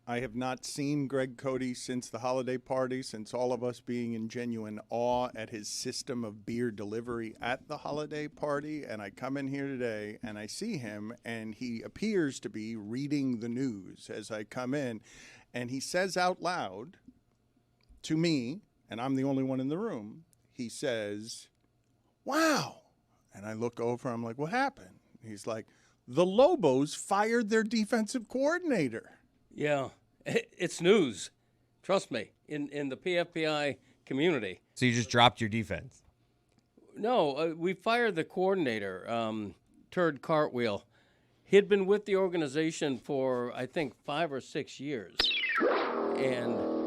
I have not seen Greg Cody since the holiday party, since all of us being in genuine awe at his system of beer delivery at the holiday party. And I come in here today and I see him, and he appears to be reading the news as I come in. And he says out loud to me, and I'm the only one in the room, he says, "Wow." And I look over, I'm like, "What happened?" He's like, "The Lobos fired their defensive coordinator." Yeah, it's news. Trust me, in the PFPI community. So you just dropped your defense? No, we fired the coordinator, Turd Cartwheel. He'd been with the organization for, I think, 5 or 6 years. And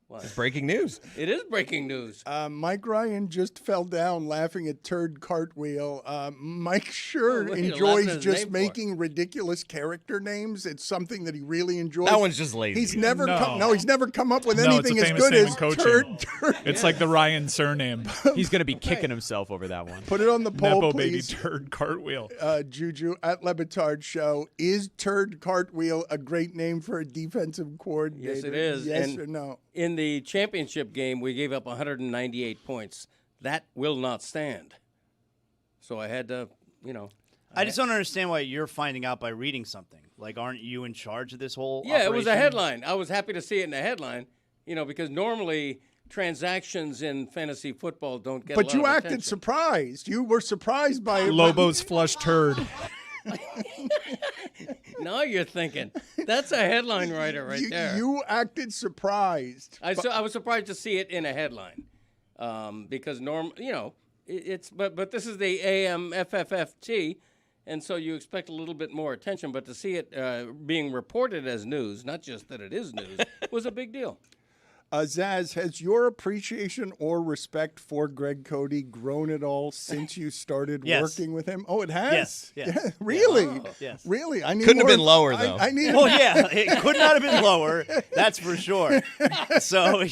what? It's breaking news. It is breaking news. Mike Ryan just fell down laughing at Turd Cartwheel. Mike sure enjoys just making ridiculous character names. It's something that he really enjoys. That one's just lazy. He's never he's never come up with anything it's a as good as Turd. Turd. It's like the Ryan surname. He's going to be kicking himself over that one. Put it on the poll, Nepo please. baby Turd Cartwheel. Juju at Le Batard Show. Is Turd Cartwheel a great name for a defensive coordinator? Yes, it is. Yes or no? In the championship game, we gave up 198 points. That will not stand. So I had to, I just don't understand why you're finding out by reading something. Like, aren't you in charge of this whole Yeah, operation? it was a headline. I was happy to see it in a headline, because normally transactions in fantasy football don't get a lot But you of acted attention. surprised. You were surprised by Lobos flush turd. Now you're thinking. That's a headline writer right there. You acted surprised. I was surprised to see it in a headline because but this is the AMFFFT, and so you expect a little bit more attention. But to see it being reported as news, not just that it is news, was a big deal. Zaz, has your appreciation or respect for Greg Cody grown at all since you started working with him? Oh, it has? Yes. Yeah, really? Wow. Yes. Really? I need Couldn't have more- been lower, though. I need Well, yeah, it could not have been lower. That's for sure. So,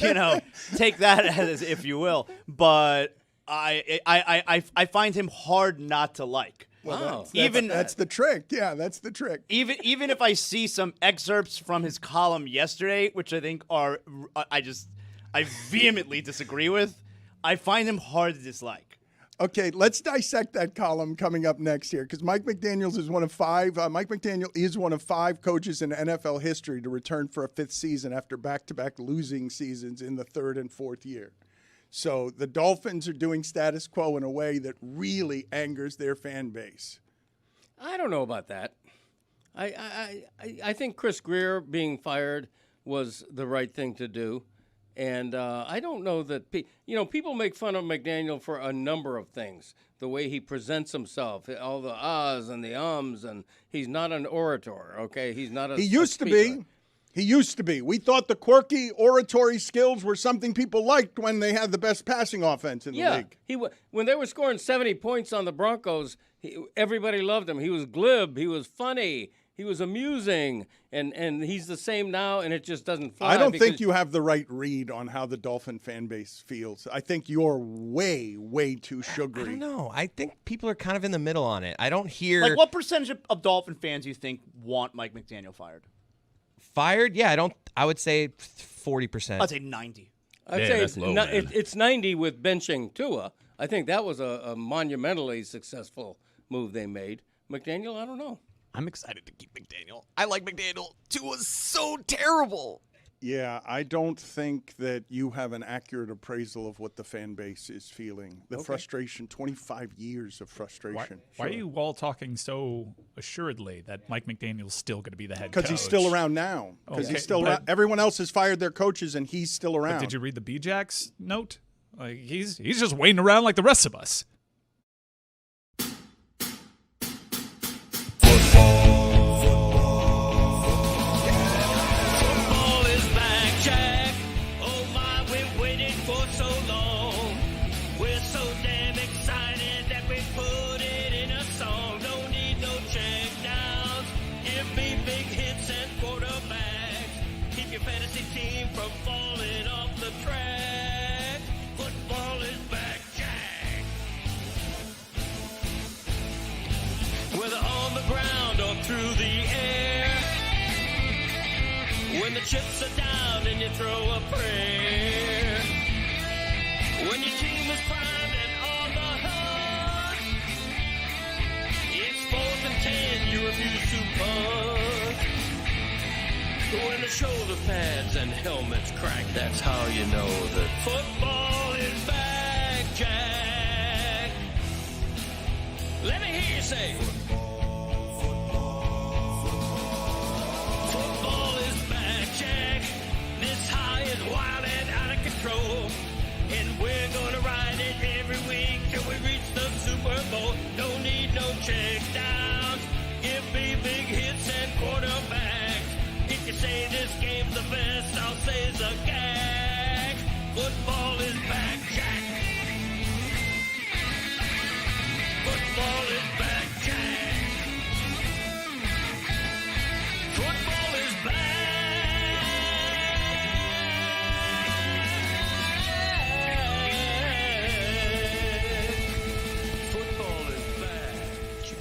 take that as if you will. But I find him hard not to like. Wow. That's the trick. Yeah, that's the trick. Even if I see some excerpts from his column yesterday, which I think are I vehemently disagree with, I find him hard to dislike. Okay, let's dissect that column coming up next here, because Mike McDaniel is one of five coaches in NFL history to return for a 5th season after back-to-back losing seasons in the 3rd and 4th year. So the Dolphins are doing status quo in a way that really angers their fan base. I don't know about that. I think Chris Greer being fired was the right thing to do. And I don't know that people make fun of McDaniel for a number of things. The way he presents himself, all the ahs and the ums, and he's not an orator, okay? He's not a He used to speaker. be. He used to be. We thought the quirky oratory skills were something people liked when they had the best passing offense in the league. When they were scoring 70 points on the Broncos, everybody loved him. He was glib. He was funny. He was amusing. And he's the same now, and it just doesn't fly. I don't think you have the right read on how the Dolphin fan base feels. I think you're way, way too sugary. I don't know. I think people are kind of in the middle on it. I don't hear... Like, what percentage of Dolphin fans do you think want Mike McDaniel fired? Fired? Yeah, I would say 40%. I'd say 90. I'd Yeah, say that's low, man. it's 90 with benching Tua. I think that was a monumentally successful move they made. McDaniel, I don't know. I'm excited to keep McDaniel. I like McDaniel. Tua's so terrible. Yeah, I don't think that you have an accurate appraisal of what the fan base is feeling. The frustration, 25 years of frustration. Why are you all talking so assuredly that Mike McDaniel's still going to be the head coach? Because he's still around now. Because Okay, he's still but- around. Everyone else has fired their coaches, and he's still around. But did you read the B-Jacks note? Like he's just waiting around like the rest of us. Football is back, Jack. Oh my, we're waiting for so long. We're so damn excited that we put it in a song. Don't need no check downs. Give me big hits and quarterbacks. Keep your fantasy team from falling off the track. Football is back, Jack. Whether on the ground or through the air, the chips are down and you throw a prayer. When your team is primed and on the hunt, it's 4th and 10, you refuse to punt. When the shoulder pads and helmets crack, that's how you know that football is back, Jack. Let me hear you say, football is back, Jack. This high is wild and out of control, and we're gonna ride it every week till we reach the Super Bowl. Don't need no check downs. Give me big hits and quarterbacks. If you say this game's the best, I'll say it's a gag. Football is back, Jack. Football is back, Jack. Football is back. Football is back, Jack.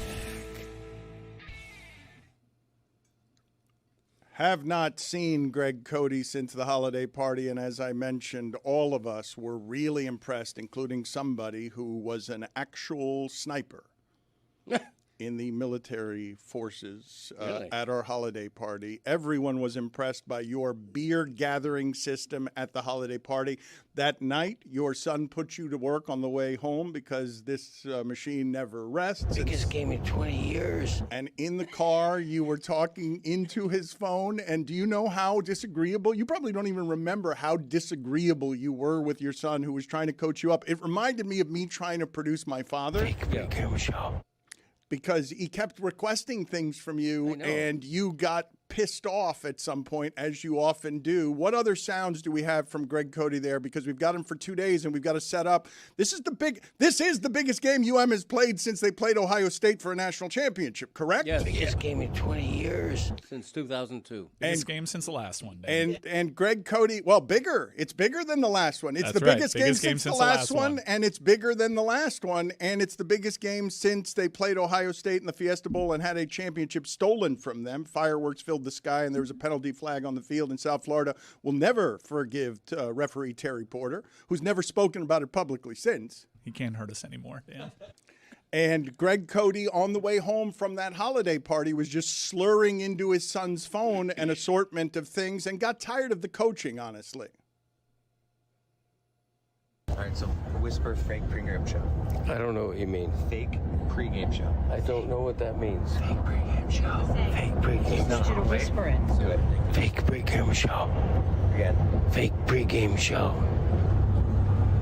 Have not seen Greg Cody since the holiday party, and as I mentioned, all of us were really impressed, including somebody who was an actual sniper in the military forces Really? at our holiday party. Everyone was impressed by your beer gathering system at the holiday party. That night, your son put you to work on the way home because this machine never rests. Biggest game in 20 years. And in the car, you were talking into his phone. And do you know how disagreeable? You probably don't even remember how disagreeable you were with your son who was trying to coach you up. It reminded me of me trying to produce my father. Big camera show. Because he kept requesting things from you, and you got pissed off at some point, as you often do. What other sounds do we have from Greg Cody there? Because we've got him for 2 days, and we've got to set up. This is the biggest game UM has played since they played Ohio State for a national championship, correct? Yes. Biggest game in 20 years. Since 2002. Biggest game since the last one. Dan. And Greg Cody, well, bigger. It's bigger than the last one. It's That's the right. biggest game since the last one, and it's bigger than the last one, and it's the biggest game since they played Ohio State in the Fiesta Bowl and had a championship stolen from them. Fireworks filled the sky, and there was a penalty flag on the field in South Florida. We'll never forgive referee Terry Porter, who's never spoken about it publicly since. He can't hurt us anymore, Dan. And Greg Cody, on the way home from that holiday party, was just slurring into his son's phone an assortment of things and got tired of the coaching, honestly. All right, so whisper fake pregame show. I don't know what you mean. Fake pregame show. I don't know what that means. Fake pregame show. Fake pregame No, show. wait. Whisper it. Do it. Fake pregame show. Again. Fake pregame show.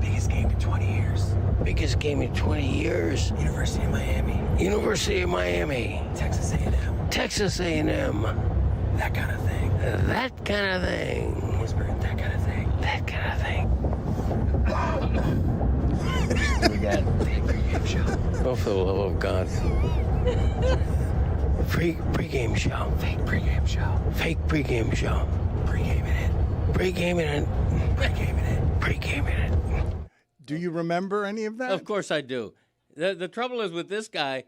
Biggest game in 20 years. Biggest game in 20 years. University of Miami. University of Miami. Texas A&M. Texas A&M. That kind of thing. That kind of thing. Whisper it. That kind of thing. That kind of thing. Do it again. Fake pregame show. Oh, for the love of God. Pregame show. Fake pregame show. Fake pregame show. Pregame in it. Pregame in it. Pregame in it. Pregame in it. Do you remember any of that? Of course I do. The trouble is with this guy,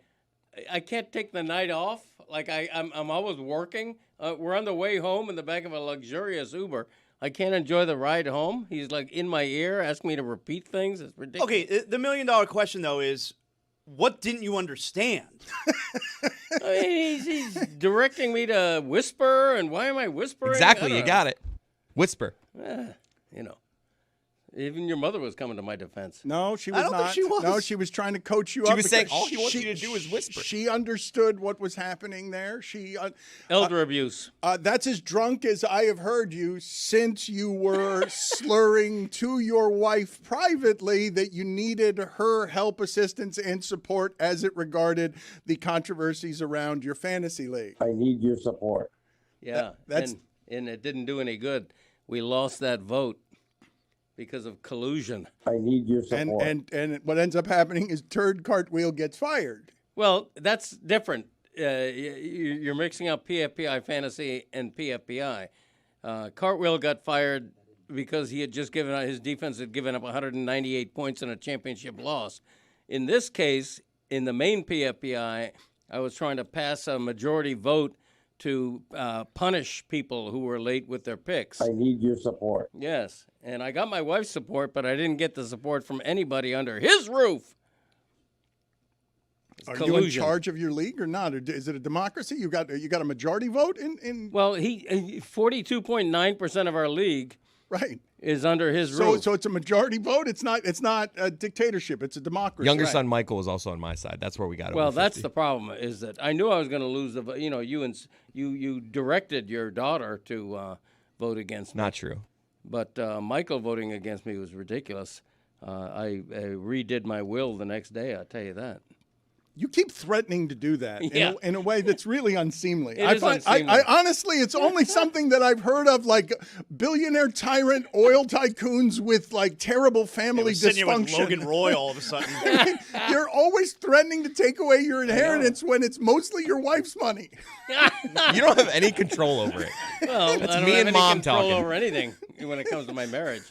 I can't take the night off. Like I'm always working. We're on the way home in the back of a luxurious Uber. I can't enjoy the ride home. He's like in my ear, asking me to repeat things. It's ridiculous. Okay, the $1 million question, though, is what didn't you understand? I mean, he's directing me to whisper, and why am I whispering? Exactly, you got it. Whisper. You know, even your mother was coming to my defense. No, she was I don't not. think she was. No, she was trying to coach you up. She was saying because all she wants you to do is whisper. She understood what was happening there. She Elder abuse. that's as drunk as I have heard you since you were slurring to your wife privately that you needed her help, assistance, and support as it regarded the controversies around your fantasy league. I need your support. Yeah, that's- and it didn't do any good. We lost that vote because of collusion. I need your support. And what ends up happening is Turd Cartwheel gets fired. Well, that's different. You're mixing up PFPI fantasy and PFPI. Cartwheel got fired because he had just given out, his defense had given up 198 points in a championship loss. In this case, in the main PFPI, I was trying to pass a majority vote to punish people who were late with their picks. I need your support. Yes, and I got my wife's support, but I didn't get the support from anybody under his roof. It's Are collusion. you in charge of your league or not? Or is it a democracy? You got a majority vote in Well, 42.9% of our league right. is under his So roof. it's a majority vote. It's not a dictatorship. It's a democracy. Younger son Michael was also on my side. That's where we got it. Well, that's the problem. Is that I knew I was going to lose the. You directed your daughter to vote against me. Not true. But Michael voting against me was ridiculous. I redid my will the next day. I'll tell you that. You keep threatening to do that in a way that's really unseemly. It is unseemly. I honestly, it's only something that I've heard of, like billionaire tyrant oil tycoons with like terrible family Sitting here with dysfunction. Logan Roy all of a sudden. You're always threatening to take away your inheritance when it's mostly your wife's money. You don't have any control over it. Well, That's I don't me have and any Mom control talking. over anything when it comes to my marriage.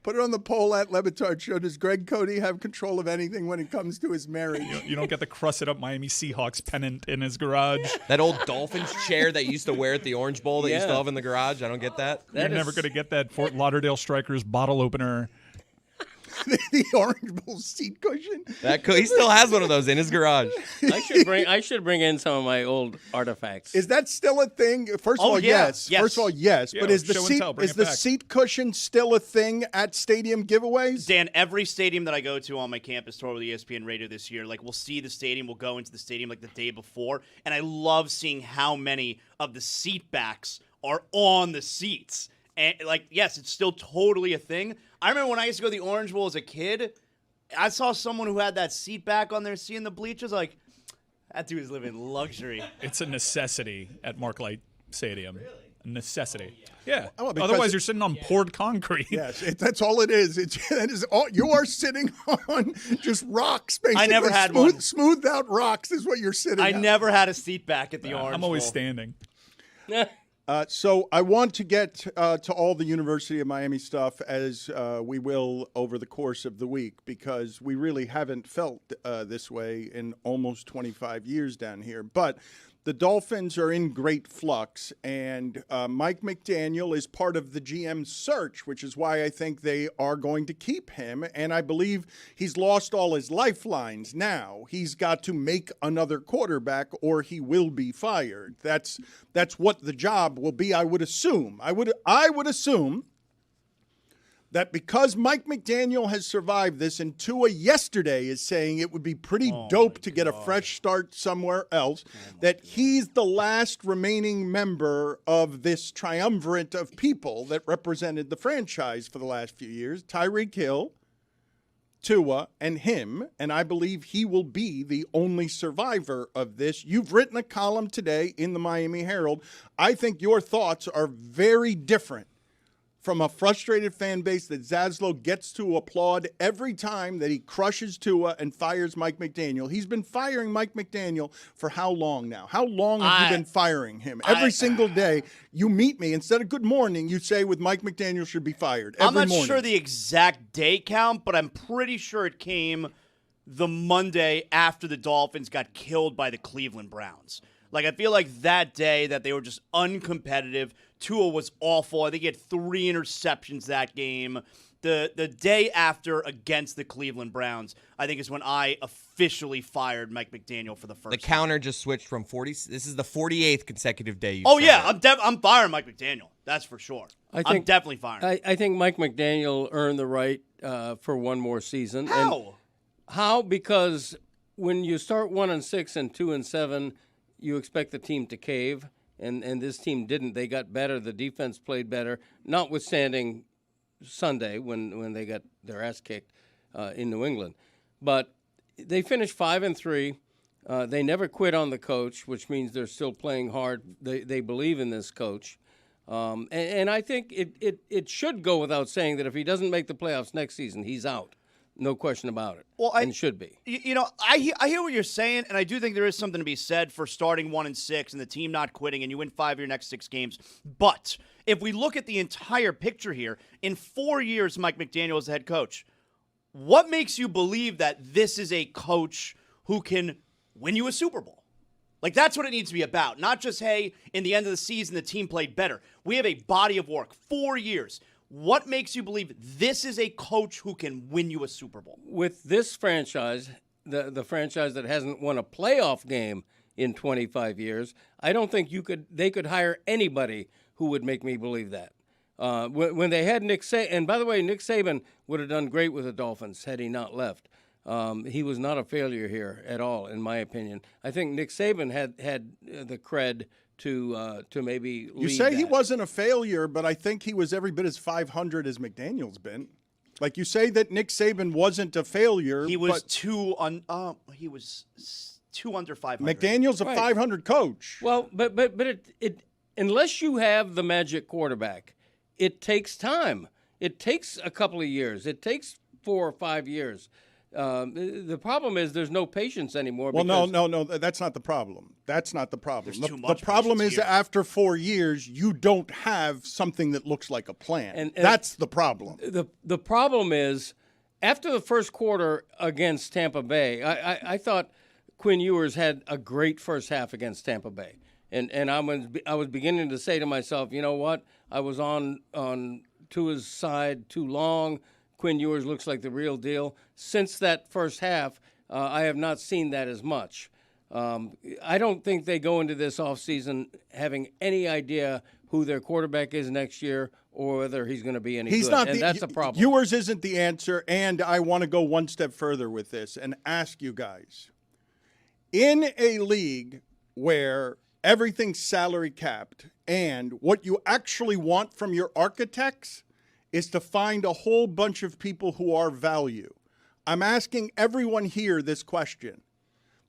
Put it on the poll at Le Batard Show. Does Greg Cody have control of anything when it comes to his marriage? You don't get the crusted up Miami Seahawks pennant in his garage. That old Dolphins chair that you used to wear at the Orange Bowl that you Yeah. still have in the garage. I don't get that. You're never going to get that Fort Lauderdale Strikers bottle opener. The Orange Bowl seat cushion. He still has one of those in his garage. I should bring in some of my old artifacts. Is that still a thing? First of all, yeah. yes. Yes. First of all, yes. Yeah, But is the show and seat tell. Bring is it the back. seat cushion still a thing at stadium giveaways? Dan, every stadium that I go to on my campus tour with ESPN Radio this year, like we'll see the stadium, we'll go into the stadium like the day before, and I love seeing how many of the seat backs are on the seats. And like, yes, it's still totally a thing. I remember when I used to go to the Orange Bowl as a kid, I saw someone who had that seat back on their seat in the bleachers, like, that dude is living luxury. It's a necessity at Marklight Stadium. Really? A necessity. Yeah. Oh, because Otherwise, you're sitting on poured concrete. Yes, that's all it is. That is all. You are sitting on just rocks, basically. I never had one. Smoothed out rocks is what you're sitting on. I never had a seat back at the Orange I'm always Bowl. standing. So I want to get to all the University of Miami stuff as we will over the course of the week, because we really haven't felt this way in almost 25 years down here. But the Dolphins are in great flux, and Mike McDaniel is part of the GM search, which is why I think they are going to keep him. And I believe he's lost all his lifelines now. He's got to make another quarterback or he will be fired. That's what the job will be, I would assume. I would assume that because Mike McDaniel has survived this, and Tua yesterday is saying it would be pretty dope to get a fresh start somewhere else, that he's the last remaining member of this triumvirate of people that represented the franchise for the last few years, Tyreek Hill, Tua, and him, and I believe he will be the only survivor of this. You've written a column today in the Miami Herald. I think your thoughts are very different from a frustrated fan base that Zaslow gets to applaud every time that he crushes Tua and fires Mike McDaniel. He's been firing Mike McDaniel for how long now? How long have you been firing him? Every single day you meet me, instead of good morning, you say with Mike McDaniel should be fired. Every I'm not morning. sure the exact day count, but I'm pretty sure it came the Monday after the Dolphins got killed by the Cleveland Browns. Like, I feel like that day that they were just uncompetitive. Tua was awful. I think he had 3 interceptions that game. The day after against the Cleveland Browns, I think is when I officially fired Mike McDaniel for the first The time. counter just switched from 40. This is the 48th consecutive day. Oh, yeah. I'm firing Mike McDaniel. That's for sure. I'm definitely firing. I think Mike McDaniel earned the right for one more season. How? How? Because when you start 1-6 and 2-7, you expect the team to cave, and this team didn't. They got better. The defense played better, notwithstanding Sunday when they got their ass kicked in New England. But they finished 5-3. They never quit on the coach, which means they're still playing hard. They believe in this coach. And I think it should go without saying that if he doesn't make the playoffs next season, he's out. No question about it. Well, and should be. You know, I hear what you're saying, and I do think there is something to be said for starting 1-6 and the team not quitting, and you win 5 of your next 6 games. But if we look at the entire picture here, in 4 years, Mike McDaniel is the head coach. What makes you believe that this is a coach who can win you a Super Bowl? Like, that's what it needs to be about. Not just, hey, in the end of the season, the team played better. We have a body of work, 4 years. What makes you believe this is a coach who can win you a Super Bowl? With this franchise, the franchise that hasn't won a playoff game in 25 years, I don't think they could hire anybody who would make me believe that. When they had Nick Saban, and by the way, Nick Saban would have done great with the Dolphins had he not left. He was not a failure here at all, in my opinion. I think Nick Saban had the cred to maybe lead You say he that. wasn't a failure, but I think he was every bit as 500 as McDaniel's been. Like, you say that Nick Saban wasn't a failure. He was but he was 2 under 500. McDaniel's a Right. 500 coach. Well, but it unless you have the magic quarterback, it takes time. It takes a couple of years. It takes 4 or 5 years. The problem is there's no patience anymore. Well, because no, that's not the problem. That's not the problem. There's too The much problem patience is here. after 4 years, you don't have something that looks like a plan. And that's the problem. The problem is after the first quarter against Tampa Bay, I thought Quinn Ewers had a great first half against Tampa Bay. And I was beginning to say to myself, you know what? I was on Tua's side too long. Quinn Ewers looks like the real deal. Since that first half, I have not seen that as much. I don't think they go into this offseason having any idea who their quarterback is next year or whether he's going to be any He's good. not. And that's a problem. Ewers isn't the answer, and I want to go one step further with this and ask you guys. In a league where everything's salary capped and what you actually want from your architects is to find a whole bunch of people who are value. I'm asking everyone here this question.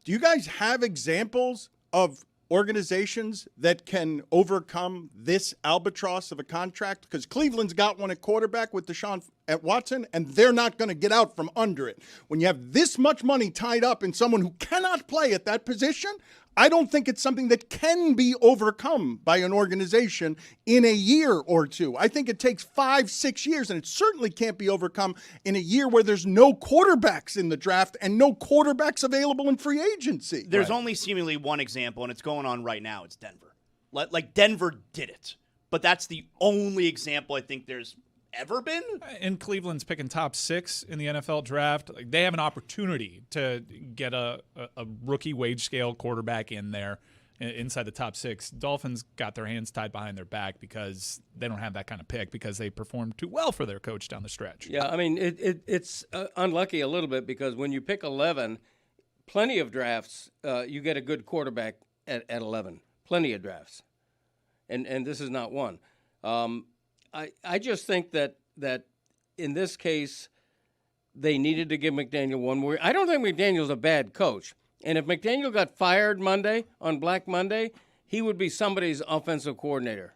Do you guys have examples of organizations that can overcome this albatross of a contract? Because Cleveland's got one at quarterback with Deshaun at Watson, and they're not going to get out from under it. When you have this much money tied up in someone who cannot play at that position, I don't think it's something that can be overcome by an organization in a year or two. I think it takes 5-6 years, and it certainly can't be overcome in a year where there's no quarterbacks in the draft and no quarterbacks available in free agency. There's only seemingly one example, and it's going on right now. It's Denver. Like Denver did it, but that's the only example I think there's ever been. And Cleveland's picking top 6 in the NFL draft. Like, they have an opportunity to get a rookie wage scale quarterback in there inside the top 6. Dolphins got their hands tied behind their back because they don't have that kind of pick because they performed too well for their coach down the stretch. Yeah, I mean, it's unlucky a little bit because when you pick 11, plenty of drafts, you get a good quarterback at 11. Plenty of drafts. And this is not one. I just think that in this case, they needed to give McDaniel one more. I don't think McDaniel's a bad coach. And if McDaniel got fired on Black Monday, he would be somebody's offensive coordinator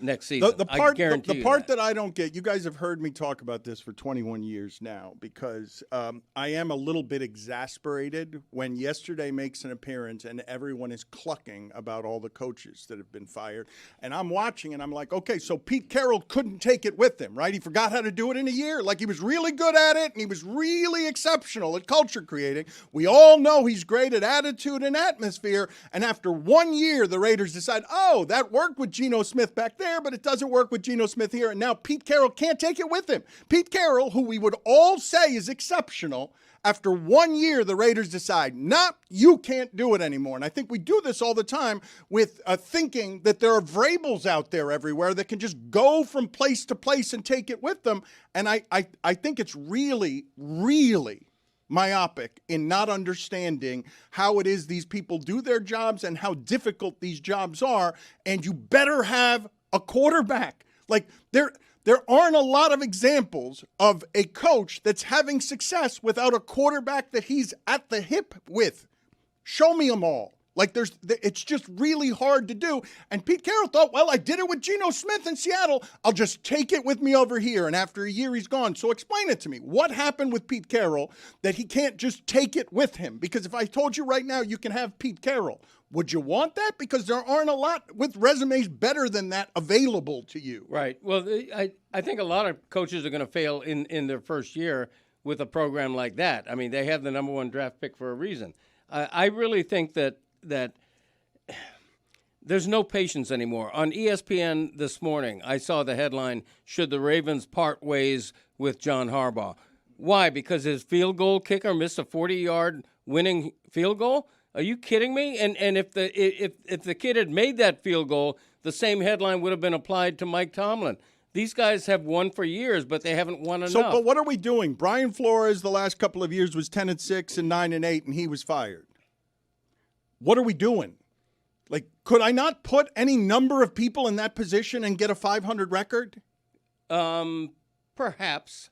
next season. I guarantee the you part that I don't get, you guys have heard me talk about this for 21 years now because I am a little bit exasperated when yesterday makes an appearance and everyone is clucking about all the coaches that have been fired. And I'm watching and I'm like, okay, so Pete Carroll couldn't take it with him, right? He forgot how to do it in a year. Like, he was really good at it and he was really exceptional at culture creating. We all know he's great at attitude and atmosphere. And after 1 year, the Raiders decide, oh, that worked with Geno Smith back there, but it doesn't work with Geno Smith here. And now Pete Carroll can't take it with him. Pete Carroll, who we would all say is exceptional, after 1 year, the Raiders decide, nah, you can't do it anymore. And I think we do this all the time with thinking that there are Vrabels out there everywhere that can just go from place to place and take it with them. And I think it's really, really myopic in not understanding how it is these people do their jobs and how difficult these jobs are. And you better have a quarterback. Like, there aren't a lot of examples of a coach that's having success without a quarterback that he's at the hip with. Show me them all. Like, it's just really hard to do. And Pete Carroll thought, well, I did it with Geno Smith in Seattle. I'll just take it with me over here. And after a year, he's gone. So explain it to me. What happened with Pete Carroll that he can't just take it with him? Because if I told you right now you can have Pete Carroll, would you want that? Because there aren't a lot with resumes better than that available to you. Right. Well, I think a lot of coaches are going to fail in their first year with a program like that. I mean, they have the number 1 draft pick for a reason. I really think that there's no patience anymore. On ESPN this morning, I saw the headline, "Should the Ravens part ways with John Harbaugh?" Why? Because his field goal kicker missed a 40-yard winning field goal? Are you kidding me? And if the kid had made that field goal, the same headline would have been applied to Mike Tomlin. These guys have won for years, but they haven't won enough. So, but what are we doing? Brian Flores the last couple of years was 10-6 and 9-8, and he was fired. What are we doing? Like, could I not put any number of people in that position and get a 500 record? Perhaps.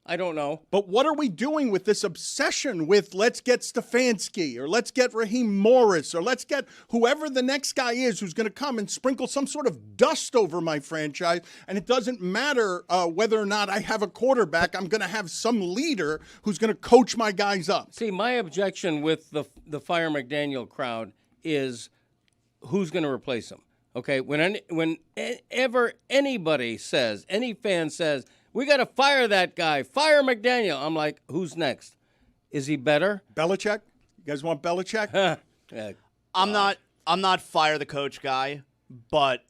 I don't know. But what are we doing with this obsession with let's get Stefanski or let's get Raheem Morris or let's get whoever the next guy is who's going to come and sprinkle some sort of dust over my franchise, and it doesn't matter whether or not I have a quarterback. I'm going to have some leader who's going to coach my guys up. See, my objection with the Fire McDaniel crowd is who's going to replace him. Okay, whenever anybody says, any fan says, we got to fire that guy, fire McDaniel, I'm like, who's next? Is he better? Belichick? You guys want Belichick? Yeah. I'm not fire the coach guy, but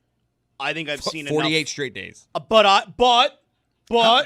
I think I've seen 48 enough. straight days. But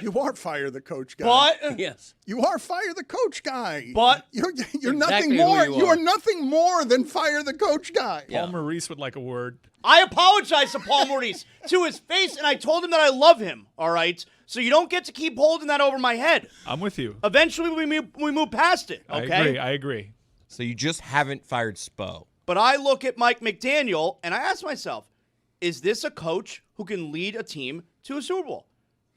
You are fire the coach guy. but Yes. You are fire the coach guy. But you're Exactly nothing who more. you You are. are nothing more than fire the coach guy. Yeah. Paul Maurice would like a word. I apologize to Paul Maurice to his face, and I told him that I love him. All right, so you don't get to keep holding that over my head. I'm with you. Eventually, we move past it. Okay. I agree. So you just haven't fired Spo. But I look at Mike McDaniel and I ask myself, is this a coach who can lead a team to a Super Bowl?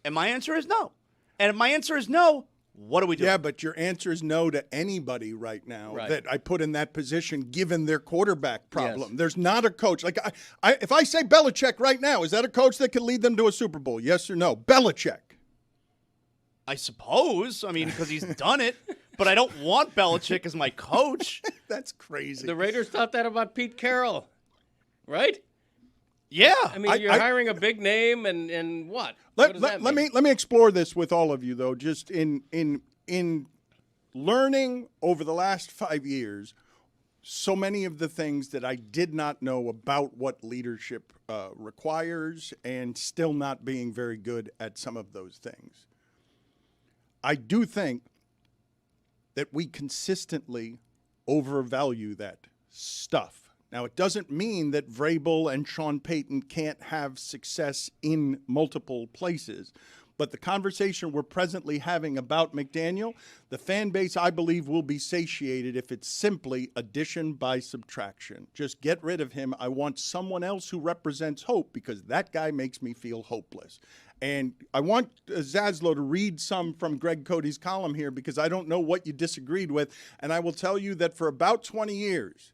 And my answer is no. And if my answer is no, what do we do? Yeah, but your answer is no to anybody right now that I put in that position given their quarterback problem. Yes. There's not a coach. Like, if I say Belichick right now, is that a coach that could lead them to a Super Bowl? Yes or no? Belichick. I suppose. I mean, because he's done it. But I don't want Belichick as my coach. That's crazy. The Raiders thought that about Pete Carroll, right? Yeah. I mean, you're hiring a big name and what? What does that Let mean? me explore this with all of you, though. Just in learning over the last 5 years, so many of the things that I did not know about what leadership requires, and still not being very good at some of those things. I do think that we consistently overvalue that stuff. Now, it doesn't mean that Vrabel and Sean Payton can't have success in multiple places. But the conversation we're presently having about McDaniel, the fan base, I believe, will be satiated if it's simply addition by subtraction. Just get rid of him. I want someone else who represents hope, because that guy makes me feel hopeless. And I want Zaslow to read some from Greg Cody's column here, because I don't know what you disagreed with. And I will tell you that for about 20 years,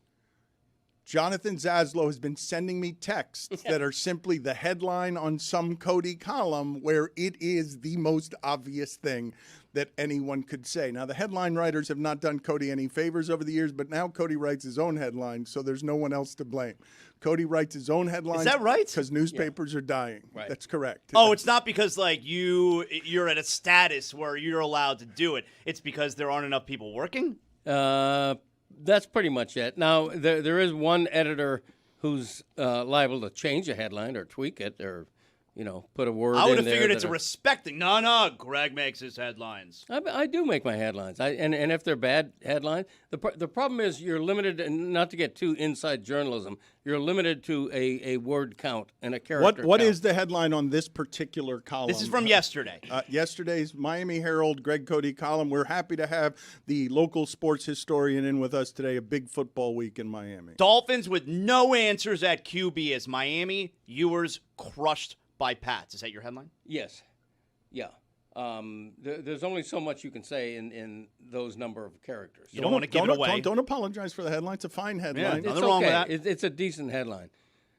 Jonathan Zaslow has been sending me texts that are simply the headline on some Cody column where it is the most obvious thing that anyone could say. Now, the headline writers have not done Cody any favors over the years, but now Cody writes his own headlines, so there's no one else to blame. Cody writes his own headlines. Is that right? Because newspapers are dying. Right. That's correct. Oh, it's not because like you're at a status where you're allowed to do it. It's because there aren't enough people working? That's pretty much it. Now, there is one editor who's liable to change a headline or tweak it or, put a word in there. I would have figured it's that a respecting. No, Greg makes his headlines. I do make my headlines. And if they're bad headlines, the problem is you're limited, and not to get too inside journalism, you're limited to a word count and a character What count. is the headline on this particular column? This is from yesterday. Yesterday's Miami Herald Greg Cody column. We're happy to have the local sports historian in with us today. A big football week in Miami. Dolphins with no answers at QB as Miami Ewers crushed by Pats. Is that your headline? Yes. Yeah. There's only so much you can say in those number of characters. You don't want to give it away. Don't apologize for the headline. It's a fine headline. It's nothing wrong with okay. that. It's a decent headline.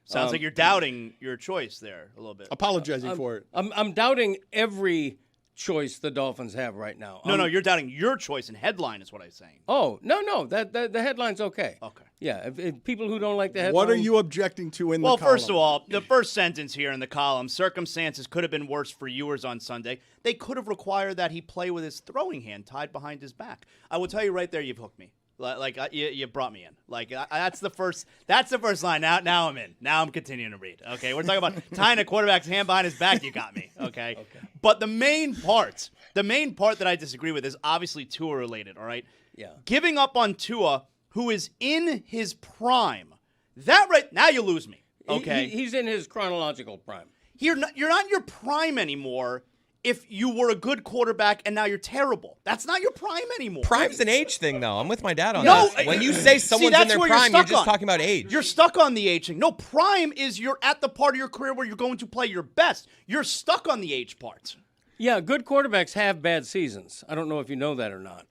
Sounds like you're doubting your choice there a little bit. Apologizing for it. I'm doubting every choice the Dolphins have right now. No, you're doubting your choice in headline is what I'm saying. Oh, no, that the headline's okay. Okay. Yeah, if people who don't like the headline. What are you objecting to in the column? Well, first of all, the first sentence here in the column, circumstances could have been worse for Ewers on Sunday. They could have required that he play with his throwing hand tied behind his back. I will tell you right there, you've hooked me. You brought me in. That's the first line. Now I'm in. Now I'm continuing to read. Okay, we're talking about tying a quarterback's hand behind his back. You got me. Okay. But the main part that I disagree with is obviously Tua related. All right. Yeah. Giving up on Tua, who is in his prime. That right now you lose me. Okay. He's in his chronological prime. You're not in your prime anymore. If you were a good quarterback and now you're terrible, that's not your prime anymore. Prime's an age thing, though. I'm with my dad on No, that. When you say someone's in their prime, you're just talking about age. You're stuck on the age thing. No, prime is you're at the part of your career where you're going to play your best. You're stuck on the age part. Yeah, good quarterbacks have bad seasons. I don't know if you know that or not.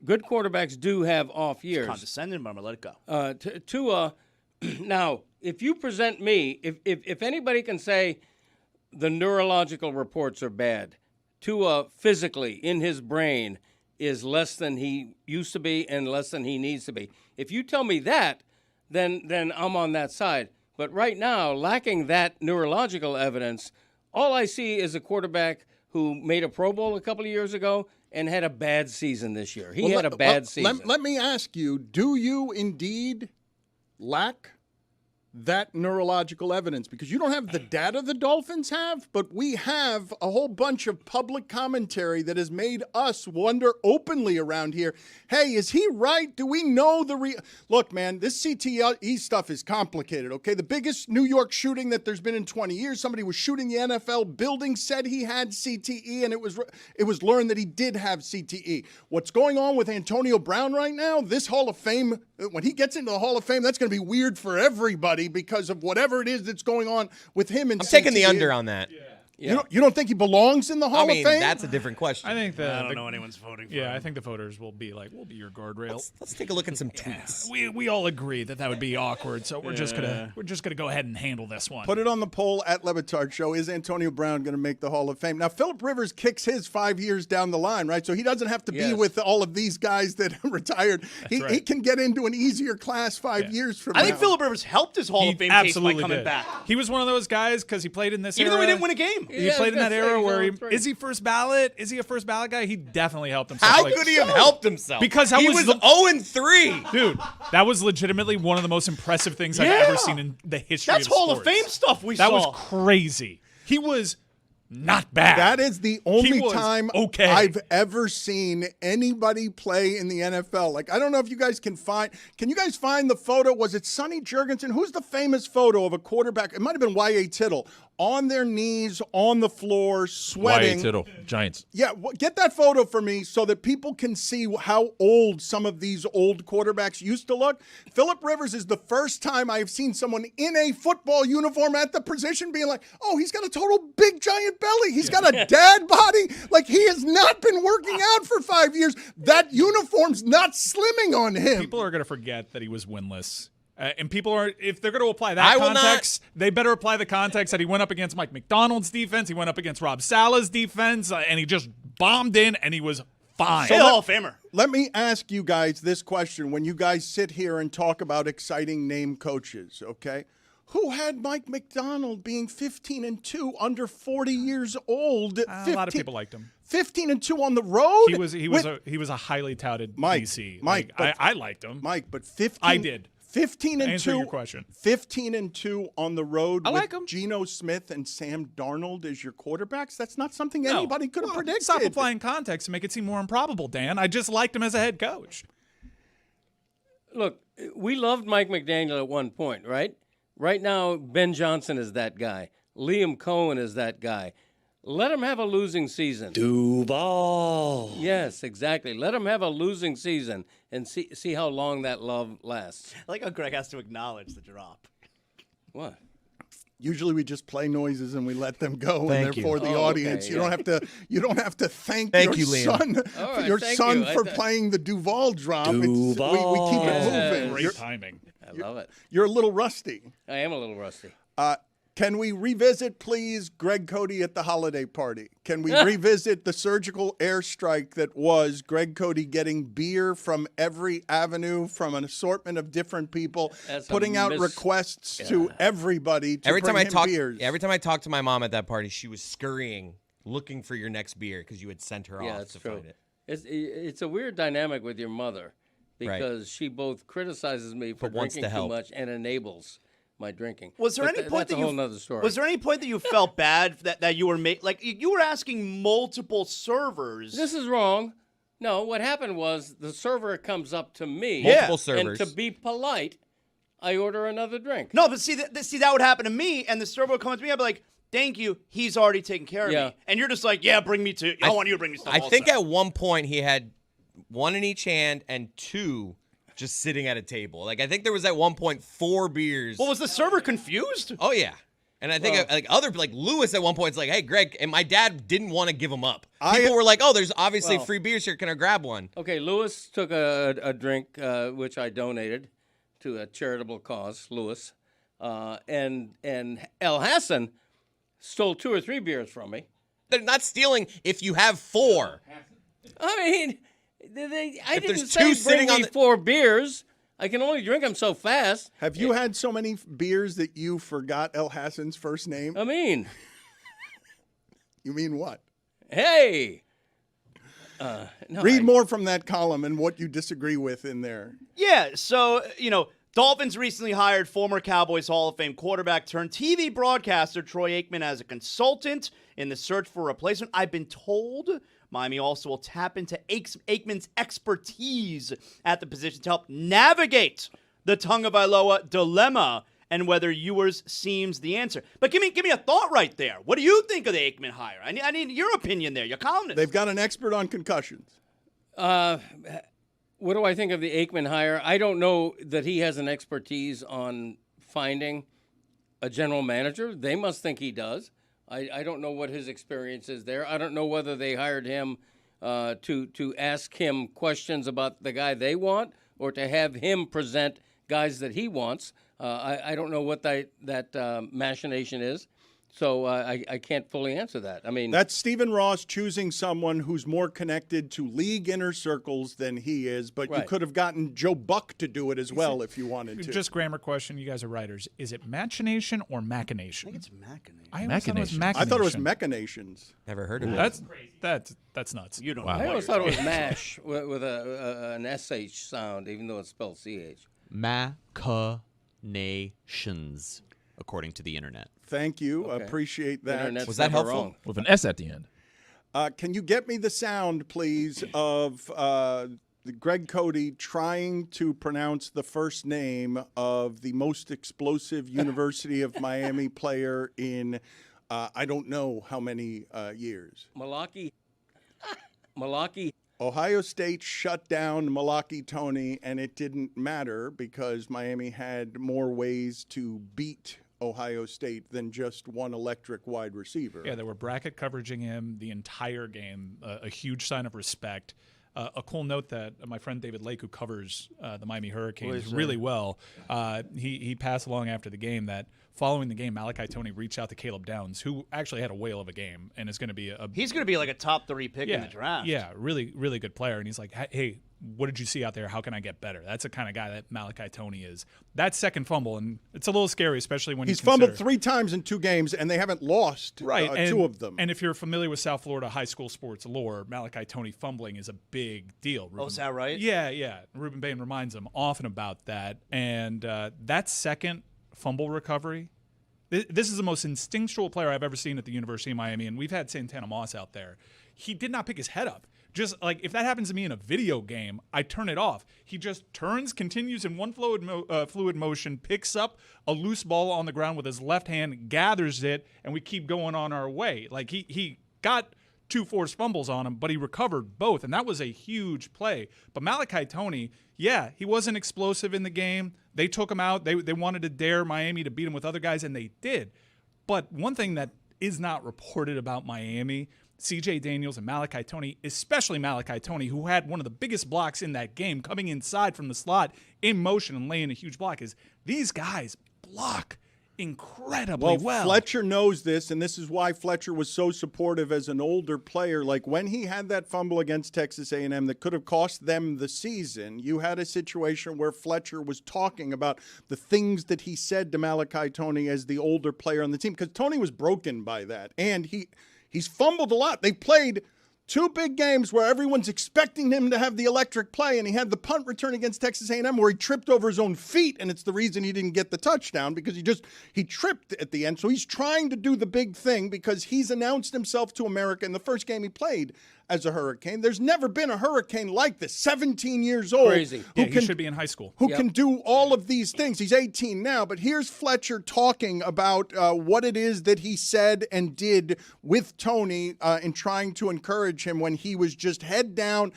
Good quarterbacks do have off years. It's condescending, but I'm going to let it go. Tua, now, if you present me, if anybody can say the neurological reports are bad, Tua physically in his brain is less than he used to be and less than he needs to be. If you tell me that, then I'm on that side. But right now, lacking that neurological evidence, all I see is a quarterback who made a Pro Bowl a couple of years ago and had a bad season this year. He had a bad season. Let me ask you, do you indeed lack that neurological evidence? Because you don't have the data the Dolphins have, but we have a whole bunch of public commentary that has made us wonder openly around here, hey, is he right? Do we know Look, man, this CTE stuff is complicated, okay? The biggest New York shooting that there's been in 20 years, somebody was shooting the NFL building, said he had CTE, and it was learned that he did have CTE. What's going on with Antonio Brown right now, this Hall of Fame, when he gets into the Hall of Fame, that's going to be weird for everybody because of whatever it is that's going on with him. And I'm taking the under on that. Yeah. You don't think he belongs in the Hall of Fame? That's a different question. I think I don't know anyone's voting for him. I think the voters will be like, we'll be your guardrail. Let's take a look at some tweets. We all agree that would be awkward, so we're just gonna go ahead and handle this one. Put it on the poll at Le Batard Show. Is Antonio Brown going to make the Hall of Fame? Now, Phillip Rivers kicks his 5 years down the line, right? So he doesn't have to be with all of these guys that retired. He can get into an easier class 5 years from now. I think Phillip Rivers helped his Hall of Fame case by coming back. He was one of those guys because he played in this era. Even though he didn't win a game. He played in that era where is he first ballot? Is he a first ballot guy? He definitely helped himself. How could he have helped himself? Because he was 0-3. Dude, that was legitimately one of the most impressive things I've ever seen in the history of sports. That's Hall of Fame stuff we saw. That was crazy. He was not bad. That is the only time I've ever seen anybody play in the NFL. Like, I don't know if you guys can you guys find the photo? Was it Sonny Jurgensen? Who's the famous photo of a quarterback? It might have been Y.A. Tittle on their knees, on the floor, sweating. Y.A. Tittle, Giants. Yeah, get that photo for me so that people can see how old some of these old quarterbacks used to look. Phillip Rivers is the first time I've seen someone in a football uniform at the position being like, oh, he's got a total big giant belly. He's got a dad body. Like, he has not been working out for 5 years. That uniform's not slimming on him. People are going to forget that he was winless. And people are, if they're going to apply that context, they better apply the context that he went up against Mike McDonald's defense, he went up against Rob Saleh's defense, and he just bombed in, and he was fine. So Hall of Famer. Let me ask you guys this question when you guys sit here and talk about exciting name coaches, okay? Who had Mike McDonald being 15-2 under 40 years old? A lot of people liked him. 15-2 on the road. He was a highly touted DC. Mike, I liked him. Mike, but 15. I did. 15-2. Answer your question. 15-2 on the road with Geno Smith and Sam Darnold as your quarterbacks. That's not something anybody could have predicted. Stop applying context to make it seem more improbable, Dan. I just liked him as a head coach. Look, we loved Mike McDaniel at one point, right? Right now, Ben Johnson is that guy. Liam Cohen is that guy. Let him have a losing season. Duval. Yes, exactly. Let him have a losing season and see how long that love lasts. I like how Greg has to acknowledge the drop. What? Usually we just play noises and we let them go, and they're for the audience. Okay, you don't have to thank your you, son for playing the Duval drop. We keep it moving. Great timing. I love it. You're a little rusty. I am a little rusty. Can we revisit, please, Greg Cody at the holiday party? Can we revisit the surgical airstrike that was Greg Cody getting beer from every avenue, from an assortment of different people, putting out requests to everybody to bring him beers? Every time I talked to my mom at that party, she was scurrying, looking for your next beer because you had sent her off to find it. It's a weird dynamic with your mother because she both criticizes me for But wants drinking to too help. much and enables my drinking. Was there But any point that's that a whole you nother story. Was there any point that you felt bad that you were you were asking multiple servers? This is wrong. No, what happened was the server comes up to me. Multiple And servers. to be polite, I order another drink. No, but see that would happen to me, and the server would come up to me. I'd be like, "Thank you, he's already taken care of Yeah. me." And you're just like, "Yeah, bring me to. I want you to bring me stuff." I think also. at one point he had one in each hand and two just sitting at a table. Like I think there was at one point 4 beers. Well, was the server confused? Oh yeah. And I think like Lewis at one point is like, "Hey Greg," and my dad didn't want to give him up. People were like, "Oh, there's obviously free beers here. Can I grab one?" Okay, Lewis took a drink, which I donated to a charitable cause, Lewis. And El Hassan stole 2 or 3 beers from me. They're not stealing if you have 4. I mean, I If didn't there's say 2 bring sitting on me the- 4 beers. I can only drink them so fast. Have you had so many beers that you forgot El Hassan's first name? I mean, You mean what? hey. No, Read more from that column and what you disagree with in there. Yeah, so, Dolphins recently hired former Cowboys Hall of Fame quarterback turned TV broadcaster Troy Aikman as a consultant in the search for a replacement. I've been told Miami also will tap into Aikman's expertise at the position to help navigate the Tagovailoa dilemma and whether Ewers seems the answer. But give me a thought right there. What do you think of the Aikman hire? I need your opinion there. Your columnist. They've got an expert on concussions. What do I think of the Aikman hire? I don't know that he has an expertise on finding a general manager. They must think he does. I don't know what his experience is there. I don't know whether they hired him to ask him questions about the guy they want or to have him present guys that he wants. I don't know what that machination is. So I can't fully answer that. I mean, That's Stephen Ross choosing someone who's more connected to league inner circles than he is, but you Right. could have gotten Joe Buck to do it as well if you wanted to. Just grammar question. You guys are writers. Is it machination or machination? I think it's machination. I always thought it was Machination. I thought it was machination. machinations. Never heard of it. That's nuts. You don't I know. always thought it was MASH with an SH sound, even though it's spelled CH. Machinations, according to the internet. Thank you. Okay. Appreciate that. Internet's Was that never helpful? wrong. With an S at the end. Can you get me the sound, please, of Greg Cody trying to pronounce the first name of the most explosive University of Miami player in I don't know how many years? Malachi. Ohio State shut down Malachi Tony, and it didn't matter because Miami had more ways to beat Ohio State than just one electric wide receiver. Yeah, they were bracket coveraging him the entire game. A huge sign of respect. A cool note that my friend David Lake, who covers the Miami Hurricanes really well, he passed along after the game that following the game, Malachi Tony reached out to Caleb Downs, who actually had a whale of a game and is going to be He's going to be like a top 3 pick in the draft. Yeah, really, really good player. And he's like, hey, what did you see out there? How can I get better? That's the kind of guy that Malachi Tony is. That second fumble, and it's a little scary, especially when He's you consider, fumbled 3 times in 2 games, and they haven't lost and, 2 of them. And if you're familiar with South Florida high school sports lore, Malachi Tony fumbling is a big deal. Oh, is that right? Yeah. Ruben Bain reminds him often about that. And that second fumble recovery, this is the most instinctual player I've ever seen at the University of Miami, and we've had Santana Moss out there. He did not pick his head up. Just like if that happens to me in a video game, I turn it off. He just turns, continues in one fluid motion, picks up a loose ball on the ground with his left hand, gathers it, and we keep going on our way. Like he got 2 forced fumbles on him, but he recovered both, and that was a huge play. But Malachi Tony, yeah, he wasn't explosive in the game. They took him out. They wanted to dare Miami to beat him with other guys, and they did. But one thing that is not reported about Miami, C.J. Daniels and Malachi Tony, especially Malachi Tony, who had one of the biggest blocks in that game, coming inside from the slot in motion and laying a huge block, is these guys block incredibly well. Fletcher knows this, and this is why Fletcher was so supportive as an older player. Like when he had that fumble against Texas A&M that could have cost them the season, you had a situation where Fletcher was talking about the things that he said to Malachi Tony as the older player on the team, because Tony was broken by that, and he's fumbled a lot. They played 2 big games where everyone's expecting him to have the electric play, and he had the punt return against Texas A&M where he tripped over his own feet, and it's the reason he didn't get the touchdown because he tripped at the end. So he's trying to do the big thing because he's announced himself to America in the first game he played as a Hurricane. There's never been a Hurricane like this, 17 years old. Crazy. He should be in high school. Who can do all of these things. He's 18 now, but here's Fletcher talking about what it is that he said and did with Tony in trying to encourage him when he was just head down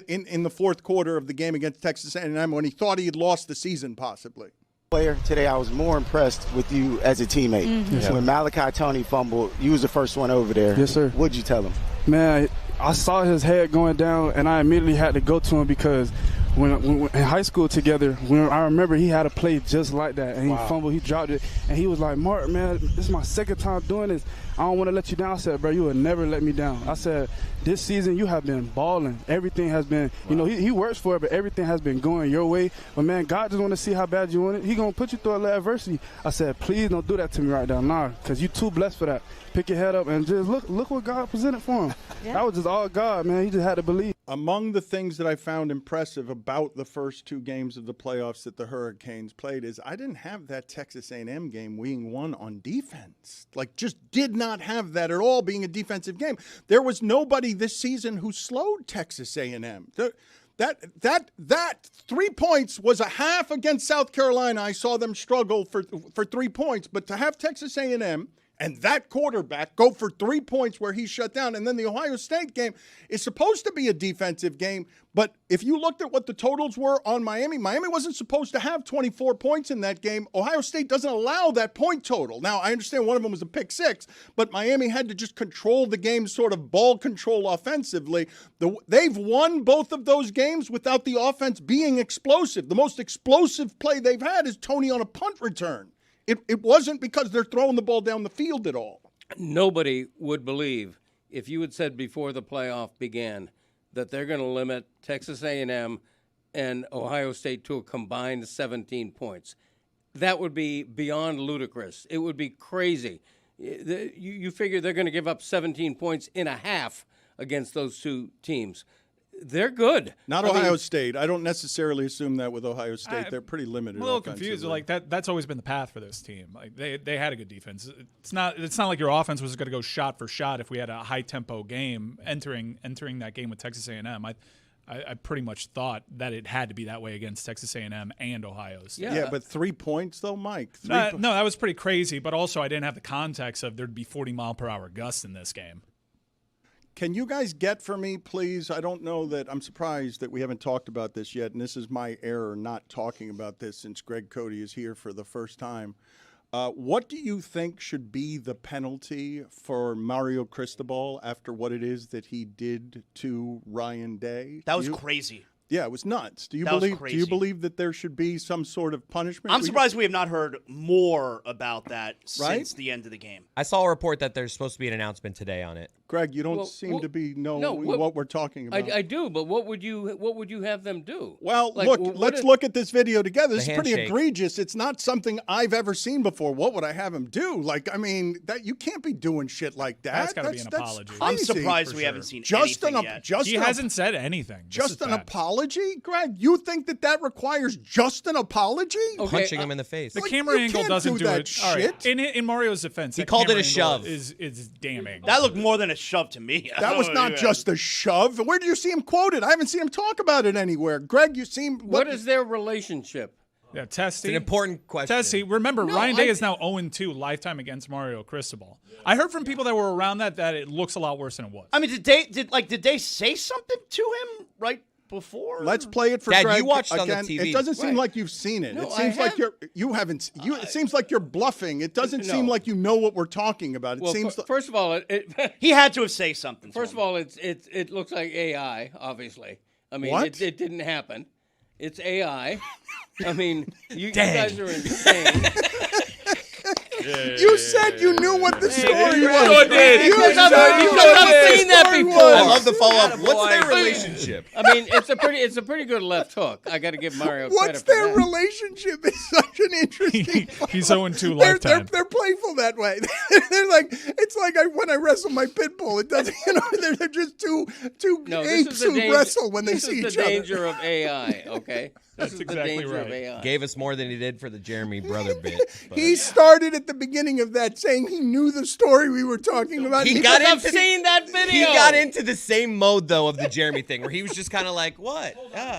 in the fourth quarter of the game against Texas A&M when he thought he had lost the season possibly. Player today, I was more impressed with you as a teammate. Yes, when Malachi Tony fumbled, you was the first one over there. Yes, sir. What'd you tell him? Man, I saw his head going down, and I immediately had to go to him because when in high school together, I remember he had a play just like that, and he fumbled, he dropped it, and he was like, Mark, man, this is my second time doing this. I don't want to let you down. I said, bro, you will never let me down. I said, this season you have been balling. Everything has been, he works for it, but everything has been going your way. But, man, God just want to see how bad you want it. He going to put you through a little adversity. I said, please don't do that to me right now. Nah, because you too blessed for that. Pick your head up and just look what God presented for him. Yeah. That was just all God, man. He just had to believe. Among the things that I found impressive about the first 2 games of the playoffs that the Hurricanes played is I didn't have that Texas A&M game being won on defense. Like, just did not have that at all being a defensive game. There was nobody this season who slowed Texas A&M. That 3 points was a half against South Carolina. I saw them struggle for 3 points, but to have Texas A&M and that quarterback go for 3 points where he's shut down. And then the Ohio State game is supposed to be a defensive game. But if you looked at what the totals were on Miami wasn't supposed to have 24 points in that game. Ohio State doesn't allow that point total. Now, I understand one of them was a pick 6, but Miami had to just control the game, sort of ball control offensively. They've won both of those games without the offense being explosive. The most explosive play they've had is Tony on a punt return. It wasn't because they're throwing the ball down the field at all. Nobody would believe if you had said before the playoff began that they're going to limit Texas A&M and Ohio State to a combined 17 points. That would be beyond ludicrous. It would be crazy. You figure they're going to give up 17 points in a half against those 2 teams. They're good. Not Ohio State. I don't necessarily assume that with Ohio State. They're pretty limited. I'm a little confused. Like that's always been the path for this team. Like they had a good defense. It's not like your offense was going to go shot for shot if we had a high tempo game entering that game with Texas A&M. I pretty much thought that it had to be that way against Texas A&M and Ohio State. Yeah, but 3 points though, Mike. No, that was pretty crazy. But also, I didn't have the context of there'd be 40-mile-per-hour gusts in this game. Can you guys get for me, please? I don't know that I'm surprised that we haven't talked about this yet, and this is my error not talking about this since Greg Cody is here for the first time. What do you think should be the penalty for Mario Cristobal after what it is that he did to Ryan Day? That was crazy. Yeah, it was nuts. Do you crazy. Do you believe that there should be some sort of punishment? I'm surprised we have not heard more about that since the end of the game. I saw a report that there's supposed to be an announcement today on it. Greg, you don't seem to be what we're talking about. I do, but what would you have them do? Well, like, let's look at this video together. This is pretty egregious. It's not something I've ever seen before. What would I have him do? Like, I mean, that you can't be doing shit like that. That's got to be an apology. I'm surprised we haven't seen anything yet. He hasn't said anything. Just an apology, Greg? You think that requires just an apology? Okay, punching him in the face. The camera angle doesn't do it. Shit. All right. In Mario's defense, he called it a shove. Is damning. That looked more than a shove to me. That was not just a shove. Where do you see him quoted? I haven't seen him talk about it anywhere. Greg, you seem... What is their relationship? Yeah, Testy. It's an important question. Testy, remember, Ryan Day is now 0-2 lifetime against Mario Cristobal. I heard from people that were around that it looks a lot worse than it was. I mean, did they say something to him right before? Let's play it for Dad, Greg you watched again. on the TV. It doesn't seem like you've seen it. No, it seems like you haven't. It seems like you're bluffing. It doesn't seem like you know what we're talking about. It seems. First of all, he had to have said something. First of all, it looks like AI. Obviously, I mean, it didn't happen. It's AI. I mean, you guys are insane. You said you knew what the story was. sure did. You Because said I've you knew what the seen that story before. was. I love the follow-up. Attaboy. What's their relationship? I mean, it's a pretty good left hook. I got to give Mario What's credit for their that. relationship? It's such an interesting. He's 0-2 They're lifetime. playful that way. They're like, it's like when I wrestle my pit bull. It doesn't, they're just two No, this apes is the who wrestle when they see This each is the other. danger of AI. Okay, That's this is exactly the danger of right. AI. Gave us more than he did for the Jeremy brother bit. but- He started at the beginning of that saying he knew the story we were talking about. He got I've into seen that video. He got into the same mode though of the Jeremy thing, where he was just kind of like, "What?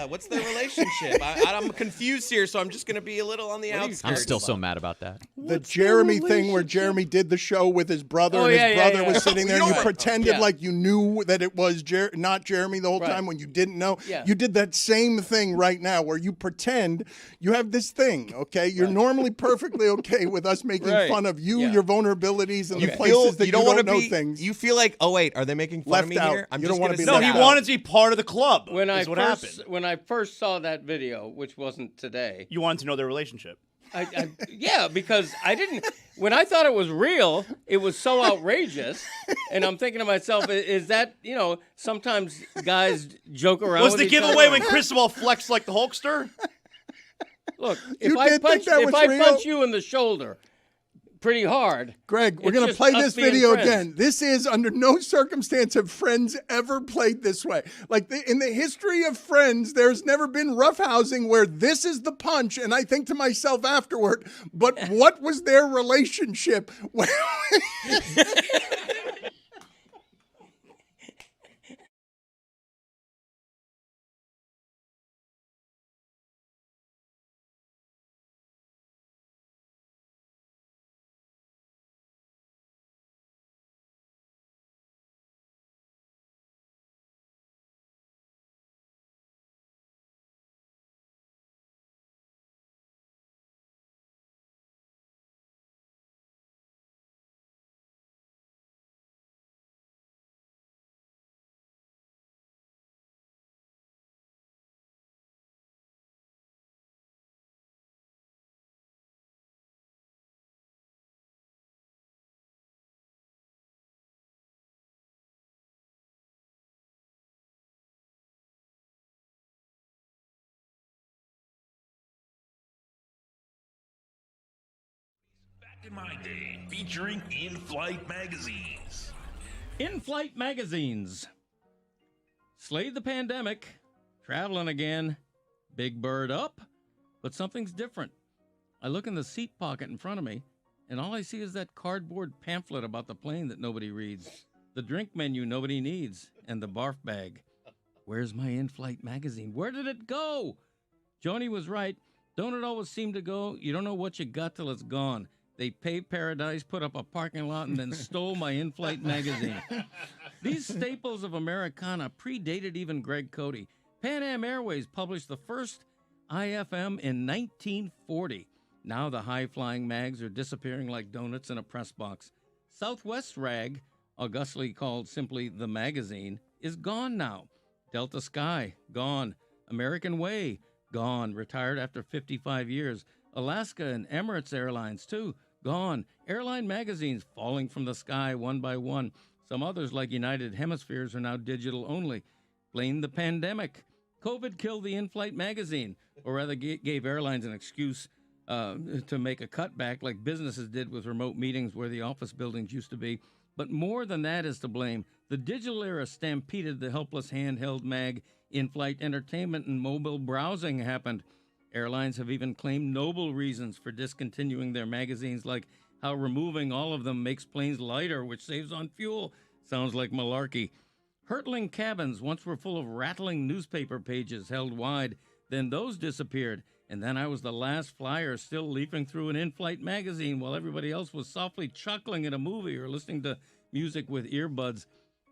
What's their relationship? I'm confused here, so I'm just gonna be a little on the outskirts." I'm still so mad about that. the Jeremy thing where Jeremy did the show with his brother, Oh, and his yeah, brother yeah, was yeah. sitting there, You and you know what? pretended Yeah. like you knew that it was not Jeremy the whole Right. time when you didn't know. Yeah. You did that same thing right now where you pretend you have this thing, okay? You're normally perfectly okay with us making Right. fun of you, Yeah. your vulnerabilities, and You the feel places that you don't wanna know be. things. You feel like, oh wait, are they making fun Left of me out. here? I'm You just don't wanna gonna be sit No, left he out. out. wanted to be part of the club. When I is what first happened. when I first saw that video, which wasn't today, You wanted to know their relationship. yeah, because I didn't. When I thought it was real, it was so outrageous, and I'm thinking to myself, is that sometimes guys joke around? Was with the each other? giveaway when Cristobal flexed like the Hulkster? Look, You if I did think punch that was real? punch you in the shoulder pretty hard, Greg, we're it's going to just play us this being video friends. again. This is under no circumstance have Friends ever played this way. Like in the history of Friends, there's never been roughhousing where this is the punch. And I think to myself afterward, but what was their relationship? Back in my day, featuring in-flight magazines. In-flight magazines. Slayed the pandemic. Traveling again. Big bird up. But something's different. I look in the seat pocket in front of me, and all I see is that cardboard pamphlet about the plane that nobody reads, the drink menu nobody needs, and the barf bag. Where's my in-flight magazine? Where did it go? Joni was right. Don't it always seem to go? You don't know what you got till it's gone. They paved paradise, put up a parking lot, and then stole my in-flight magazine. These staples of Americana predated even Greg Cody. Pan Am Airways published the first IFM in 1940. Now the high-flying mags are disappearing like donuts in a press box. Southwest Rag, augustly called simply The Magazine, is gone now. Delta Sky, gone. American Way, gone. Retired after 55 years. Alaska and Emirates Airlines, too, gone. Airline magazines falling from the sky one by one. Some others, like United Hemispheres, are now digital only. Blame the pandemic. COVID killed the in-flight magazine, or rather gave airlines an excuse to make a cutback like businesses did with remote meetings where the office buildings used to be. But more than that is to blame. The digital era stampeded the helpless handheld mag. In-flight entertainment and mobile browsing happened. Airlines have even claimed noble reasons for discontinuing their magazines, like how removing all of them makes planes lighter, which saves on fuel. Sounds like malarkey. Hurtling cabins once were full of rattling newspaper pages held wide. Then those disappeared, and then I was the last flyer still leafing through an in-flight magazine while everybody else was softly chuckling at a movie or listening to music with earbuds.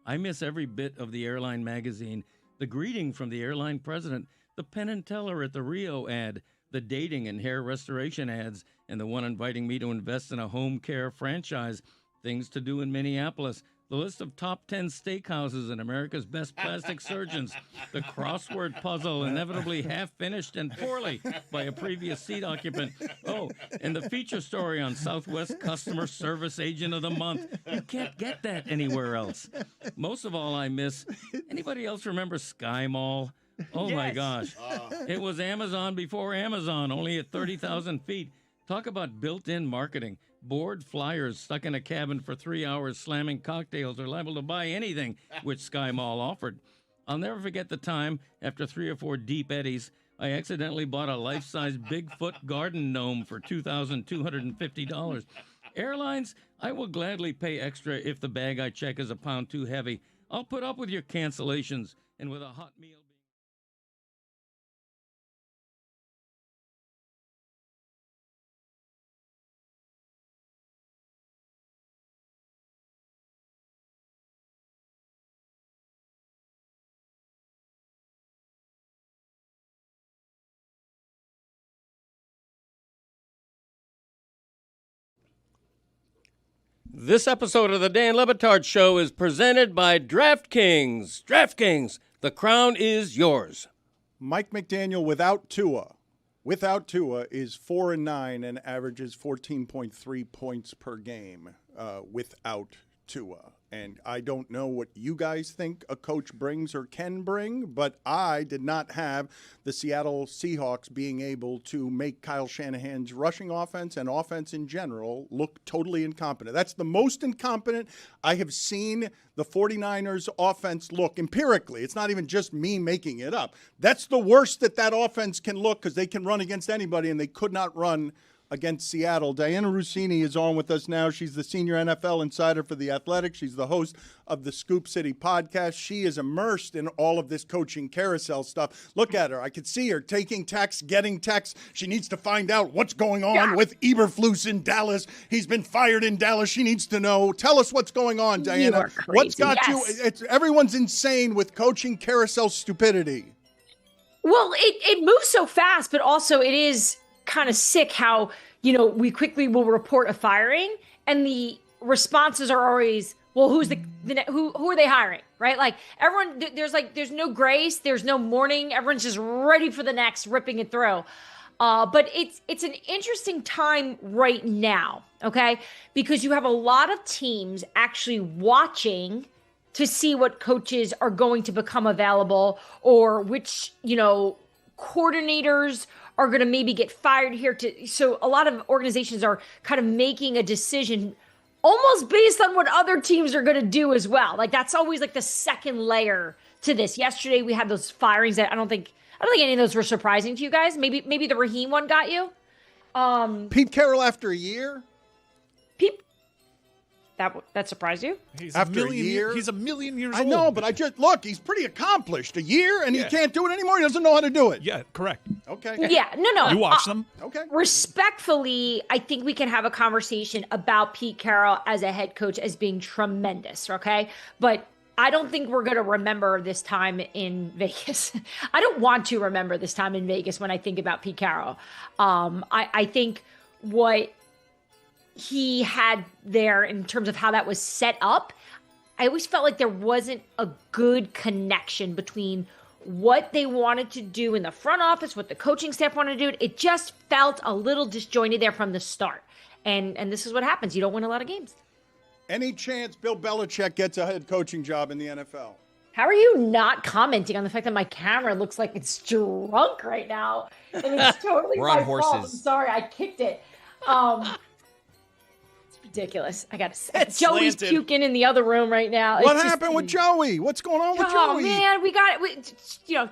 I miss every bit of the airline magazine, the greeting from the airline president, the Penn and Teller at the Rio ad, the dating and hair restoration ads, and the one inviting me to invest in a home care franchise, things to do in Minneapolis, the list of top 10 steakhouses and America's best plastic surgeons, the crossword puzzle inevitably half-finished and poorly by a previous seat occupant. Oh, and the feature story on Southwest Customer Service Agent of the Month. You can't get that anywhere else. Most of all, I miss, anybody else remember Sky Mall? Oh, my gosh. It was Amazon before Amazon, only at 30,000 feet. Talk about built-in marketing. Bored flyers stuck in a cabin for 3 hours slamming cocktails are liable to buy anything, which Sky Mall offered. I'll never forget the time, after 3 or 4 deep eddies, I accidentally bought a life-size Bigfoot garden gnome for $2,250. Airlines, I will gladly pay extra if the bag I check is a pound too heavy. I'll put up with your cancellations, and with a hot meal... This episode of the Dan Le Batard Show is presented by DraftKings. DraftKings, the crown is yours. Mike McDaniel without Tua is 4-9 and averages 14.3 points per game without Tua. And I don't know what you guys think a coach brings or can bring, but I did not have the Seattle Seahawks being able to make Kyle Shanahan's rushing offense and offense in general look totally incompetent. That's the most incompetent I have seen the 49ers offense look empirically. It's not even just me making it up. That's the worst that offense can look because they can run against anybody, and they could not run against Seattle. Dianna Russini is on with us now. She's the senior NFL insider for The Athletic. She's the host of the Scoop City podcast. She is immersed in all of this coaching carousel stuff. Look at her. I could see her taking texts, getting texts. She needs to find out what's going on with Eberflus in Dallas. He's been fired in Dallas. She needs to know. Tell us what's going on, Dianna. What's got you? Everyone's insane with coaching carousel stupidity. Well, it moves so fast, but also it is kind of sick how, we quickly will report a firing and the responses are always, well, who are they hiring? Right? Like everyone, there's no grace. There's no mourning. Everyone's just ready for the next ripping it through. But it's an interesting time right now. Okay. Because you have a lot of teams actually watching to see what coaches are going to become available or which, coordinators are going to maybe get fired here. So a lot of organizations are kind of making a decision almost based on what other teams are going to do as well. Like that's always like the second layer to this. Yesterday we had those firings that I don't think any of those were surprising to you guys. Maybe the Raheem one got you. Pete Carroll after a year. That surprised you? After a year? He's a million years old. I know, but he's pretty accomplished. A year, and he can't do it anymore. He doesn't know how to do it. Yeah, correct. Okay. Yeah, no. You watch them. Okay. Respectfully, I think we can have a conversation about Pete Carroll as a head coach as being tremendous, okay? But I don't think we're going to remember this time in Vegas. I don't want to remember this time in Vegas when I think about Pete Carroll. I think what he had there in terms of how that was set up, I always felt like there wasn't a good connection between what they wanted to do in the front office, what the coaching staff wanted to do. It just felt a little disjointed there from the start. And this is what happens. You don't win a lot of games. Any chance Bill Belichick gets a head coaching job in the NFL? How are you not commenting on the fact that my camera looks like it's drunk right now? And it's totally We're on my horses. fault. I'm sorry, I kicked it. Ridiculous. I got to Joey's slanted. puking in the other room right now. What happened with Joey? What's going on with Joey? Oh man, we got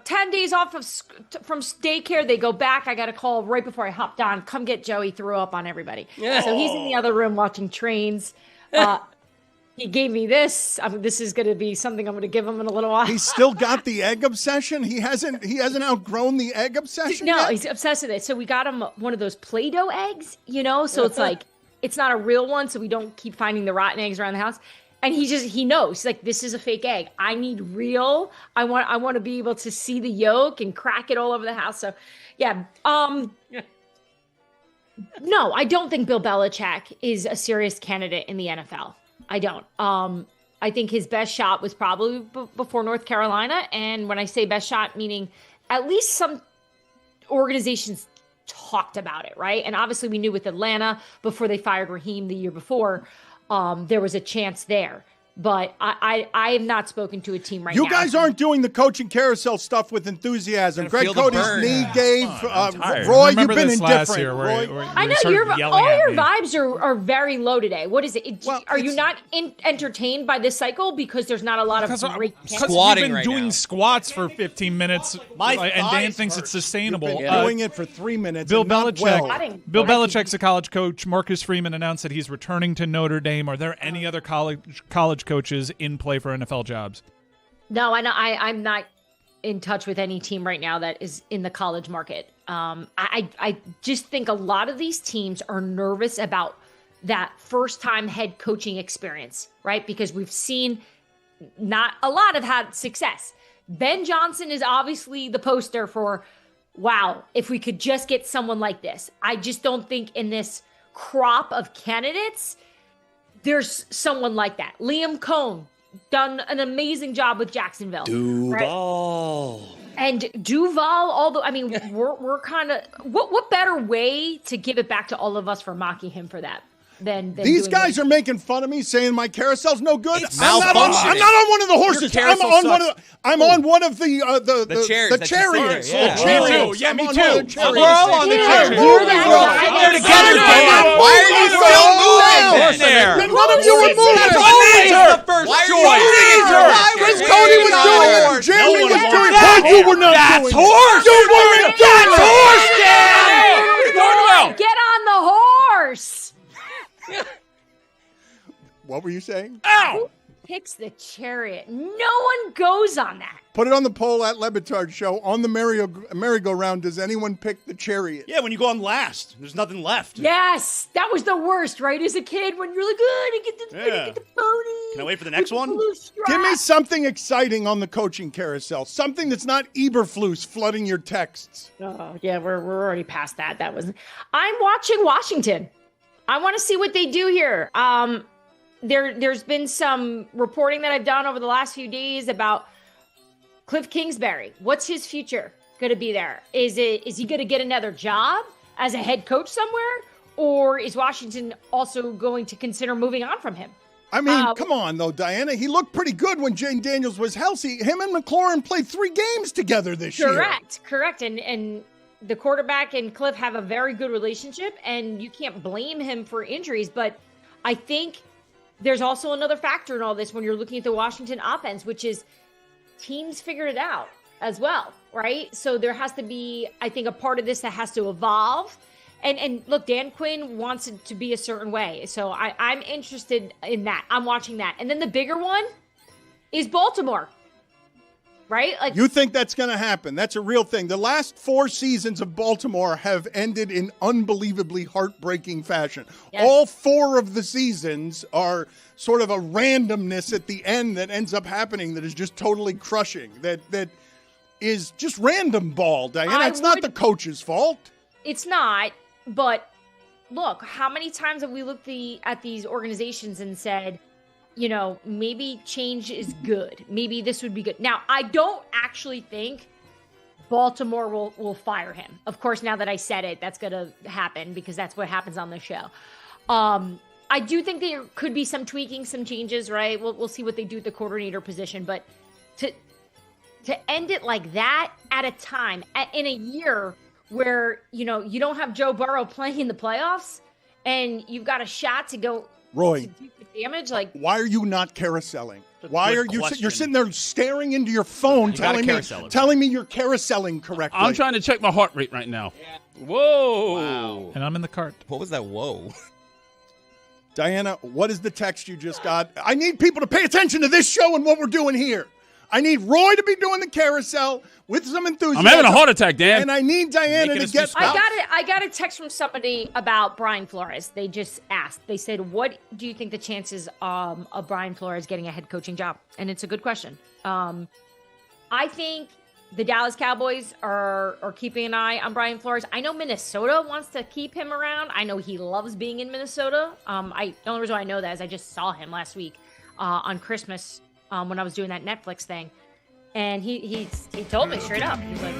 10 days off from daycare. They go back. I got a call right before I hopped on. Come get Joey. Threw up on everybody. So he's in the other room watching trains. He gave me this. This is going to be something I'm going to give him in a little while. He's still got the egg obsession. He hasn't outgrown the egg obsession. No, yet? he's obsessed with it. So we got him one of those Play-Doh eggs. So it's like it's not a real one. So we don't keep finding the rotten eggs around the house. And he knows. He's like, this is a fake egg. I need real. I want to be able to see the yolk and crack it all over the house. So yeah. No, I don't think Bill Belichick is a serious candidate in the NFL. I don't. I think his best shot was probably before North Carolina. And when I say best shot, meaning at least some organizations talked about it, right? And obviously we knew with Atlanta before they fired Raheem the year before, there was a chance there. But I have not spoken to a team right now. You guys aren't doing the coaching carousel stuff with enthusiasm. Greg Cody's knee gave. Roy, you've been indifferent. Roy. I know all your vibes are very low today. What is it? Are you not entertained by this cycle because there's not a lot of great squatting? We've been doing squats for 15 minutes, and Dan thinks it's sustainable. You've been doing it for 3 minutes. Bill Belichick's a college coach. Marcus Freeman announced that he's returning to Notre Dame. Are there any other college coaches in play for NFL jobs? No, I'm not in touch with any team right now that is in the college market. I just think a lot of these teams are nervous about that first-time head coaching experience, right? Because we've seen not a lot have had success. Ben Johnson is obviously the poster for, wow, if we could just get someone like this. I just don't think in this crop of candidates there's someone like that. Liam Cohn done an amazing job with Jacksonville. Duval. Right? And Duval, although, I mean, we're kind of, what better way to give it back to all of us for mocking him for that than these guys are making fun of me, saying my carousel's no good. I'm not on one of the horses. I'm on one of the chariots. Yeah, me too. We're all on the chariot. They're together, Dan. Why are you still moving there? None of you were moving. The first choice. Chris Cody was doing it. Jeremy was doing it. You were not doing it. Horse. You weren't. That's horse. Get on the horse. What were you saying? Who picks the chariot? No one goes on that. Put it on the poll at Le Batard Show. On the merry-go-round, does anyone pick the chariot? Yeah, when you go on last, there's nothing left. Yes, that was the worst, right? As a kid, when you're like, I get the pony. Can I wait for the next one? Give me something exciting on the coaching carousel. Something that's not Eberflus flooding your texts. Oh, yeah, we're already past that. I'm watching Washington. I want to see what they do here. There's been some reporting that I've done over the last few days about Cliff Kingsbury. What's his future going to be there? Is he going to get another job as a head coach somewhere? Or is Washington also going to consider moving on from him? I mean, come on, though, Diana. He looked pretty good when Jane Daniels was healthy. Him and McLaurin played 3 games together this year. Correct. And the quarterback and Cliff have a very good relationship, and you can't blame him for injuries. But I think there's also another factor in all this when you're looking at the Washington offense, which is teams figured it out as well, right? So there has to be, I think, a part of this that has to evolve. And look, Dan Quinn wants it to be a certain way. So I'm interested in that. I'm watching that. And then the bigger one is Baltimore. Right? Like, you think that's going to happen? That's a real thing. The last 4 seasons of Baltimore have ended in unbelievably heartbreaking fashion. Yes. All 4 of the seasons are sort of a randomness at the end that ends up happening that is just totally crushing. That is just random ball, Diana. It's not the coach's fault. It's not, but look, how many times have we looked at these organizations and said, you know, maybe change is good. Maybe this would be good. Now, I don't actually think Baltimore will fire him. Of course, now that I said it, that's going to happen because that's what happens on the show. I do think there could be some tweaking, some changes, right? We'll see what they do at the coordinator position. But to end it like that at a time, in a year where, you know, you don't have Joe Burrow playing in the playoffs and you've got a shot to go Roy, to do the damage, like, why are you not carouseling? Why are you? You're sitting there staring into your phone, telling me you're carouseling correctly. I'm trying to check my heart rate right now. Yeah. Whoa! Wow. And I'm in the cart. What was that? Whoa! Diana, what is the text you just got? I need people to pay attention to this show and what we're doing here. I need Roy to be doing the carousel with some enthusiasm. I'm having a heart attack, Dan. And I need Diana to get... I got a text from somebody about Brian Flores. They just asked. They said, what do you think the chances of Brian Flores getting a head coaching job? And it's a good question. I think the Dallas Cowboys are keeping an eye on Brian Flores. I know Minnesota wants to keep him around. I know he loves being in Minnesota. The only reason I know that is I just saw him last week. on Christmas when I was doing that Netflix thing. And he told me straight up. He's like,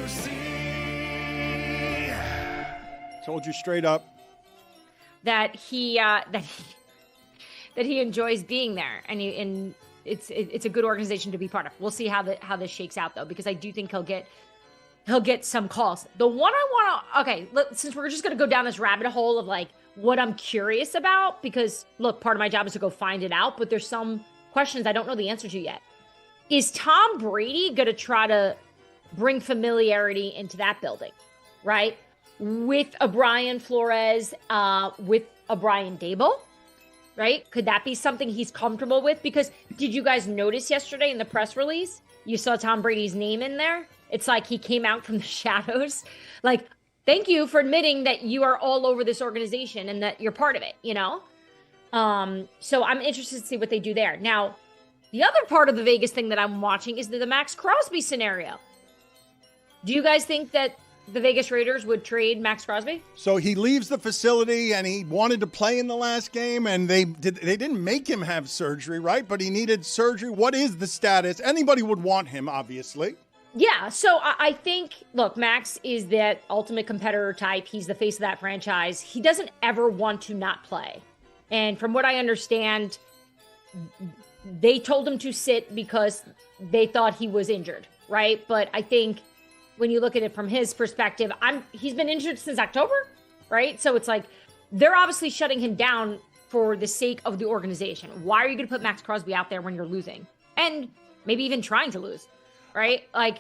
Told you straight up. that he enjoys being there, and it's a good organization to be part of. We'll see how this shakes out though, because I do think he'll get some calls. The one I want to since we're just gonna go down this rabbit hole of like what I'm curious about, because look, part of my job is to go find it out, but there's some questions I don't know the answer to yet. Is Tom Brady gonna try to bring familiarity into that building, right? With a Brian Flores, with a Brian Dable, right? Could that be something he's comfortable with? Because did you guys notice yesterday in the press release, you saw Tom Brady's name in there? It's like he came out from the shadows. Like, thank you for admitting that you are all over this organization and that you're part of it, you know? So I'm interested to see what they do there. Now, the other part of the Vegas thing that I'm watching is the Max Crosby scenario. Do you guys think that the Vegas Raiders would trade Max Crosby? So he leaves the facility and he wanted to play in the last game, and they didn't make him have surgery, right? But he needed surgery. What is the status? Anybody would want him, obviously. Yeah, so I think, look, Max is that ultimate competitor type. He's the face of that franchise. He doesn't ever want to not play. And from what I understand, they told him to sit because they thought he was injured, right? But I think when you look at it from his perspective, he's been injured since October, right? So it's like they're obviously shutting him down for the sake of the organization. Why are you going to put Max Crosby out there when you're losing? And maybe even trying to lose, right? Like,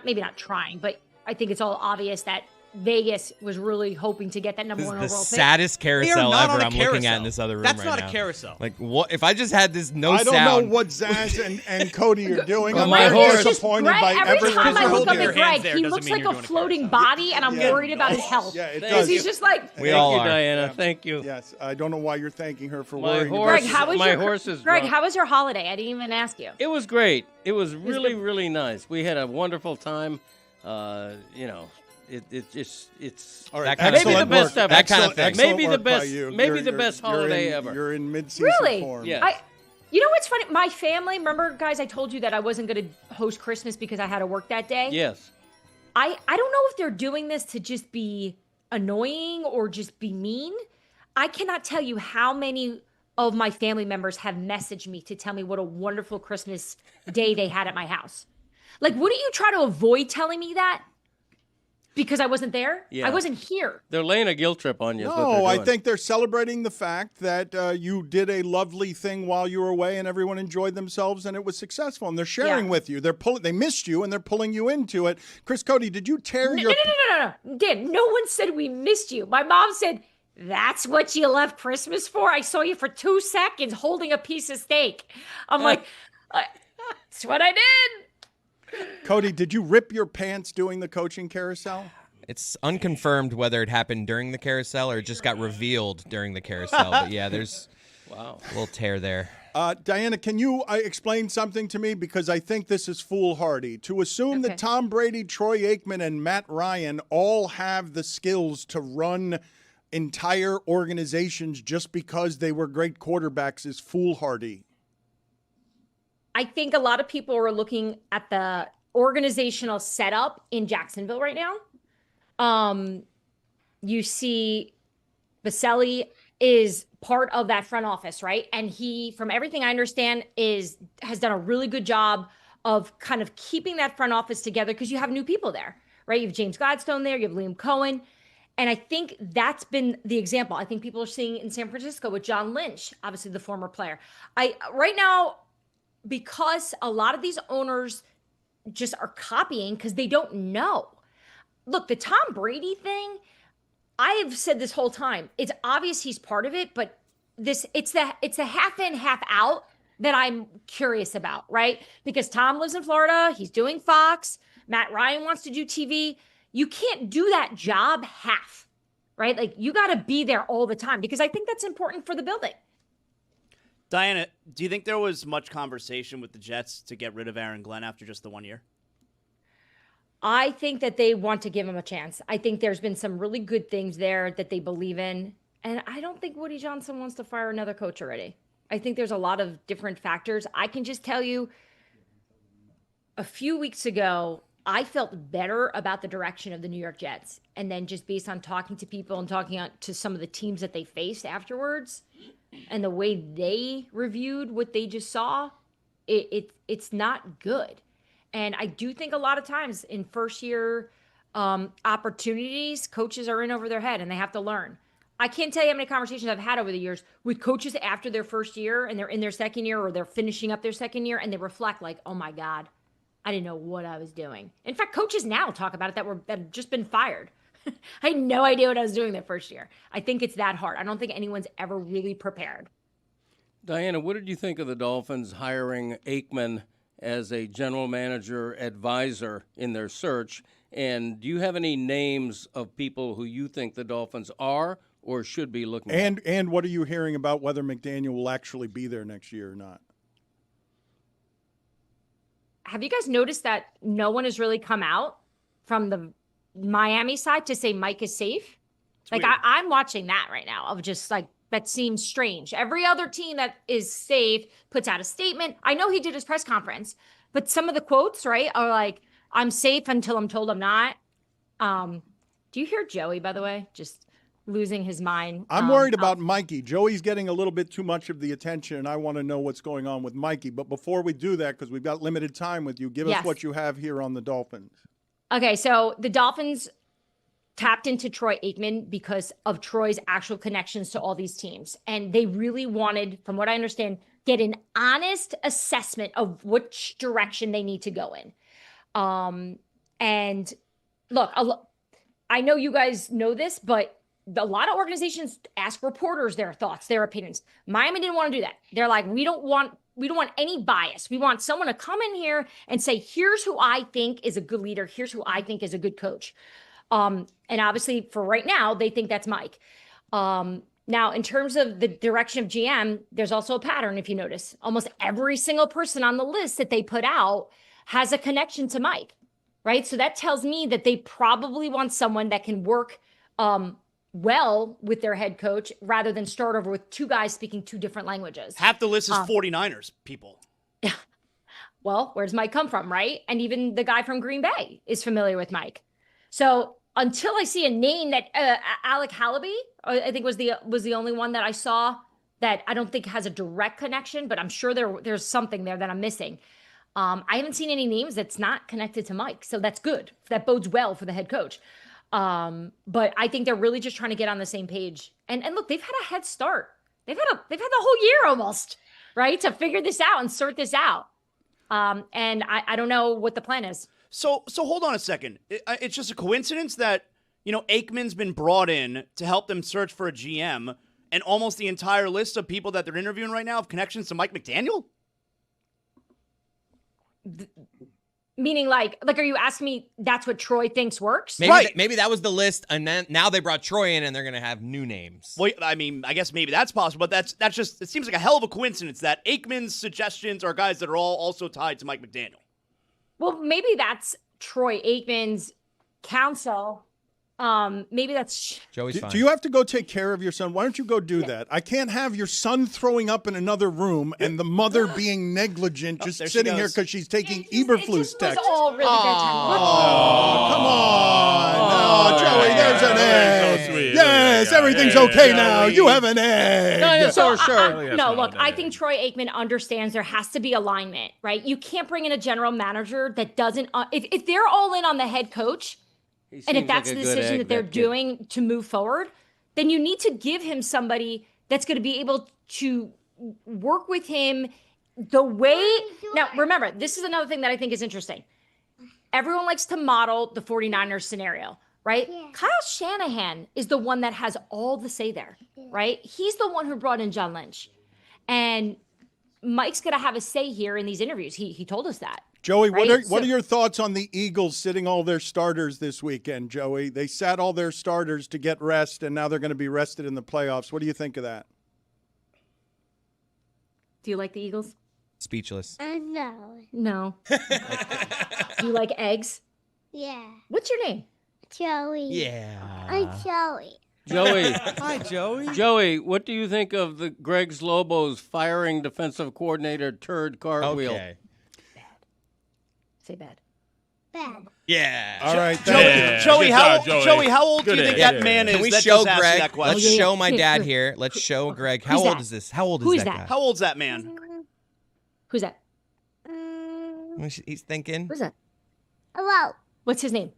maybe not trying, but I think it's all obvious that Vegas was really hoping to get that number one overall pick. This is the saddest carousel ever I'm looking at in this other room That's right not now. a carousel. Like, what if I just had this I don't sound? know what Zaz and Cody are doing. Well, I'm my very horse- disappointed by Every everyone. time I look up Your at hands Greg, there he doesn't looks mean like you're a doing a floating body, and I'm worried about his health. Yeah, it Thank does. He's just like, We Thank all you, are. Diana. Thank you. Yes, I don't know why you're thanking her for My worrying. horse- Greg, how was my your horse is Greg? drunk. How was your holiday? I didn't even ask you. It was great. It was really, good. really nice. We had a wonderful time. It's All right, That kind of maybe the thing. best ever. That kind of thing. Excellent Maybe the work by best. you. Maybe You're- the best you're holiday in- ever. You're in mid-season Really? form. Yeah. You know what's funny? My family, remember, guys, I told you that I wasn't going to host Christmas because I had to work that day. Yes. I don't know if they're doing this to just be annoying or just be mean. I cannot tell you how many of my family members have messaged me to tell me what a wonderful Christmas day they had at my house. Like, wouldn't you try to avoid telling me that? Because I wasn't there? Yeah. I wasn't here. They're laying a guilt trip on you. is what No, they're I doing. think they're celebrating the fact that you did a lovely thing while you were away, and everyone enjoyed themselves, and it was successful. And they're sharing Yeah. with you. They missed you, and they're pulling you into it. Chris Cody, did you tear your? No. Dan, no one said we missed you. My mom said, that's what you left Christmas for? I saw you for 2 seconds holding a piece of steak. I'm like, that's what I did. Cody, did you rip your pants doing the coaching carousel? It's unconfirmed whether it happened during the carousel or it just got revealed during the carousel. But yeah, there's a little tear there. Diana, can you explain something to me? Because I think this is foolhardy. To assume that Tom Brady, Troy Aikman, and Matt Ryan all have the skills to run entire organizations just because they were great quarterbacks is foolhardy. I think a lot of people are looking at the organizational setup in Jacksonville right now. You see Baselli is part of that front office, right? And he, from everything I understand, has done a really good job of kind of keeping that front office together because you have new people there, right? You have James Gladstone there, you have Liam Cohen. And I think that's been the example. I think people are seeing in San Francisco with John Lynch, obviously the former player. Right now, because a lot of these owners just are copying because they don't know. Look, the Tom Brady thing, I have said this whole time, it's obvious he's part of it, but it's the half in, half out that I'm curious about, right? Because Tom lives in Florida, he's doing Fox, Matt Ryan wants to do TV. You can't do that job half, right? Like, you got to be there all the time because I think that's important for the building. Diana, do you think there was much conversation with the Jets to get rid of Aaron Glenn after just the 1 year? I think that they want to give him a chance. I think there's been some really good things there that they believe in. And I don't think Woody Johnson wants to fire another coach already. I think there's a lot of different factors. I can just tell you a few weeks ago, I felt better about the direction of the New York Jets. And then just based on talking to people and talking to some of the teams that they faced afterwards and the way they reviewed what they just saw, it's not good. And I do think a lot of times in first year opportunities, coaches are in over their head and they have to learn. I can't tell you how many conversations I've had over the years with coaches after their first year and they're in their second year or they're finishing up their second year and they reflect like, oh my God, I didn't know what I was doing. In fact, coaches now talk about it that have just been fired. I had no idea what I was doing that first year. I think it's that hard. I don't think anyone's ever really prepared. Dianna, what did you think of the Dolphins hiring Aikman as a general manager advisor in their search? And do you have any names of people who you think the Dolphins are or should be looking at? And what are you hearing about whether McDaniel will actually be there next year or not? Have you guys noticed that no one has really come out from the Miami side to say Mike is safe? It's like I'm watching that right now of just like, that seems strange. Every other team that is safe puts out a statement. I know he did his press conference, but some of the quotes, right, are like, I'm safe until I'm told I'm not. Do you hear Joey, by the way? Just losing his mind. I'm worried about Mikey. Joey's getting a little bit too much of the attention, and I want to know what's going on with Mikey. But before we do that, because we've got limited time with you, give us what you have here on the Dolphins. Okay, so the Dolphins tapped into Troy Aikman because of Troy's actual connections to all these teams. And they really wanted, from what I understand, get an honest assessment of which direction they need to go in. And look, I know you guys know this, but a lot of organizations ask reporters their thoughts, their opinions. Miami didn't want to do that. They're like, we don't want any bias. We want someone to come in here and say, here's who I think is a good leader. Here's who I think is a good coach. And obviously for right now, they think that's Mike. Now, in terms of the direction of GM, there's also a pattern, if you notice. Almost every single person on the list that they put out has a connection to Mike, right? So that tells me that they probably want someone that can work well with their head coach rather than start over with two guys speaking two different languages. Half the list is 49ers people. Well, where does Mike come from, right? And even the guy from Green Bay is familiar with Mike. So until I see a name that Alec Halaby, I think was the only one that I saw that I don't think has a direct connection, but I'm sure there's something there that I'm missing. I haven't seen any names that's not connected to Mike, so that's good. That bodes well for the head coach. But I think they're really just trying to get on the same page. And look, they've had a head start. They've had the whole year almost, right, to figure this out and sort this out. And I don't know what the plan is. So hold on a second. It's just a coincidence that, Aikman's been brought in to help them search for a GM, and almost the entire list of people that they're interviewing right now have connections to Mike McDaniel? Meaning like, are you asking me that's what Troy thinks works? Maybe that was the list, and then now they brought Troy in, and they're going to have new names. Well, I mean, I guess maybe that's possible, but that's just, it seems like a hell of a coincidence that Aikman's suggestions are guys that are all also tied to Mike McDaniel. Well, maybe that's Troy Aikman's counsel. Maybe that's Joey's fine. Do you have to go take care of your son? Why don't you go do that? I can't have your son throwing up in another room and the mother being negligent, just sitting here because she's taking Eberflus text. All really come on. No, Joey, there's an egg. So sweet. Yes, everything's okay now. You have an egg. Look, I think Troy Aikman understands there has to be alignment, right? You can't bring in a general manager that doesn't, if they're all in on the head coach, and if that's the decision that they're doing to move forward, then you need to give him somebody that's going to be able to work with him the way. Now, remember, this is another thing that I think is interesting. Everyone likes to model the 49ers scenario, right? Yeah. Kyle Shanahan is the one that has all the say there, right? He's the one who brought in John Lynch. And Mike's going to have a say here in these interviews. He told us that. Joey, what are your thoughts on the Eagles sitting all their starters this weekend, Joey? They sat all their starters to get rest, and now they're going to be rested in the playoffs. What do you think of that? Do you like the Eagles? Speechless. No. No. Do you like eggs? Yeah. What's your name? Joey. Yeah. I'm Joey. Joey. Hi, Joey. Joey, what do you think of the Greg's Lobos firing defensive coordinator turd cartwheel? Okay. Say bad. Bad. Yeah. All right. Joey, how old do you think that man is? Can we that show just asked you Greg? that question? Let's show my dad here. Let's show Greg. How Who's old that? is this? How old is Who's that that? guy? How old's that man? Who's that? He's thinking. Who's that? Hello. What's his name?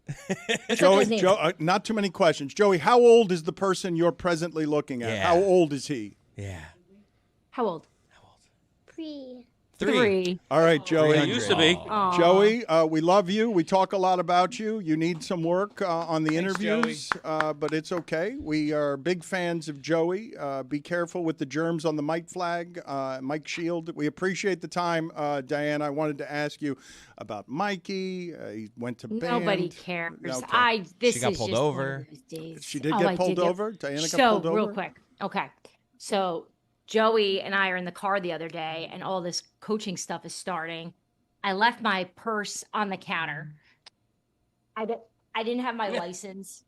Joey, not too many questions. Joey, how old is the person you're presently looking at? Yeah. How old is he? Yeah. How old? 3. 3. All right, Joey. It used to be. Aw. Joey, we love you. We talk a lot about you. You need some work on the interviews, but it's okay. We are big fans of Joey. Be careful with the germs on the mic flag, Mike Shield. We appreciate the time, Diana. I wanted to ask you about Mikey. He went to band. Nobody cares. Okay. This She got is pulled just one over. of those days. She did Oh, get I pulled did get- over? Diana got So, pulled over? real quick. Okay. So, Joey and I are in the car the other day, and all this coaching stuff is starting. I left my purse on the counter. I didn't have my license.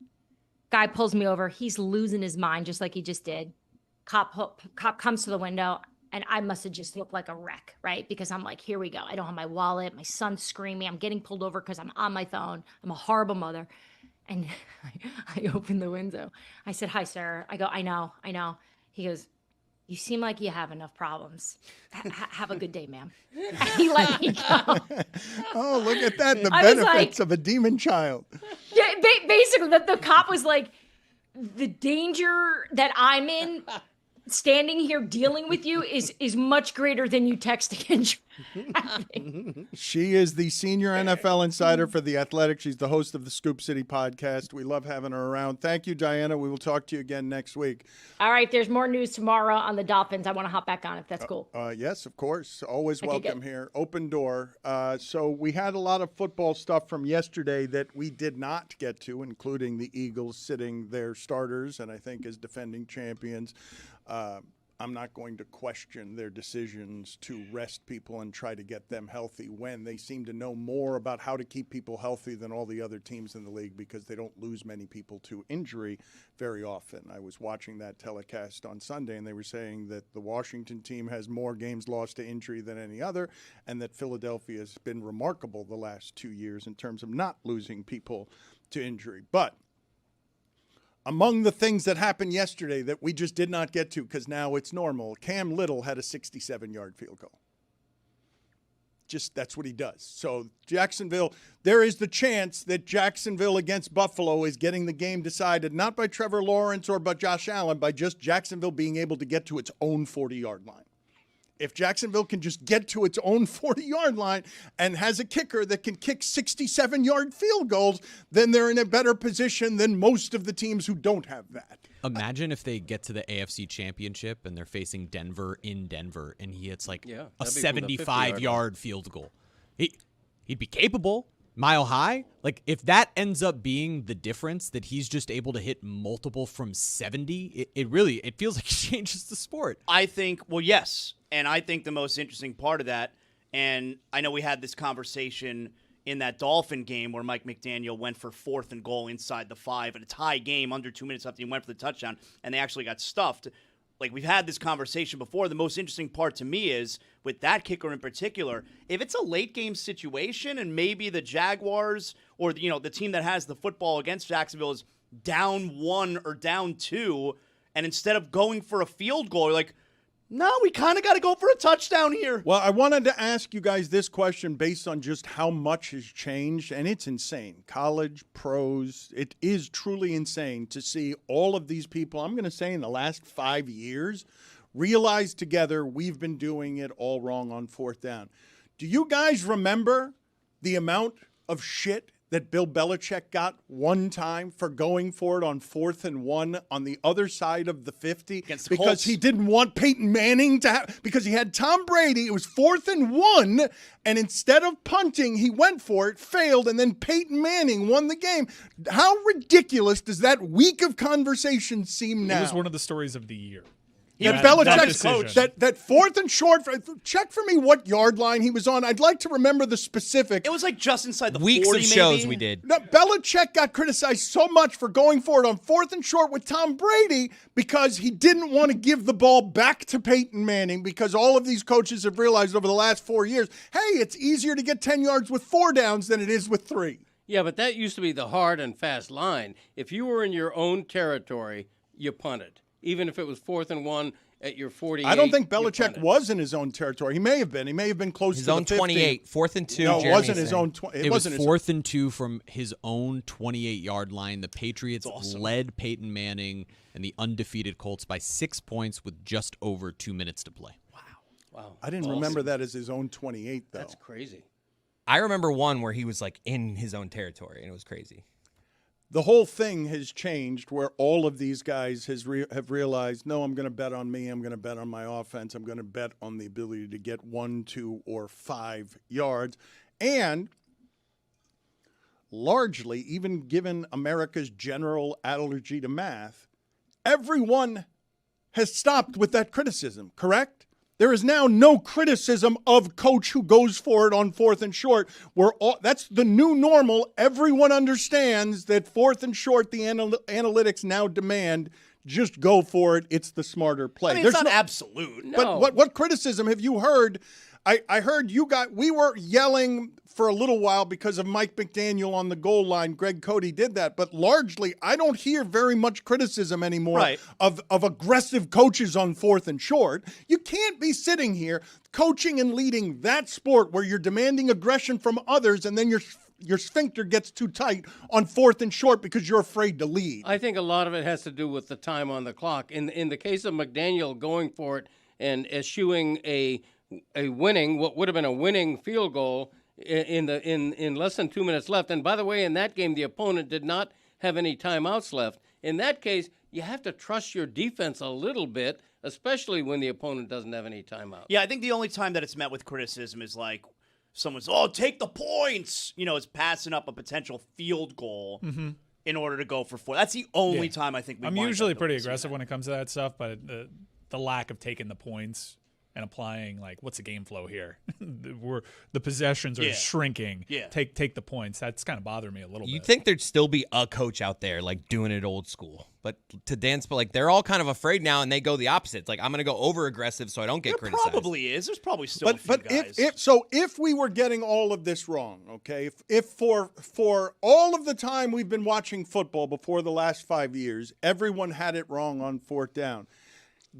Guy pulls me over. He's losing his mind, just like he just did. Cop comes to the window, and I must have just looked like a wreck, right? Because I'm like, here we go. I don't have my wallet. My son's screaming. I'm getting pulled over because I'm on my phone. I'm a horrible mother. And I opened the window. I said, hi, sir. I go, I know. He goes, you seem like you have enough problems. Have a good day, ma'am. And he let me go. Oh, look at that. The I was benefits of a demon child. Yeah, basically, the cop was like, the danger that I'm in standing here dealing with you is much greater than you texting and driving. She is the senior NFL insider for The Athletic. She's the host of the Scoop City podcast. We love having her around. Thank you, Diana. We will talk to you again next week. All right, there's more news tomorrow on the Dolphins. I want to hop back on if that's cool. Yes, of course. Always Okay, welcome good. here. Open door. So we had a lot of football stuff from yesterday that we did not get to, including the Eagles sitting their starters, and I think as defending champions. I'm not going to question their decisions to rest people and try to get them healthy when they seem to know more about how to keep people healthy than all the other teams in the league because they don't lose many people to injury very often. I was watching that telecast on Sunday, and they were saying that the Washington team has more games lost to injury than any other, and that Philadelphia has been remarkable the last 2 years in terms of not losing people to injury. But among the things that happened yesterday that we just did not get to because now it's normal, Cam Little had a 67-yard field goal. Just that's what he does. So Jacksonville, there is the chance that Jacksonville against Buffalo is getting the game decided not by Trevor Lawrence or by Josh Allen, by just Jacksonville being able to get to its own 40-yard line. If Jacksonville can just get to its own 40-yard line and has a kicker that can kick 67-yard field goals, then they're in a better position than most of the teams who don't have that. Imagine if they get to the AFC Championship and they're facing Denver in Denver, and he hits like a 75-yard field goal. He'd be capable, mile high. Like, if that ends up being the difference, that he's just able to hit multiple from 70, it feels like it changes the sport. I think, well, yes. And I think the most interesting part of that, and I know we had this conversation in that Dolphin game where Mike McDaniel went for 4th and goal inside the 5 at a tie game, under 2 minutes left, he went for the touchdown, and they actually got stuffed. Like, we've had this conversation before. The most interesting part to me is, with that kicker in particular, if it's a late-game situation and maybe the Jaguars or, the team that has the football against Jacksonville is down 1 or down 2, and instead of going for a field goal, you're like, no, we kind of got to go for a touchdown here. Well, I wanted to ask you guys this question based on just how much has changed, and it's insane. College, pros, it is truly insane to see all of these people, I'm going to say in the last 5 years, realize together we've been doing it all wrong on 4th down. Do you guys remember the amount of shit that Bill Belichick got one time for going for it on 4th and 1 on the other side of the 50 Against the because Colts. he didn't want Peyton Manning to have, because he had Tom Brady. It was 4th and 1, and instead of punting, he went for it, failed, and then Peyton Manning won the game. How ridiculous does that week of conversation seem now? It was one of the stories of the year. That That Belichick's decision. that fourth and short. Check for me what yard line he was on. I'd like to remember the specific. It was like just inside the Weeks 40 of shows maybe. we did. No, Belichick got criticized so much for going for it on fourth and short with Tom Brady because he didn't want to give the ball back to Peyton Manning, because all of these coaches have realized over the last 4 years, hey, it's easier to get 10 yards with 4 downs than it is with 3. Yeah, but that used to be the hard and fast line. If you were in your own territory, you punted. Even if it was 4th and 1 at your 48. I don't think Belichick was in his own territory. He may have been. He may have been close His to own the 15. 28, 4th and 2. No, it Jeremy's wasn't his saying. own. It was wasn't his 4th and 2 from his own 28-yard line. The Patriots led Peyton Manning and the undefeated Colts by 6 points with just over 2 minutes to play. Wow. I didn't remember that as his own 28, though. That's crazy. I remember one where he was like in his own territory, and it was crazy. The whole thing has changed where all of these guys have realized, no, I'm going to bet on me. I'm going to bet on my offense. I'm going to bet on the ability to get 1, 2, or 5 yards. And largely, even given America's general allergy to math, everyone has stopped with that criticism, correct? There is now no criticism of coach who goes for it on 4th and short. That's the new normal. Everyone understands that 4th and short, the analytics now demand, just go for it. It's the smarter play. I mean, it's not absolute. But what criticism have you heard? I heard we were yelling for a little while because of Mike McDaniel on the goal line. Greg Cody did that. But largely, I don't hear very much criticism anymore of aggressive coaches on 4th and short. You can't be sitting here coaching and leading that sport where you're demanding aggression from others and then your sphincter gets too tight on 4th and short because you're afraid to lead. I think a lot of it has to do with the time on the clock. In the case of McDaniel going for it and eschewing a winning, what would have been a winning field goal in less than 2 minutes left. And by the way, in that game, the opponent did not have any timeouts left. In that case, you have to trust your defense a little bit, especially when the opponent doesn't have any timeouts. Yeah, I think the only time that it's met with criticism is like someone's, take the points. It's passing up a potential field goal in order to go for 4. That's the only time I think I'm usually pretty aggressive when it comes to that stuff, but the lack of taking the points and applying, like, what's the game flow here? The possessions are shrinking. Yeah. Take the points. That's kind of bothering me a little bit. You'd think there'd still be a coach out there, like, doing it old school. But to Dan's point, like, they're all kind of afraid now, and they go the opposite. It's like, I'm going to go over-aggressive so I don't get criticized. Probably is. There's probably still a few guys. If we were getting all of this wrong, okay, if for all of the time we've been watching football before the last 5 years, everyone had it wrong on 4th down.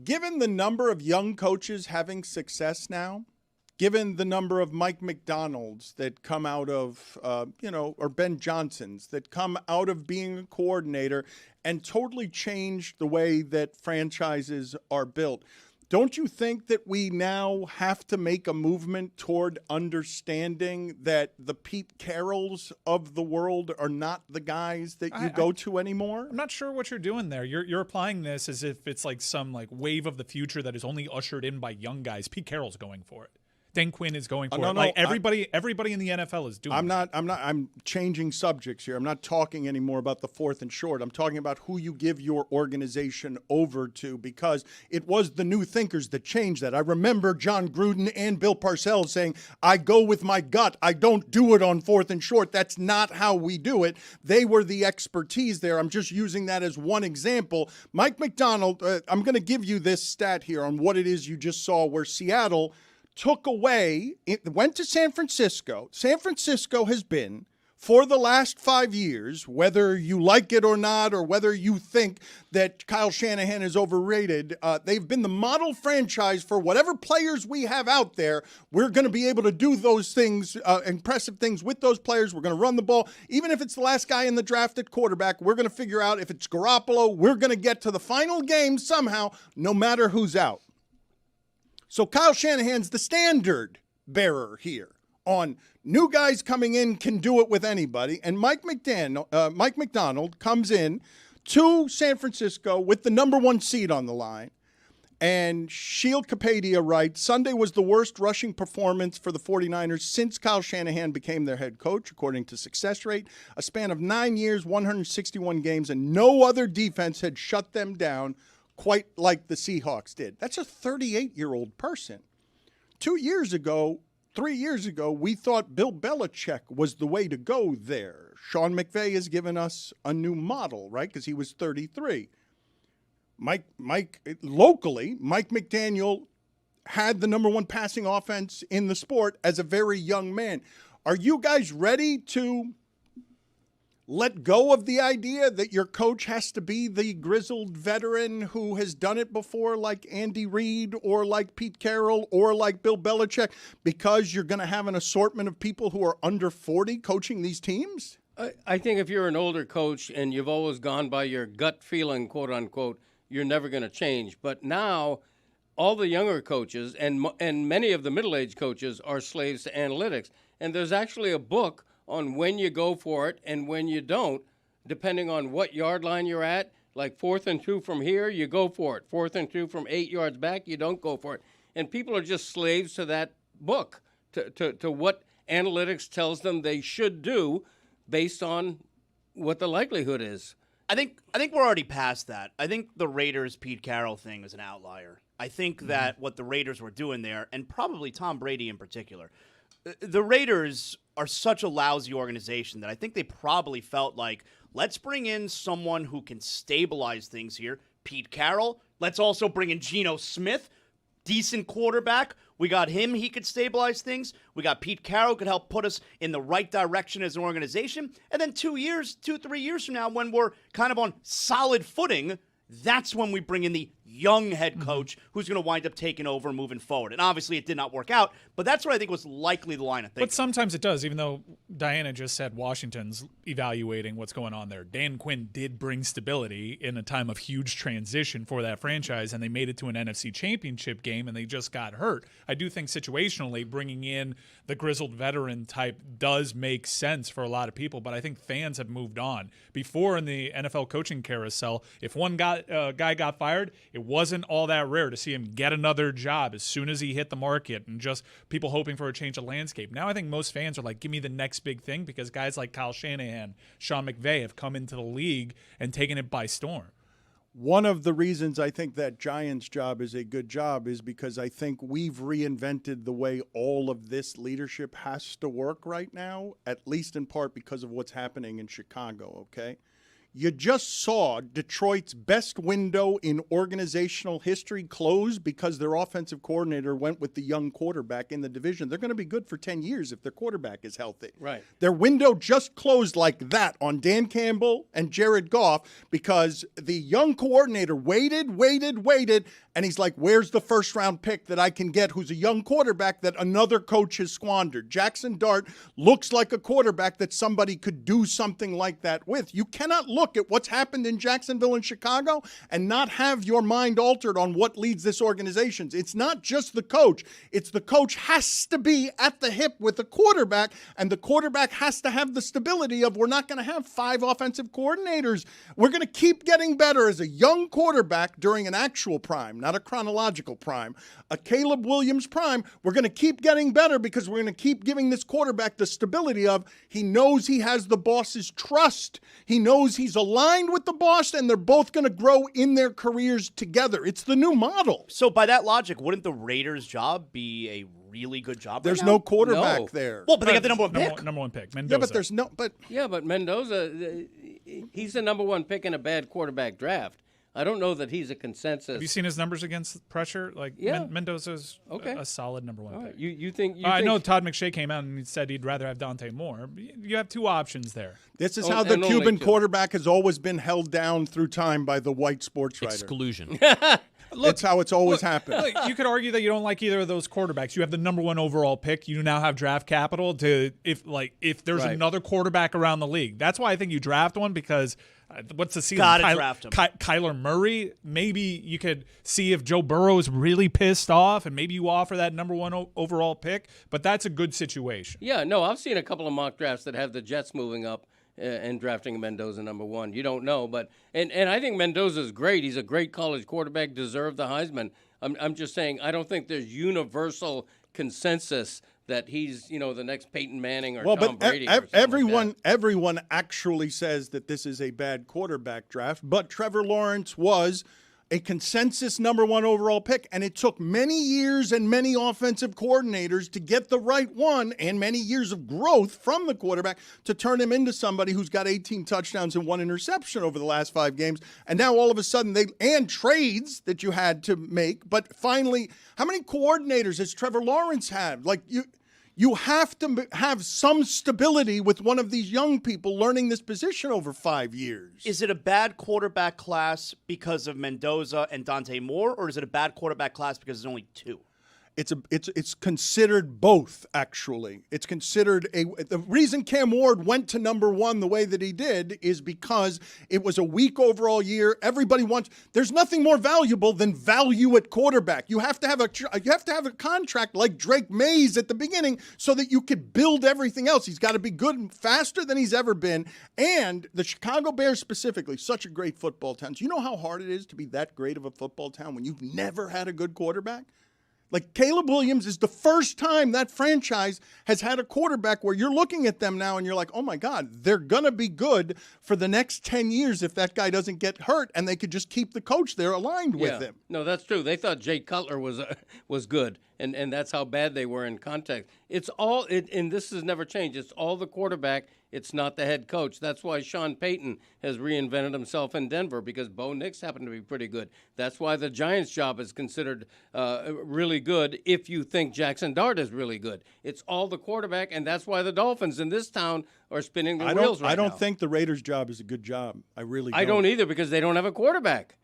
Given the number of young coaches having success now, given the number of Mike McDonald's that come out of, or Ben Johnsons that come out of being a coordinator and totally change the way that franchises are built, don't you think that we now have to make a movement toward understanding that the Pete Carrolls of the world are not the guys that you go to anymore? I'm not sure what you're doing there. You're applying this as if it's like some like wave of the future that is only ushered in by young guys. Pete Carroll's going for it. Dan Quinn is going for it. Like everybody in the NFL is doing it. I'm changing subjects here. I'm not talking anymore about the 4th and short. I'm talking about who you give your organization over to, because it was the new thinkers that changed that. I remember John Gruden and Bill Parcells saying, I go with my gut. I don't do it on 4th and short. That's not how we do it. They were the expertise there. I'm just using that as one example. Mike McDonald, I'm going to give you this stat here on what it is you just saw where Seattle went to San Francisco. San Francisco has been, for the last 5 years, whether you like it or not, or whether you think that Kyle Shanahan is overrated, they've been the model franchise for whatever players we have out there. We're going to be able to do those things, impressive things with those players. We're going to run the ball. Even if it's the last guy in the draft at quarterback, we're going to figure out if it's Garoppolo. We're going to get to the final game somehow, no matter who's out. So Kyle Shanahan's the standard bearer here on new guys coming in can do it with anybody. And Mike McDonald comes in to San Francisco with the number 1 seed on the line. And Shield Kapadia writes, Sunday was the worst rushing performance for the 49ers since Kyle Shanahan became their head coach, according to Success Rate. A span of 9 years, 161 games, and no other defense had shut them down. quite like the Seahawks did. That's a 38-year-old person. 3 years ago, we thought Bill Belichick was the way to go there. Sean McVay has given us a new model, right? Because he was 33. Locally, Mike McDaniel had the number one passing offense in the sport as a very young man. Are you guys ready to let go of the idea that your coach has to be the grizzled veteran who has done it before, like Andy Reid or like Pete Carroll or like Bill Belichick, because you're going to have an assortment of people who are under 40 coaching these teams? I think if you're an older coach and you've always gone by your gut feeling, quote unquote, you're never going to change. But now all the younger coaches and many of the middle-aged coaches are slaves to analytics. And there's actually a book on when you go for it and when you don't, depending on what yard line you're at. Like 4th and 2 from here, you go for it. 4th and 2 from 8 yards back, you don't go for it. And people are just slaves to that book, to what analytics tells them they should do based on what the likelihood is. I think we're already past that. I think the Raiders Pete Carroll thing is an outlier. I think that what the Raiders were doing there, and probably Tom Brady in particular, the Raiders are such a lousy organization that I think they probably felt like, let's bring in someone who can stabilize things here. Pete Carroll. Let's also bring in Geno Smith, decent quarterback. We got him. He could stabilize things. We got Pete Carroll, could help put us in the right direction as an organization. And then 3 years from now, when we're kind of on solid footing, that's when we bring in the young head coach who's going to wind up taking over moving forward. And obviously it did not work out, but that's what I think was likely the line of thinking. But sometimes it does, even though Dianna just said Washington's evaluating what's going on there. Dan Quinn did bring stability in a time of huge transition for that franchise, and they made it to an NFC championship game, and they just got hurt. I do think situationally bringing in the grizzled veteran type does make sense for a lot of people, but I think fans have moved on. Before in the NFL coaching carousel, if one guy got fired, it wasn't all that rare to see him get another job as soon as he hit the market and just people hoping for a change of landscape. Now I think most fans are like, give me the next big thing, because guys like Kyle Shanahan, Sean McVay have come into the league and taken it by storm. One of the reasons I think that Giants job is a good job is because I think we've reinvented the way all of this leadership has to work right now, at least in part because of what's happening in Chicago, okay? You just saw Detroit's best window in organizational history close because their offensive coordinator went with the young quarterback in the division. They're going to be good for 10 years if their quarterback is healthy. Right. Their window just closed like that on Dan Campbell and Jared Goff because the young coordinator waited, and he's like, where's the first-round pick that I can get who's a young quarterback that another coach has squandered? Jackson Dart looks like a quarterback that somebody could do something like that with. You cannot look at what's happened in Jacksonville and Chicago and not have your mind altered on what leads this organization. It's not just the coach. It's the coach has to be at the hip with the quarterback, and the quarterback has to have the stability of, we're not going to have 5 offensive coordinators. We're going to keep getting better as a young quarterback during an actual prime, not a chronological prime, a Caleb Williams prime. We're going to keep getting better because we're going to keep giving this quarterback the stability of, he knows he has the boss's trust. He knows he's aligned with the boss, and they're both going to grow in their careers together. It's the new model. So by that logic, wouldn't the Raiders' job be a really good job? There's right no now? quarterback there. Well, but they got the number one pick. Number one pick, Mendoza. Yeah, but there's no. But yeah, but Mendoza, he's the number one pick in a bad quarterback draft. I don't know that he's a consensus. Have you seen his numbers against pressure? Like, yeah. Mendoza's okay. a solid number one pick. You think? I know Todd McShay came out and he said he'd rather have Dante Moore. You have 2 options there. This is how the Cuban quarterback has always been held down through time by the white sports writer. Exclusion. That's how it's always happened. Look, you could argue that you don't like either of those quarterbacks. You have the number 1 overall pick. You now have draft capital to if there's another quarterback around the league. That's why I think you draft one, because what's the ceiling? Gotta draft him. Kyler Murray. Maybe you could see if Joe Burrow is really pissed off, and maybe you offer that number 1 overall pick. But that's a good situation. Yeah, no, I've seen a couple of mock drafts that have the Jets moving up and drafting Mendoza number 1. You don't know, but and I think Mendoza's great. He's a great college quarterback, deserved the Heisman. I'm just saying I don't think there's universal consensus that he's, the next Peyton Manning or Tom Brady. Everyone actually says that this is a bad quarterback draft, but Trevor Lawrence was a consensus number 1 overall pick, and it took many years and many offensive coordinators to get the right one and many years of growth from the quarterback to turn him into somebody who's got 18 touchdowns and 1 interception over the last 5 games. And now all of a sudden and trades that you had to make, but finally, how many coordinators has Trevor Lawrence had? Like, you have to have some stability with one of these young people learning this position over 5 years. Is it a bad quarterback class because of Mendoza and Dante Moore, or is it a bad quarterback class because there's only 2? It's considered both, actually. It's considered the reason Cam Ward went to number 1 the way that he did is because it was a weak overall year. Everybody there's nothing more valuable than value at quarterback. You have to have a contract like Drake Mays at the beginning so that you could build everything else. He's got to be good and faster than he's ever been. And the Chicago Bears specifically, such a great football town. Do you know how hard it is to be that great of a football town when you've never had a good quarterback? Like, Caleb Williams is the first time that franchise has had a quarterback where you're looking at them now and you're like, oh, my God, they're going to be good for the next 10 years if that guy doesn't get hurt, and they could just keep the coach there aligned with him. No, that's true. They thought Jay Cutler was good, and that's how bad they were in contact. It's all and this has never changed. It's all the quarterback. It's not the head coach. That's why Sean Payton has reinvented himself in Denver, because Bo Nix happened to be pretty good. That's why the Giants' job is considered really good if you think Jackson Dart is really good. It's all the quarterback, and that's why the Dolphins in this town are spinning the wheels right now. I don't think the Raiders' job is a good job. I really don't. I don't either, because they don't have a quarterback.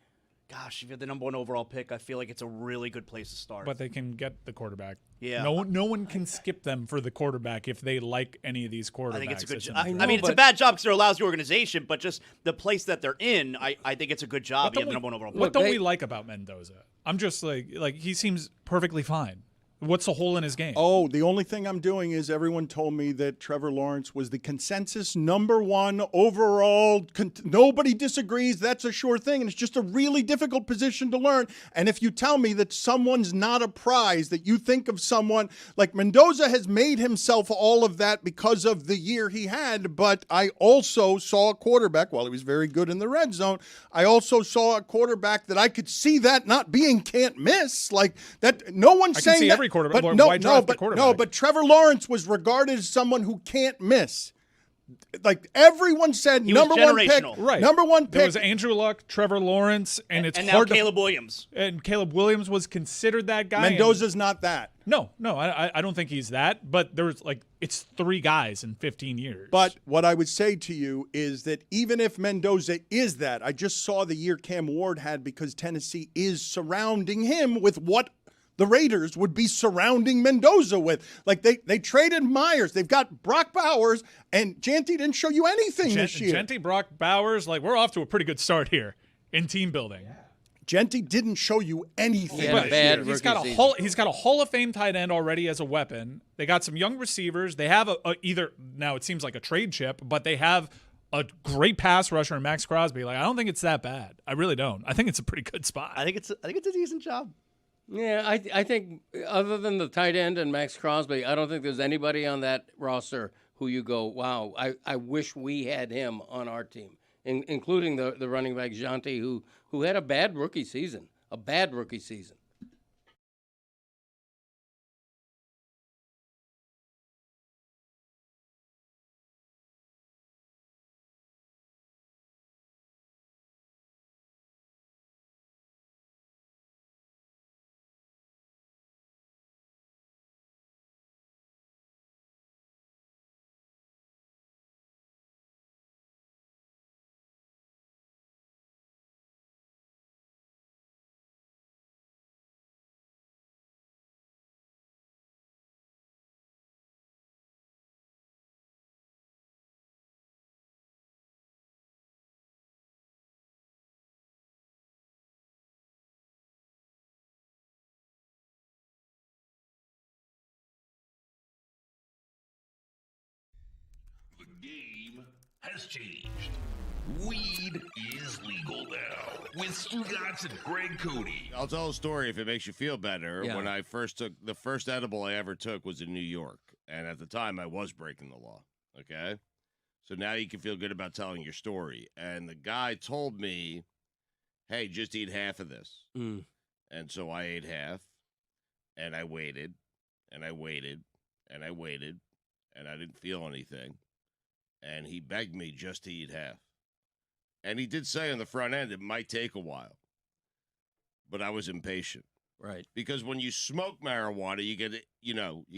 Gosh, if you're the number 1 overall pick, I feel like it's a really good place to start. But they can get the quarterback. Yeah. No one can skip them for the quarterback if they like any of these quarterbacks. I think it's a good job. I mean, it's a bad job because they're a lousy organization, but just the place that they're in, I think it's a good job. You have the number 1 overall pick. What don't we like about Mendoza? I'm just like he seems perfectly fine. What's the hole in his game? Oh, the only thing I'm doing is everyone told me that Trevor Lawrence was the consensus number 1 overall. Nobody disagrees. That's a sure thing. And it's just a really difficult position to learn. And if you tell me that someone's not a prize, that you think of someone like Mendoza has made himself all of that because of the year he had. But I also saw a quarterback, while he was very good in the red zone, I also saw a quarterback that I could see that not being can't miss. Like that, no one's saying that. Every quarterback. But Trevor Lawrence was regarded as someone who can't miss. Like, everyone said, number 1 pick. Right. Number 1 pick. There was Andrew Luck, Trevor Lawrence, and it's and hard now Caleb Williams. And Caleb Williams was considered that guy. Mendoza's not that. No, I don't think he's that. But there's it's 3 guys in 15 years. But what I would say to you is that even if Mendoza is that, I just saw the year Cam Ward had because Tennessee is surrounding him with what the Raiders would be surrounding Mendoza with. Like, they traded Myers. They've got Brock Bowers, and Jeanty didn't show you anything this year. Jeanty, Brock Bowers, we're off to a pretty good start here in team building. Jeanty didn't show you anything. He's got a Hall of Fame tight end already as a weapon. They got some young receivers. They have either now it seems like a trade chip, but they have a great pass rusher in Max Crosby. I don't think it's that bad. I really don't. I think it's a pretty good spot. I think it's a decent job. Yeah, I think other than the tight end and Max Crosby, I don't think there's anybody on that roster who you go, wow, I wish we had him on our team, including the running back Jeanty, who had a bad rookie season. The game has changed. Weed is legal now with Stugotz and Greg Cody. I'll tell a story if it makes you feel better. Yeah. When I first took the first edible I ever took was in New York, and at the time I was breaking the law. Okay, so now you can feel good about telling your story. And the guy told me hey, just eat half of this. Mm. And so I ate half, and I waited, and I waited, and I waited, and I didn't feel anything. And he begged me just to eat half. And he did say on the front end it might take a while. But I was impatient. Right. Because when you smoke marijuana, you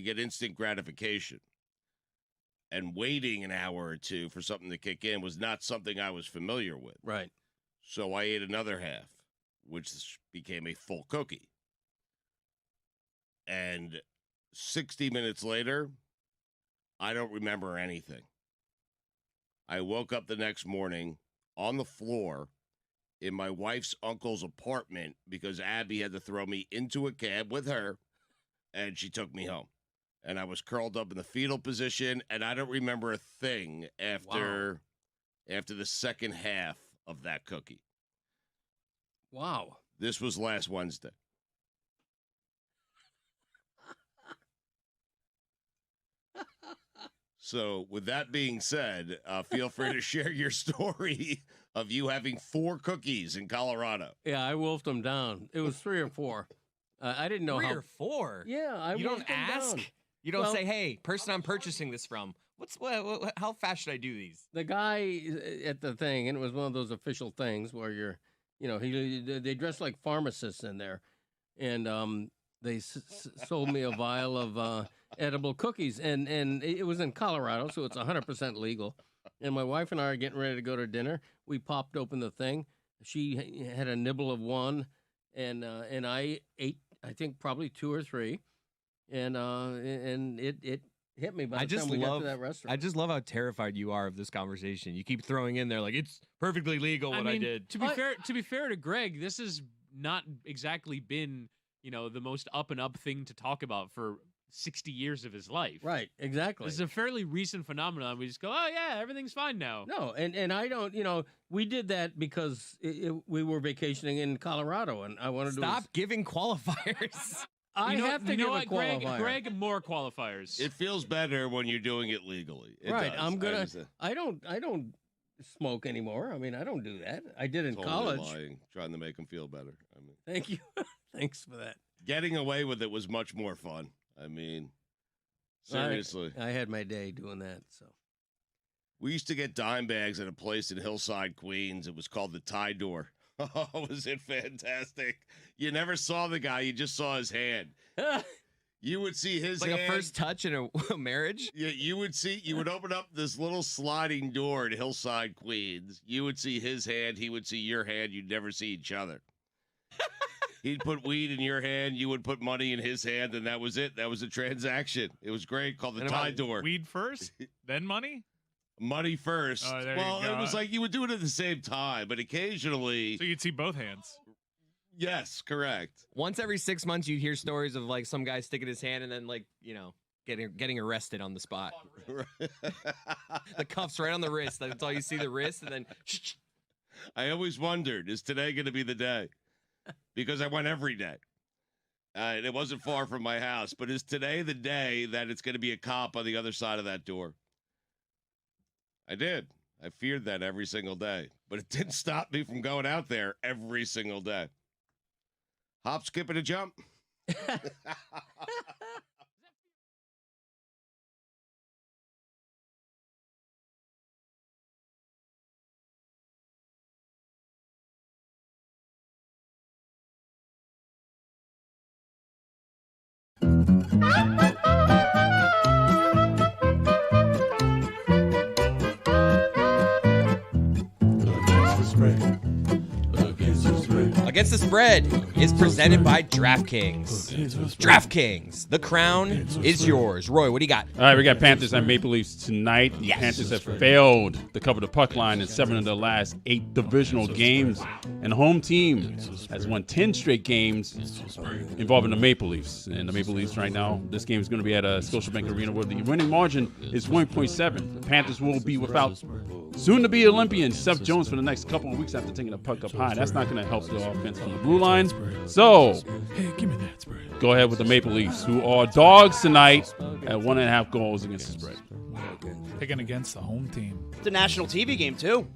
get instant gratification. And waiting an hour or two for something to kick in was not something I was familiar with. Right. So I ate another half, which became a full cookie. And 60 minutes later, I don't remember anything. I woke up the next morning on the floor in my wife's uncle's apartment because Abby had to throw me into a cab with her, and she took me home. And I was curled up in the fetal position, and I don't remember a thing after the second half of that cookie. Wow. This was last Wednesday. So, with that being said, feel free to share your story of you having 4 cookies in Colorado. Yeah, I wolfed them down. It was 3 or 4. I didn't know 3 how. or 4? Yeah, You don't ask? Down. You don't Well, say, hey, person I'm purchasing this from, how fast should I do these? The guy at the thing, and it was one of those official things where you're, they dress like pharmacists in there, and they sold me a vial of edible cookies, and it was in Colorado, so it's 100% legal. And my wife and I are getting ready to go to dinner. We popped open the thing. She had a nibble of one, and I ate, I think, probably 2 or 3, and it hit me by the time we got to that restaurant. I just love how terrified you are of this conversation. You keep throwing in there like it's perfectly legal what I did. To be fair to Greg, this has not exactly been, the most up and up thing to talk about for 60 years of his life. Right, exactly. This is a fairly recent phenomenon. We just go, oh yeah, everything's fine now. No, and I don't, we did that because we were vacationing in Colorado, and I wanted to Stop giving qualifiers. I have to give a qualifier. Greg, more qualifiers. It feels better when you're doing it legally. It Right, does. I don't smoke anymore. I mean, I don't do that. I did in Totally college. lying, trying to make them feel better. Thank you. Thanks for that. Getting away with it was much more fun. I mean, seriously. I had my day doing that. So we used to get dime bags at a place in Hillside, Queens. It was called the Tie Door. Oh, was it fantastic? You never saw the guy. You just saw his hand. You would see his like hand. A first touch in a marriage? Yeah, you would open up this little sliding door at Hillside, Queens. You would see his hand. He would see your hand. You'd never see each other. He'd put weed in your hand. You would put money in his hand, and that was it. That was a transaction. It was great. Called the Tie Door. Weed first, then money? Money first. Oh, there well, you go. It was like you would do it at the same time, but occasionally. So you'd see both hands. Yes, correct. Once every 6 months, you'd hear stories of like some guy sticking his hand and then getting arrested on the spot. The cuffs right on the wrist. That's all you see, the wrist, and then. I always wondered, is today going to be the day? Because I went every day. And it wasn't far from my house. But is today the day that it's going to be a cop on the other side of that door? I did. I feared that every single day. But it didn't stop me from going out there every single day. Hop, skip, and a jump. Against the Spread is presented by DraftKings. DraftKings, the crown is yours. Roy, what do you got? All right, we got Panthers and Maple Leafs tonight. The Panthers have failed to cover the puck line in 7 of the last 8 divisional games, and the home team has won 10 straight games involving the Maple Leafs. And the Maple Leafs right now, this game is going to be at Scotiabank Arena, where the winning margin is 1.7. The Panthers will be without soon-to-be Olympian Seth Jones for the next couple of weeks after taking the puck up high. That's not going to help the offense from the blue line. So, go ahead with the Maple Leafs, who are dogs tonight at 1.5 goals against the Spread. Picking against the home team. It's a national TV game, too.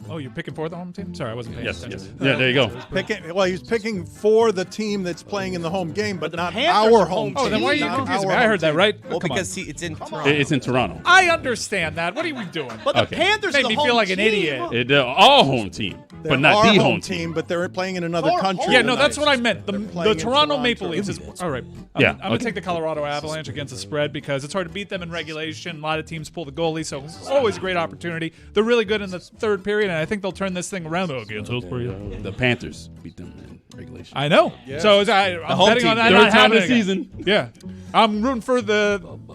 Oh, you're picking for the home team? Sorry, I wasn't paying attention. Yes. Yeah, there you go. He's picking for the team that's playing in the home game, but not Panthers our are home home team. Oh, then why are you Not confusing our me? I home heard that team. right. Well, Come on. because it's in Toronto. It's in Toronto. I understand that. What are we doing? But the Okay. Panthers Made are the me home feel like an team. idiot. They're our home team, They're but not our the home team, but they're playing in another Our country. home Yeah, no, tonight. that's what I meant. The playing in Toronto Toronto. Maple Leafs is all right. Yeah, I'm gonna okay. take the Colorado Avalanche against the spread because it's hard to beat them in regulation. A lot of teams pull the goalie, so always a great opportunity. They're really good in the third period, and I think they'll turn this thing around against Hillsbury. The Panthers beat them in regulation. I know. Yeah. So I'm home betting team. on that Third not time happening this again. season. Yeah, I'm rooting for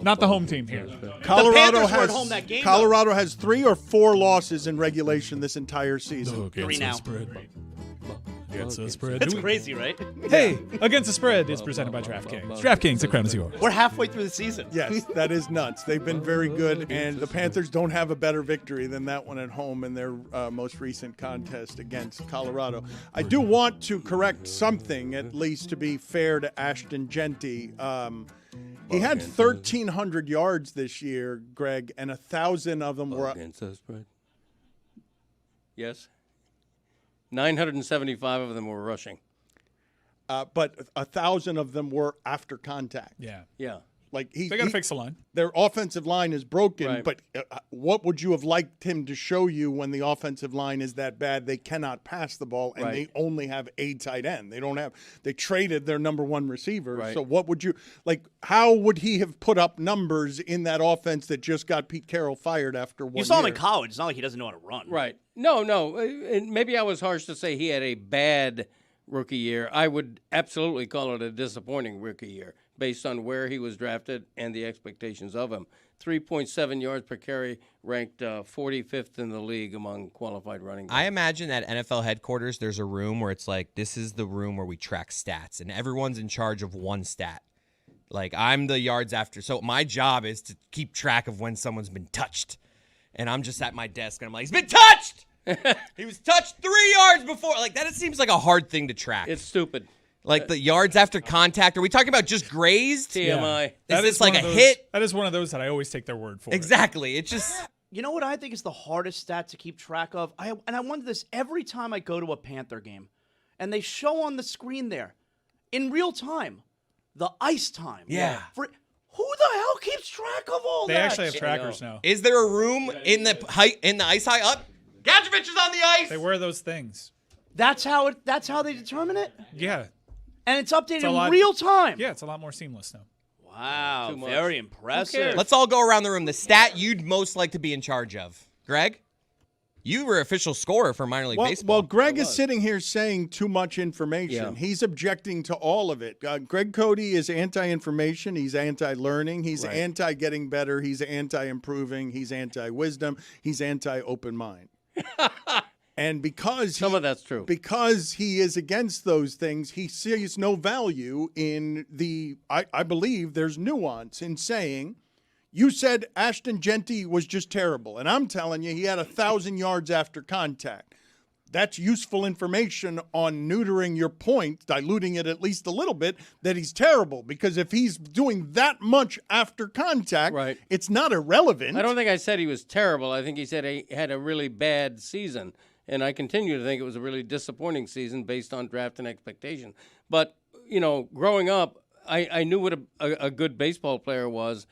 not the home team here. Colorado Panthers were at has home that game, Colorado has 3 or 4 losses in regulation this entire season. Three now. Against the spread. That's crazy, right? Hey, Against the Spread is presented by DraftKings. DraftKings, the crown is yours. We're halfway through the season. Yes, that is nuts. They've been very good, and the Panthers don't have a better victory than that one at home in their most recent contest against Colorado. I do want to correct something, at least to be fair to Ashton Genty. He had 1,300 yards this year, Greg, and 1,000 of them were against the spread. Yes. 975 of them were rushing. but 1,000 of them were after contact. Yeah. Yeah. Like They got to fix the line. Their offensive line is broken, Right. but what would you have liked him to show you when the offensive line is that bad? They cannot pass the ball, and Right. they only have a tight end. They traded their number one receiver. Right. So what would you like? How would he have put up numbers in that offense that just got Pete Carroll fired after 1 year? You saw him in college. It's not like he doesn't know how to run. Right. No. And maybe I was harsh to say he had a bad rookie year. I would absolutely call it a disappointing rookie year based on where he was drafted and the expectations of him. 3.7 yards per carry, ranked 45th in the league among qualified running backs. I imagine at NFL headquarters, there's a room where it's like, this is the room where we track stats, and everyone's in charge of one stat. Like, I'm the yards after. So my job is to keep track of when someone's been touched. And I'm just at my desk, and I'm like, he's been touched! He was touched 3 yards before. Like, that seems like a hard thing to track. It's stupid. Like the yards after contact. Are we talking about just grazed? TMI. Yeah. Is this like a those, hit? That is one of those that I always take their word for. Exactly. It just... You know what I think is the hardest stat to keep track of? I wonder this every time I go to a Panther game, and they show on the screen there, in real time, the ice time. Yeah. Who the hell keeps track of all They that? actually have trackers now. Is there a room in the ice high up? Gadjevich is on the ice. They wear those things. That's how they determine it? Yeah. And it's updated a lot- in real time. Yeah, it's a lot more seamless now. Wow, Too much. very Who impressive. cares? Let's all go around the room. The stat you'd most like to be in charge of. Greg? You were official scorer for minor league baseball. Well, Greg is sitting here saying too much information. Yeah. He's objecting to all of it. Greg Cody is anti-information. He's anti-learning. He's anti-getting better. He's anti-improving. He's anti-wisdom. He's anti-open mind. And because Some of that's true. Because he is against those things, he sees no value in I believe there's nuance in saying, you said Ashton Genty was just terrible, and I'm telling you he had 1,000 yards after contact. That's useful information on neutering your point, diluting it at least a little bit, that he's terrible. Because if he's doing that much after contact, Right. it's not irrelevant. I don't think I said he was terrible. I think he said he had a really bad season. And I continue to think it was a really disappointing season based on draft and expectation. But, growing up, I knew what a good baseball player was.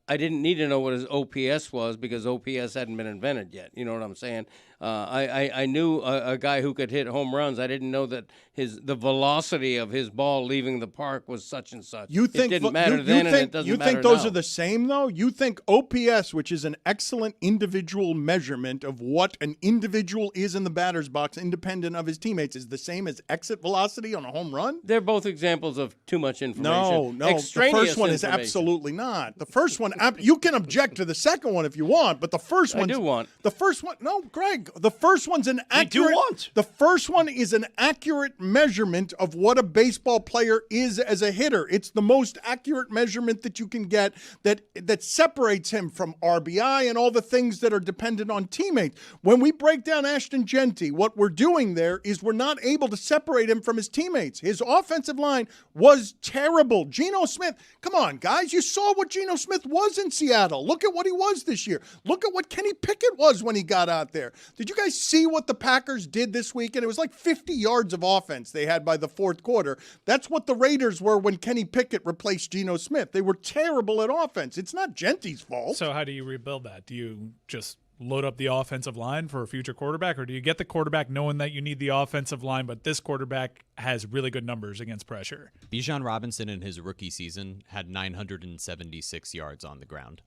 I didn't need to know what his OPS was because OPS hadn't been invented yet. You know what I'm saying? I knew a guy who could hit home runs. I didn't know that the velocity of his ball leaving the park was such and such. You think it didn't matter then, and it doesn't you matter think those now. are the same though? You think OPS, which is an excellent individual measurement of what an individual is in the batter's box, independent of his teammates, is the same as exit velocity on a home run? They're both examples of too much information. No. The first one is absolutely not. The first one, you can object to the second one if you want, but the first one. I do want. The first one, no, Greg. The first one's an accurate. do want. The first one is an accurate measurement of what a baseball player is as a hitter. It's the most accurate measurement that you can get that separates him from RBI and all the things that are dependent on teammates. When we break down Ashton Genty, what we're doing there is we're not able to separate him from his teammates. His offensive line was terrible. Geno Smith, come on, guys. You saw what Geno Smith was in Seattle. Look at what he was this year. Look at what Kenny Pickett was when he got out there. Did you guys see what the Packers did this weekend? It was like 50 yards of offense they had by the fourth quarter. That's what the Raiders were when Kenny Pickett replaced Geno Smith. They were terrible at offense. It's not Genty's fault. So how do you rebuild that? Do you just load up the offensive line for a future quarterback, or do you get the quarterback knowing that you need the offensive line, but this quarterback has really good numbers against pressure? Bijan Robinson in his rookie season had 976 yards on the ground.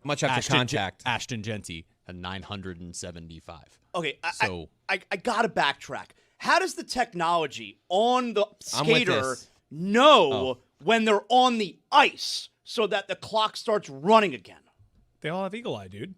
Much after contact. Ashton Genty had 975. Okay, so I got to backtrack. How does the technology on the skater know when they're on the ice so that the clock starts running again? They all have eagle eye, dude.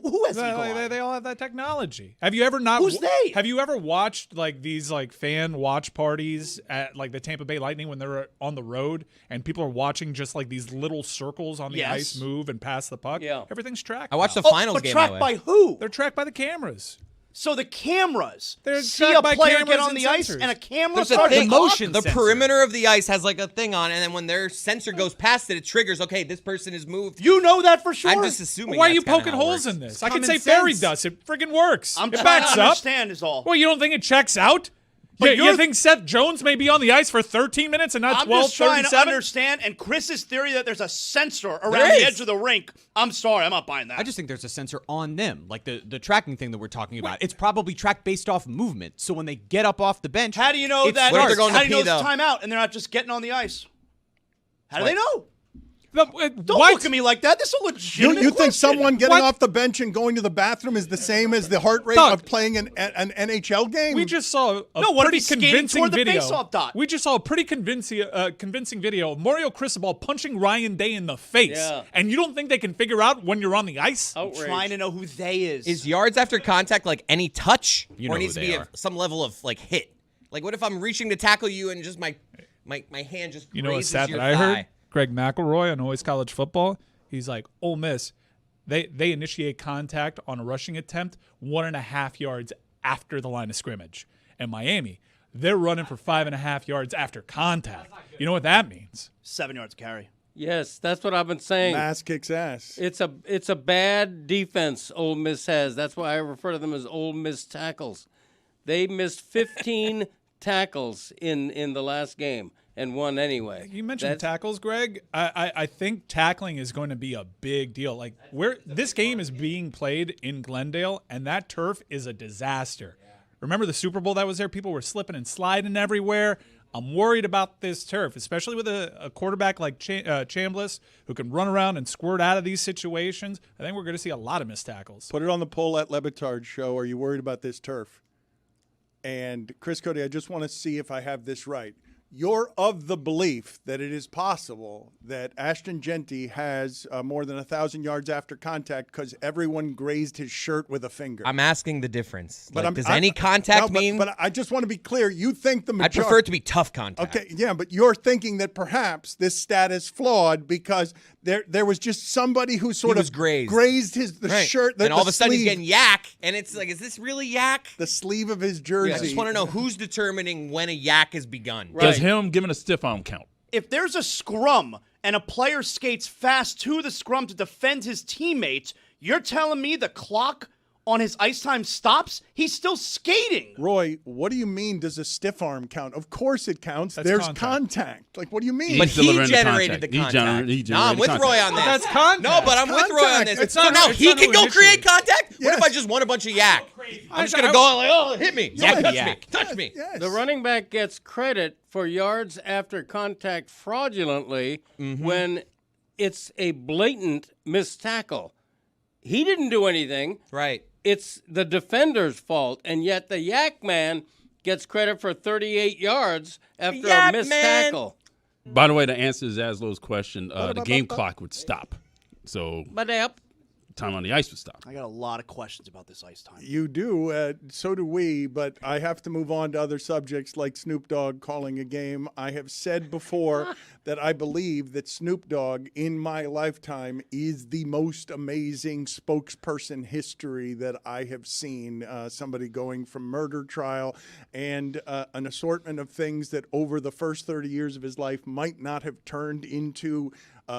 Who has eagle eye? They all have that technology. Have you ever not? Who's they? Have you ever watched like these like fan watch parties at like the Tampa Bay Lightning when they're on the road and people are watching just like these little circles on the ice move and pass the puck? Yeah, everything's tracked. I watched now. the finals game. Tracked by who? They're tracked by the cameras. So the cameras They're see a tracked by player cameras get on and the ice, sensors. and a camera There's a starts thing. motion. The perimeter of the ice has like a thing on, and then when their sensor goes past it, it triggers. Okay, this person is moved. You know that for sure. I'm just assuming. Why are you that's kinda poking how it holes works. in this? It's I can say common fairy sense. dust. It friggin' works. I'm it trying backs to up. understand is all. Well, you don't think it checks out? But You think Seth Jones may be on the ice for 13 minutes and not I'm 12, just trying to 37? understand, and Chris's theory that there's a sensor around There the is. edge of the rink. I'm sorry, I'm not buying that. I just think there's a sensor on them, like the tracking thing that we're talking about. It's probably tracked based off movement. So when they get up off the bench, How do you know it that? starts. How do you know it's timeout and they're not just getting on the ice? How do they know? Don't look at me like that. This is a legitimate You think question. someone getting off the bench and going to the bathroom is the same as the heart rate of playing an NHL game? We just saw a No, what if pretty he's skating convincing toward the video. faceoff dot? We just saw a pretty convincing video of Mario Cristobal punching Ryan Day in the face. Yeah. And you don't think they can figure out when you're on the ice? I'm trying to know who they is. Is yards after contact like any touch, You or know it needs who to they be are. some level of like hit? Like, what if I'm reaching to tackle you and just my hand just You know a grazes stat your that I thigh? heard? Greg McElroy on Always College Football. He's like, Ole Miss, they initiate contact on a rushing attempt 1.5 yards after the line of scrimmage. And Miami, they're running for 5.5 yards after contact. You know what that means? 7 yards carry. Yes, that's what I've been saying. Mass kicks ass. It's a bad defense Ole Miss has. That's why I refer to them as Ole Miss tackles. They missed 15 tackles in the last game and won anyway. You mentioned tackles, Greg. I think tackling is going to be a big deal. Like this game is being played in Glendale, and that turf is a disaster. Remember the Super Bowl that was there? People were slipping and sliding everywhere. I'm worried about this turf, especially with a quarterback like Chambliss who can run around and squirt out of these situations. I think we're going to see a lot of missed tackles. Put it on the poll at Le Batard Show. Are you worried about this turf? And Chris Cody, I just want to see if I have this right. You're of the belief that it is possible that Ashton Genty has more than 1,000 yards after contact because everyone grazed his shirt with a finger. I'm asking the difference. But Like, does any contact mean? But I just want to be clear. You think the I majority. prefer it to be tough contact. Okay, yeah, but you're thinking that perhaps this stat is flawed because there was just somebody who sort was of grazed the Right. shirt. And all of a sudden he's sleeve- getting yak, and it's like, is this really yak? the sleeve of his jersey. I just want to know who's determining when a yak has begun. Does him giving a stiff arm count? If there's a scrum and a player skates fast to the scrum to defend his teammates, you're telling me the clock on his ice time stops? He's still skating. Roy, what do you mean does a stiff arm count? Of course it counts. That's There's contact. Like, what do you mean? But He's he delivering the generated the contact. contact. He No, I'm with generated Roy contact. on this. That's contact. No, but I'm with Roy on Contact. this. It's So not- now it's he not can who go create initiated. contact? What Yes. if I just want a bunch of yak? I'm just going to I- go like, oh, hit me. Yak, Touch yak. me. Touch me. Yes. The running back gets credit for yards after contact fraudulently when it's a blatant missed tackle. He didn't do anything. Right. It's the defender's fault, and yet the yak man gets credit for 38 yards after a Yak missed man. tackle. By the way, to answer Zaslow's question, the game clock would stop. So But yep. time on the ice would stop. I got a lot of questions about this ice time. You do, so do we, but I have to move on to other subjects like Snoop Dogg calling a game. I have said before that I believe that Snoop Dogg in my lifetime is the most amazing spokesperson history that I have seen. Somebody going from murder trial and an assortment of things that over the first 30 years of his life might not have turned into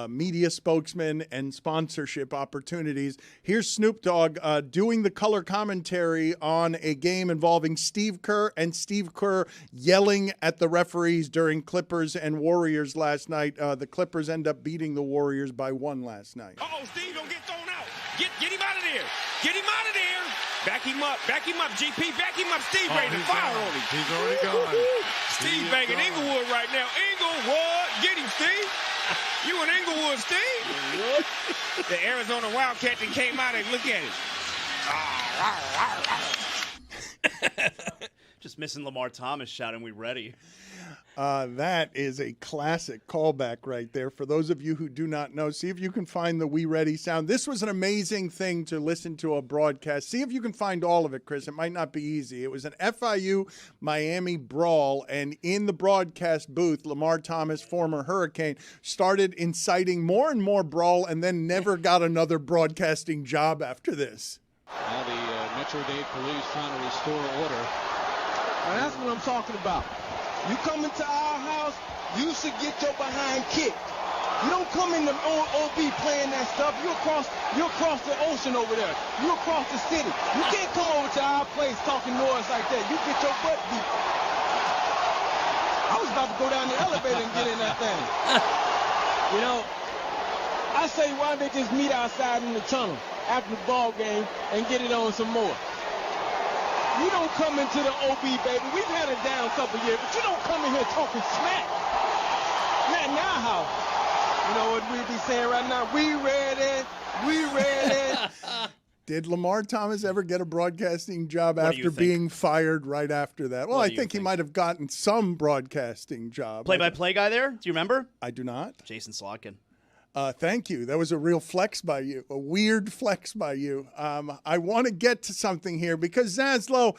media spokesman and sponsorship opportunities. Here's Snoop Dogg doing the color commentary on a game involving Steve Kerr, and Steve Kerr yelling at the referees during Clippers and Warriors last night. The Clippers end up beating the Warriors by 1 last night. Uh-oh, Steve, don't get thrown out. Get him out of there. Get him out of there. Back him up, GP. Back him up. Steve ready to fire on him. He's already gone. Steve banging Inglewood right now. Inglewood, get him, Steve. You in Inglewood, Steve. The Arizona Wildcat that came out and look at it. Just missing Lamar Thomas shouting, "We ready." That is a classic callback right there. For those of you who do not know, see if you can find the "We Ready" sound. This was an amazing thing to listen to a broadcast. See if you can find all of it, Chris. It might not be easy. It was an FIU-Miami brawl, and in the broadcast booth, Lamar Thomas, former Hurricane, started inciting more and more brawl and then never got another broadcasting job after this. Now the Metro-Dade police trying to restore order. And that's what I'm talking about. You come into our house, you should get your behind kicked. You don't come in the OB playing that stuff. You across the ocean over there. You across the city. You can't come over to our place talking noise like that. You get your butt beat. I was about to go down the elevator and get in that thing. You know, I say why don't they just meet outside in the tunnel after the ball game and get it on some more. You don't come into the OB, baby. We've had it down a couple years, but you don't come in here talking smack. Not in our house. You know what we be saying right now? We ready. We ready. Did Lamar Thomas ever get a broadcasting job after being fired right after that? Well, I think he might have gotten some broadcasting job. Play-by-play guy there? Do you remember? I do not. Jason Slotkin. Thank you. That was a real flex by you, a weird flex by you. I want to get to something here because Zaslow,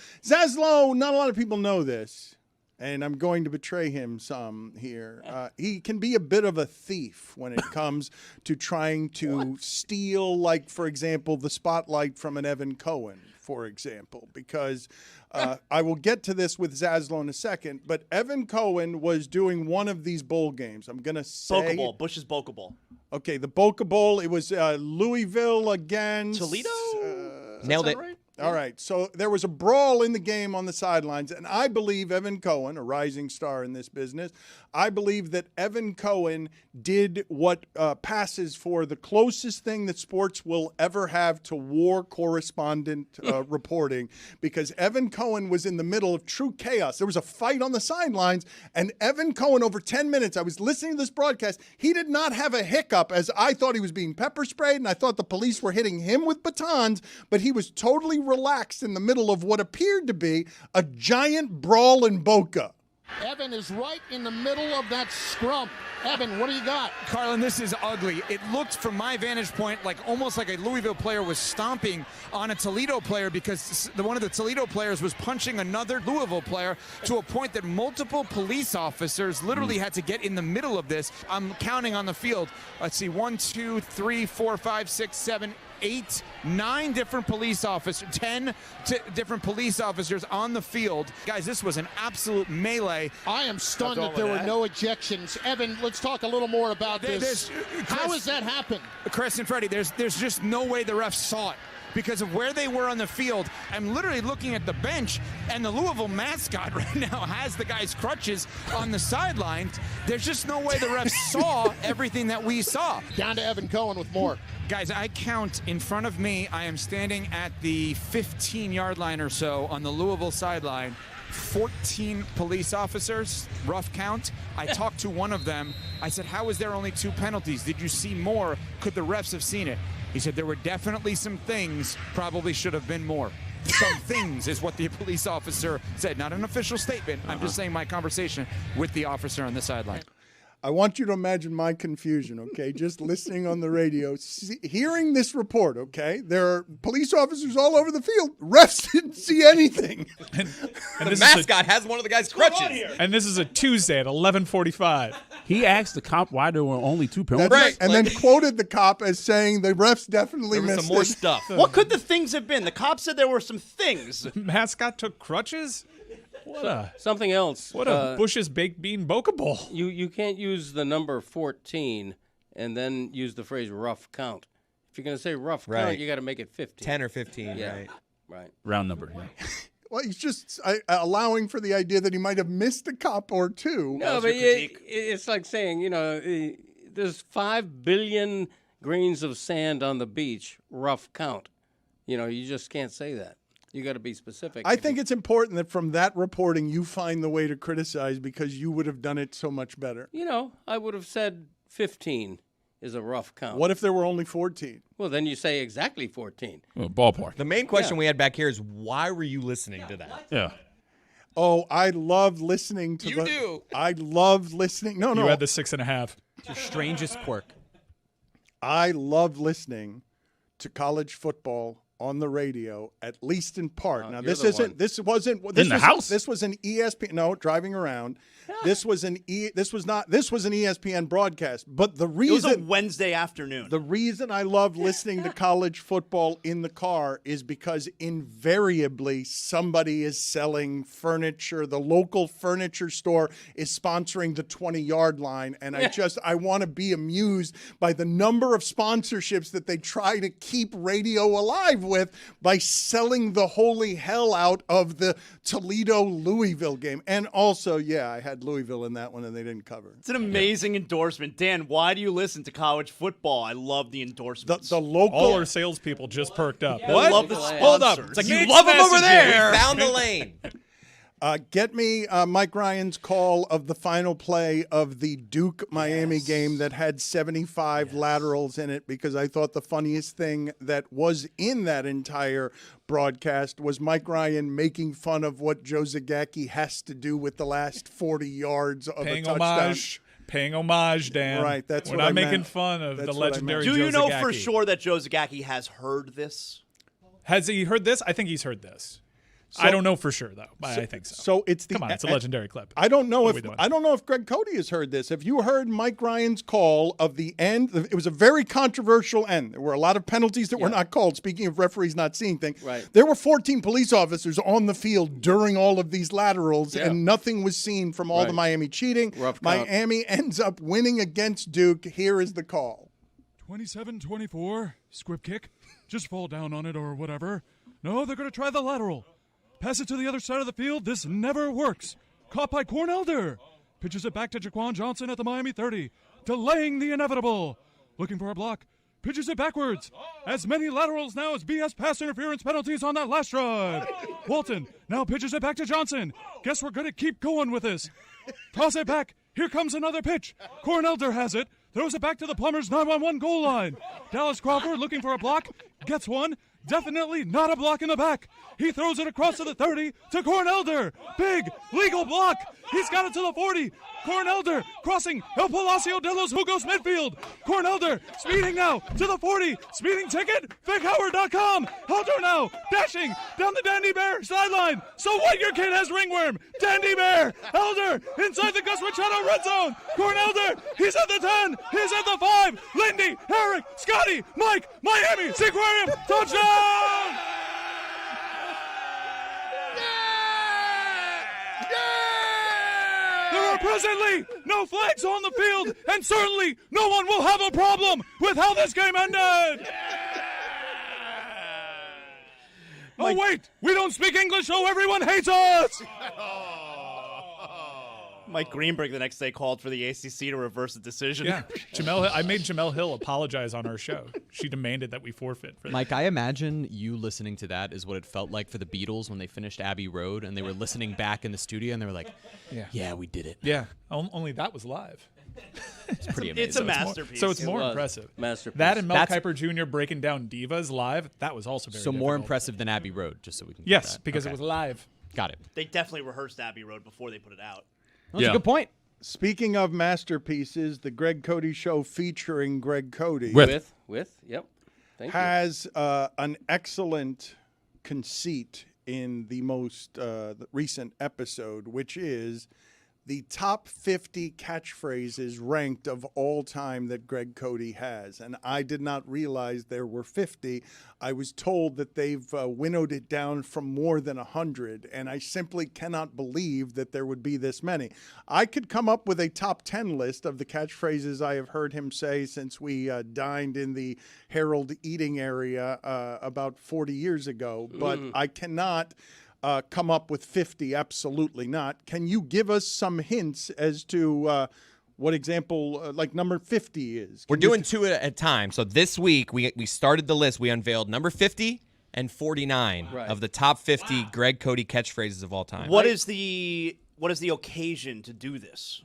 not a lot of people know this, and I'm going to betray him some here. He can be a bit of a thief when it comes to trying to steal, like, for example, the spotlight from an Evan Cohen, for example, because I will get to this with Zaslow in a second, but Evan Cohen was doing one of these bowl games. I'm going to say... Boca Bowl, Bush's Boca Bowl. Okay, the Boca Bowl. It was Louisville against... Toledo? Nailed it. Right? All right, so there was a brawl in the game on the sidelines, and I believe Evan Cohen, a rising star in this business, I believe that Evan Cohen did what passes for the closest thing that sports will ever have to war correspondent reporting, because Evan Cohen was in the middle of true chaos. There was a fight on the sidelines, and Evan Cohen, over 10 minutes, I was listening to this broadcast, he did not have a hiccup as I thought he was being pepper sprayed, and I thought the police were hitting him with batons, but he was totally relaxed in the middle of what appeared to be a giant brawl in Boca. Evan is right in the middle of that scrum. Evan, what do you got? Carlin, this is ugly. It looked, from my vantage point, like almost like a Louisville player was stomping on a Toledo player because one of the Toledo players was punching another Louisville player to a point that multiple police officers literally had to get in the middle of this. I'm counting on the field. Let's see, 1, 2, 3, 4, 5, 6, 7, 8, 9 different police officers, 10 different police officers on the field. Guys, this was an absolute melee. I am stunned that there were no ejections. Evan, let's talk a little more about this. How has that happened? Chris and Freddie, there's just no way the refs saw it. Because of where they were on the field. I'm literally looking at the bench, and the Louisville mascot right now has the guy's crutches on the sidelines. There's just no way the refs saw everything that we saw. Down to Evan Cohen with more. Guys, I count in front of me, I am standing at the 15-yard line or so on the Louisville sideline. 14 police officers, rough count. I talked to one of them. I said, how is there only 2 penalties? Did you see more? Could the refs have seen it? He said there were definitely some things, probably should have been more. Some things is what the police officer said. Not an official statement. I'm just saying my conversation with the officer on the sideline. I want you to imagine my confusion, okay? Just listening on the radio, hearing this report, okay? There are police officers all over the field. Refs didn't see anything. And the mascot has one of the guy's crutches. And this is a Tuesday at 11:45. He asked the cop why there were only 2 penalties. Right. And then quoted the cop as saying the refs definitely missed some more stuff. What could the things have been? The cop said there were some things. Mascot took crutches? Something else. What a Bush's Baked Bean Boca Bowl. You can't use the number 14 and then use the phrase rough count. If you're going to say rough count, Right. you got to make it 15. 10 or 15, Yeah. right? Right. Round number. Yeah. Well, he's just allowing for the idea that he might have missed a cop or two. No, but it's like saying, there's 5 billion grains of sand on the beach, rough count. You just can't say that. You got to be specific. I think it's important that from that reporting you find the way to criticize because you would have done it so much better. I would have said 15 is a rough count. What if there were only 14? Well, then you say exactly 14. Well, ballpark. The main question we had back here is why were you listening to that? Yeah. Oh, I love listening to You do. I love listening. No. You had the 6.5. It's your strangest quirk. I love listening to college football on the radio, at least in part. Now, this was an ESPN. No, driving around. This was an ESPN broadcast. But the reason it was a Wednesday afternoon. The reason I love listening to college football in the car is because invariably somebody is selling furniture. The local furniture store is sponsoring the 20-yard line, and I want to be amused by the number of sponsorships that they try to keep radio alive with by selling the holy hell out of the Toledo-Louisville game. And also, I had Louisville in that one, and they didn't cover. It's an amazing endorsement. Dan, why do you listen to college football? I love the endorsements. The local... All our salespeople just perked up. I love the sponsors. Hold up. It's like you love them over there. We found the lane. Get me Mike Ryan's call of the final play of the Duke-Miami game that had 75 laterals in it, because I thought the funniest thing that was in that entire broadcast was Mike Ryan making fun of what Joe Zagacki has to do with the last 40 yards of a touchdown. Paying homage, Dan. Right, that's We're what not I meant. making fun of That's the what I legendary meant. Do Joe you know Zagacki. for sure that Joe Zagacki has heard this? Has he heard this? I think he's heard this. I don't know for sure though. I think so. So it's Come on, it's a legendary clip. I don't know What if are we doing? I don't know if Greg Cody has heard this. Have you heard Mike Ryan's call of the end? It was a very controversial end. There were a lot of penalties that were not called. Speaking of referees not seeing things, there were 14 police officers on the field during all of these laterals, and nothing was seen from all the Miami cheating. Miami ends up winning against Duke. Here is the call. 27-24, squib kick. Just fall down on it or whatever. No, they're going to try the lateral. Pass it to the other side of the field. This never works. Caught by Cornelder. Pitches it back to Jaquan Johnson at the Miami 30. Delaying the inevitable. Looking for a block. Pitches it backwards. As many laterals now as BS pass interference penalties on that last drive. Walton now pitches it back to Johnson. Guess we're going to keep going with this. Toss it back. Here comes another pitch. Cornelder has it. Throws it back to the Plumbers' 9-1-1 goal line. Dallas Crawford looking for a block. Gets one. Definitely not a block in the back. He throws it across to the 30 to Cornelder. Big legal block. He's got it to the 40. Cornelder crossing El Palacio de los Jugos midfield. Cornelder speeding now to the 40. Speeding ticket, FakeHoward.com. Helder now dashing down the Dandy Bear sideline. So what, your kid has ringworm. Dandy Bear. Helder inside the Gus Machado red zone. Cornelder, he's at the 10. He's at the 5. Lindy, Eric, Scotty, Mike, Miami, Seaquarium, touchdown! There are presently no flags on the field, and certainly no one will have a problem with how this game ended. Oh, wait, we don't speak English, so everyone hates us. Mike Greenberg the next day called for the ACC to reverse the decision. Yeah, I made Jamel Hill apologize on our show. She demanded that we forfeit. For Mike, I imagine you listening to that is what it felt like for the Beatles when they finished Abbey Road and they were listening back in the studio and they were like, yeah, we did it. Yeah, only that was live. It's pretty amazing. It's a masterpiece. So it's more impressive. Masterpiece. That and Mel Kiper Jr. breaking down divas live, that was also very So more difficult. impressive than Abbey Road, just so we can get Yes, that. because Okay. it was live. Got it. They definitely rehearsed Abbey Road before they put it out. That's a good point. Speaking of masterpieces, the Greg Cody Show featuring Greg Cody With yep. Thank you. has an excellent conceit in the most recent episode, which is the top 50 catchphrases ranked of all time that Greg Cody has. And I did not realize there were 50. I was told that they've winnowed it down from more than 100. And I simply cannot believe that there would be this many. I could come up with a top 10 list of the catchphrases I have heard him say since we dined in the Herald eating area about 40 years ago. But I cannot come up with 50, absolutely not. Can you give us some hints as to what example, like number 50 is? We're doing two at a time. So this week, we started the list. We unveiled number 50 and 49 of the top 50 Greg Cody catchphrases of all time. What is the occasion to do this?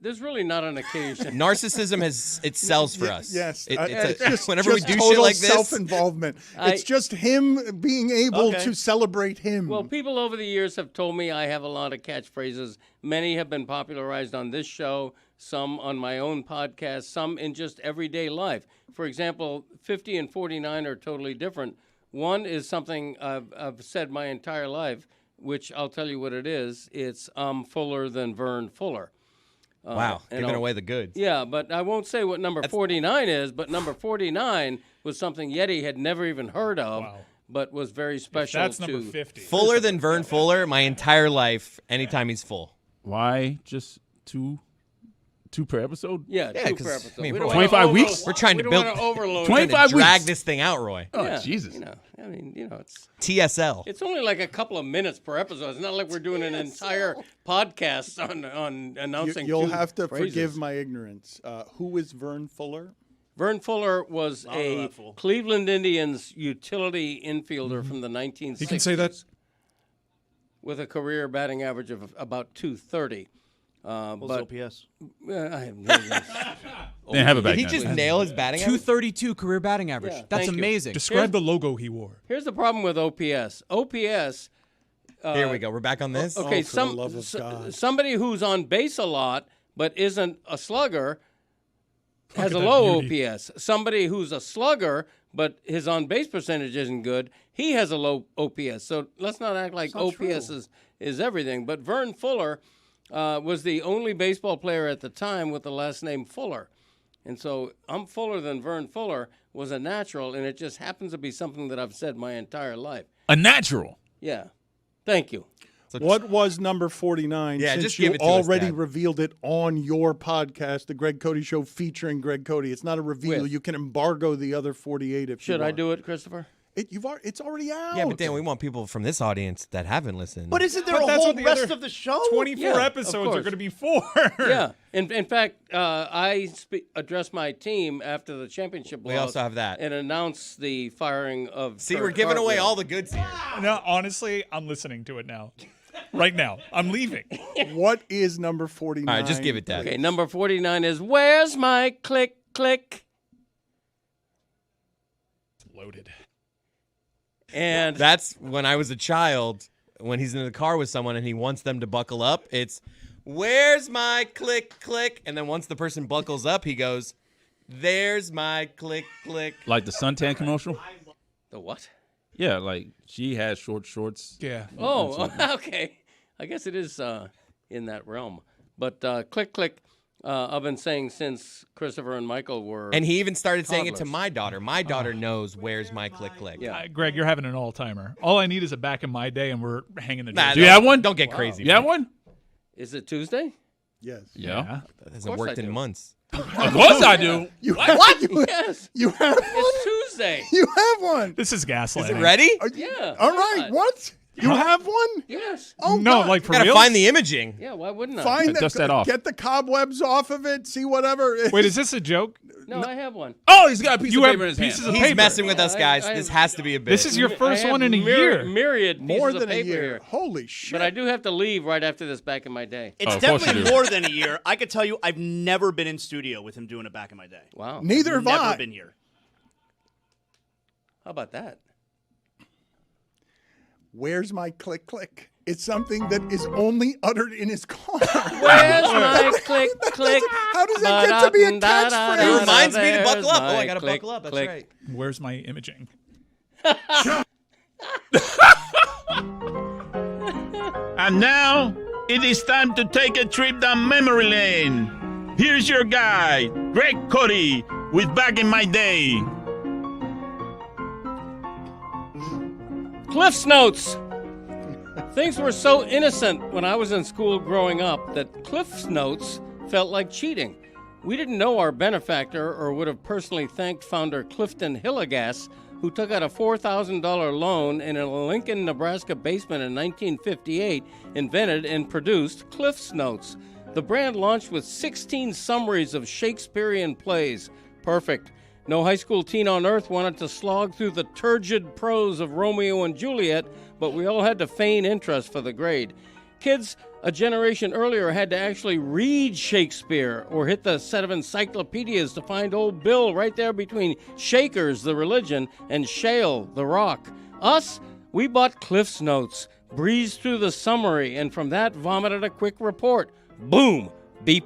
There's really not an occasion. Narcissism it sells for us. Yes. It's just, whenever we do total shit like this. self-involvement. It's just him being able to celebrate him. Well, people over the years have told me I have a lot of catchphrases. Many have been popularized on this show, some on my own podcast, some in just everyday life. For example, 50 and 49 are totally different. One is something I've said my entire life, which I'll tell you what it is. It's I'm fuller than Vern Fuller. Wow, giving away the goods. Yeah, but I won't say what number 49 is, but number 49 was something Yeti had never even heard of, but was very special That's to... number 50. Fuller than Vern Fuller my entire life, anytime he's full. Why just two per episode? Yeah, two per episode. I mean, We don't 25 wanna weeks? overload- We're trying to we don't build... wanna overload. 25 drag weeks. this thing out, Roy. Oh, Yeah, Jesus. It's TSL. It's only like a couple of minutes per episode. It's not like we're doing an entire podcast on announcing. You'll two have to phrases. forgive my ignorance. Who is Vern Fuller? Vern Fuller was a Cleveland Indians utility infielder from the 1960s. He can say that. With a career batting average of about 230. What's but OPS? I have no idea. Didn't have a Did he back then. just nail his batting average? 232 career batting average. Yeah, That's thank you. amazing. Describe the logo he wore. Here's the problem with OPS. OPS. Here we go. We're back on this. Okay, for the love of God. somebody who's on base a lot but isn't a slugger has a low OPS. Somebody who's a slugger but his on base percentage isn't good, he has a low OPS. So let's not act like OPS is everything. But Vern Fuller was the only baseball player at the time with the last name Fuller. And so I'm fuller than Vern Fuller was a natural, and it just happens to be something that I've said my entire life. A natural. Yeah. Thank you. What was number 49? Yeah, since just you give it to us, already Dad. revealed it on your podcast, The Greg Cody Show, featuring Greg Cody. It's not a reveal. With. You can embargo the other 48 if you Should want. I do it, Christopher? It's already out. Yeah, but Dan, we want people from this audience that haven't listened. But isn't there But a that's whole what the rest other of the show? 24 Yeah, of episodes are course. going to be 4. Yeah. In fact, I addressed my team after the championship We loss also have that. and announced the firing of See, Kurt we're giving away Cartwheel. all the goods here. No, honestly, I'm listening to it now. Right now. I'm leaving. What is number 49? All right, just give it that. Okay, number 49 is Where's My Click Click? Loaded. And That's when I was a child, when he's in the car with someone and he wants them to buckle up, it's, where's my click, click? And then once the person buckles up, he goes, there's my click, click. Like the suntan commercial? the what? Yeah, like she has short shorts. Yeah. Oh, okay. I guess it is in that realm. But click, click, I've been saying since Christopher and Michael were And he even started saying it to toddlers. my daughter. My daughter knows where's my click, click. Yeah. Greg, you're having an all-timer. All I need is a back in my day, and we're hanging the Nah, jersey. Do you have one? Don't get crazy. You have one? Is it Tuesday? Yes. Yeah. That hasn't worked in months. Of course I do. You What? You, Yes. you have one? It's Tuesday. You have one. This is gaslighting. Is it ready? Yeah. All why right. not? What? You have one? Yes. Oh, No, God. like for Gotta real? find the imaging. Yeah, why wouldn't I? Find Dust that off. Get the cobwebs off of it. See whatever. Wait, is this a joke? No, I have one. Oh, he's got a piece You of have paper in his pieces hand. of He's paper. messing with us, I- guys. I- This has to be a bit. This is your first I have one in a year. Myriad pieces More of than a paper year. here. Holy shit. But I do have to leave right after this back in my day. It's of course definitely you do. more than a year. I could tell you I've never been in studio with him doing it back in my day. Wow. Neither have Never I. been here. How about that? Where's my click click? It's something that is only uttered in his car. Where's my click click? How does that get to be a catchphrase? It reminds me to There's buckle up. Oh, I my gotta click, buckle up. That's click. right. Where's my imaging? And now, it is time to take a trip down memory lane. Here's your guide, Greg Cody, with Back in My Day. Cliff's Notes. Things were so innocent when I was in school growing up that Cliff's Notes felt like cheating. We didn't know our benefactor or would have personally thanked founder Clifton Hillegas, who took out a $4,000 loan in a Lincoln, Nebraska basement in 1958, invented and produced Cliff's Notes. The brand launched with 16 summaries of Shakespearean plays. Perfect. No high school teen on earth wanted to slog through the turgid prose of Romeo and Juliet, but we all had to feign interest for the grade. Kids a generation earlier had to actually read Shakespeare or hit the set of encyclopedias to find old Bill right there between Shakers, the religion, and Shale, the rock. Us, we bought Cliff's Notes, breezed through the summary, and from that vomited a quick report. Boom! B+.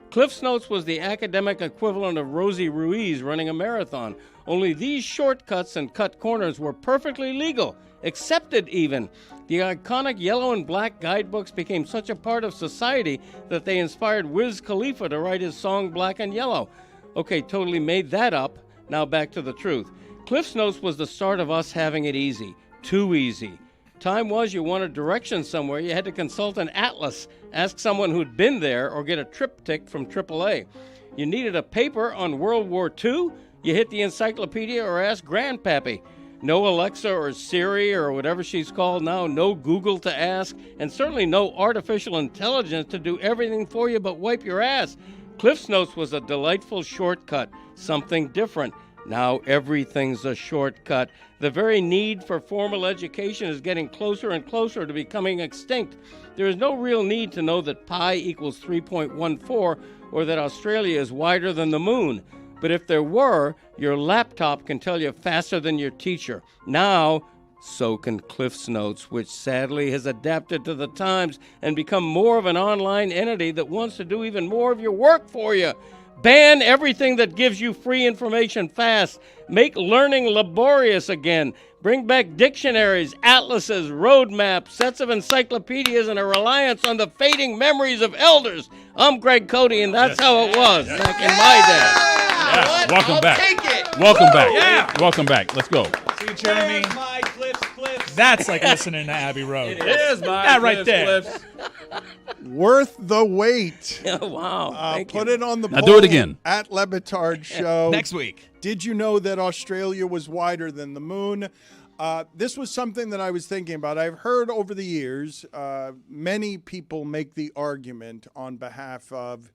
Cliff's Notes was the academic equivalent of Rosie Ruiz running a marathon. Only these shortcuts and cut corners were perfectly legal, accepted even. The iconic yellow and black guidebooks became such a part of society that they inspired Wiz Khalifa to write his song Black and Yellow. Okay, totally made that up. Now back to the truth. Cliff's Notes was the start of us having it easy. Too easy. Time was you wanted directions somewhere, you had to consult an atlas, ask someone who'd been there, or get a triptych from AAA. You needed a paper on World War II, you hit the encyclopedia or asked Grandpappy. No Alexa or Siri or whatever she's called now, no Google to ask, and certainly no artificial intelligence to do everything for you but wipe your ass. Cliff's Notes was a delightful shortcut, something different. Now everything's a shortcut. The very need for formal education is getting closer and closer to becoming extinct. There is no real need to know that pi equals 3.14 or that Australia is wider than the moon. But if there were, your laptop can tell you faster than your teacher. Now, so can Cliff's Notes, which sadly has adapted to the times and become more of an online entity that wants to do even more of your work for you. Ban everything that gives you free information fast. Make learning laborious again. Bring back dictionaries, atlases, roadmaps, sets of encyclopedias, and a reliance on the fading memories of elders. I'm Greg Cody, and that's how it was back in my day. Yeah. Welcome back. Take it. Welcome back. Yeah. Welcome back. Let's go. See, Jeremy, that's like listening to Abbey Road. It is my that right there. Worth the wait. Wow. Put it on the Now poll do it again. at Le Batard Show. Next week. Did you know that Australia was wider than the moon? This was something that I was thinking about. I've heard over the years many people make the argument on behalf of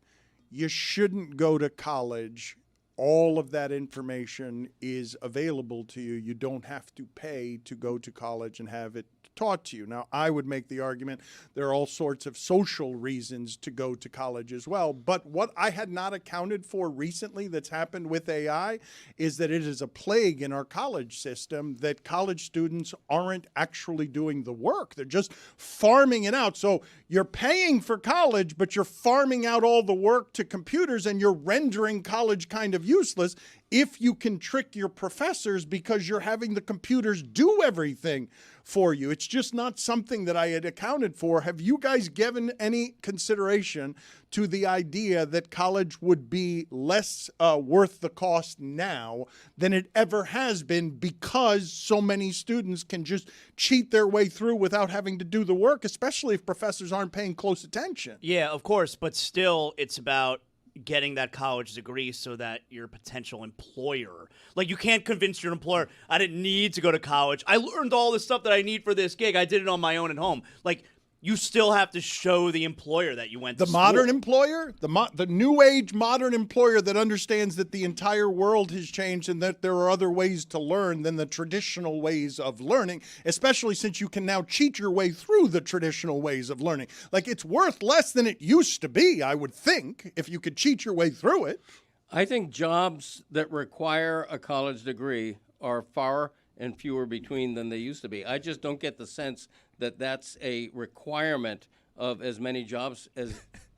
you shouldn't go to college. All of that information is available to you. You don't have to pay to go to college and have it taught to you. Now, I would make the argument there are all sorts of social reasons to go to college as well. But what I had not accounted for recently that's happened with AI is that it is a plague in our college system that college students aren't actually doing the work. They're just farming it out. So you're paying for college, but you're farming out all the work to computers and you're rendering college kind of useless if you can trick your professors because you're having the computers do everything for you. It's just not something that I had accounted for. Have you guys given any consideration to the idea that college would be less worth the cost now than it ever has been because so many students can just cheat their way through without having to do the work, especially if professors aren't paying close attention? Yeah, of course, but still it's about getting that college degree so that your potential employer, like you can't convince your employer, I didn't need to go to college. I learned all the stuff that I need for this gig. I did it on my own at home. Like you still have to show the employer that you went to the modern employer, the new age modern employer that understands that the entire world has changed and that there are other ways to learn than the traditional ways of learning, especially since you can now cheat your way through the traditional ways of learning. Like it's worth less than it used to be, I would think, if you could cheat your way through it. I think jobs that require a college degree are far and fewer between than they used to be. I just don't get the sense that that's a requirement of as many jobs as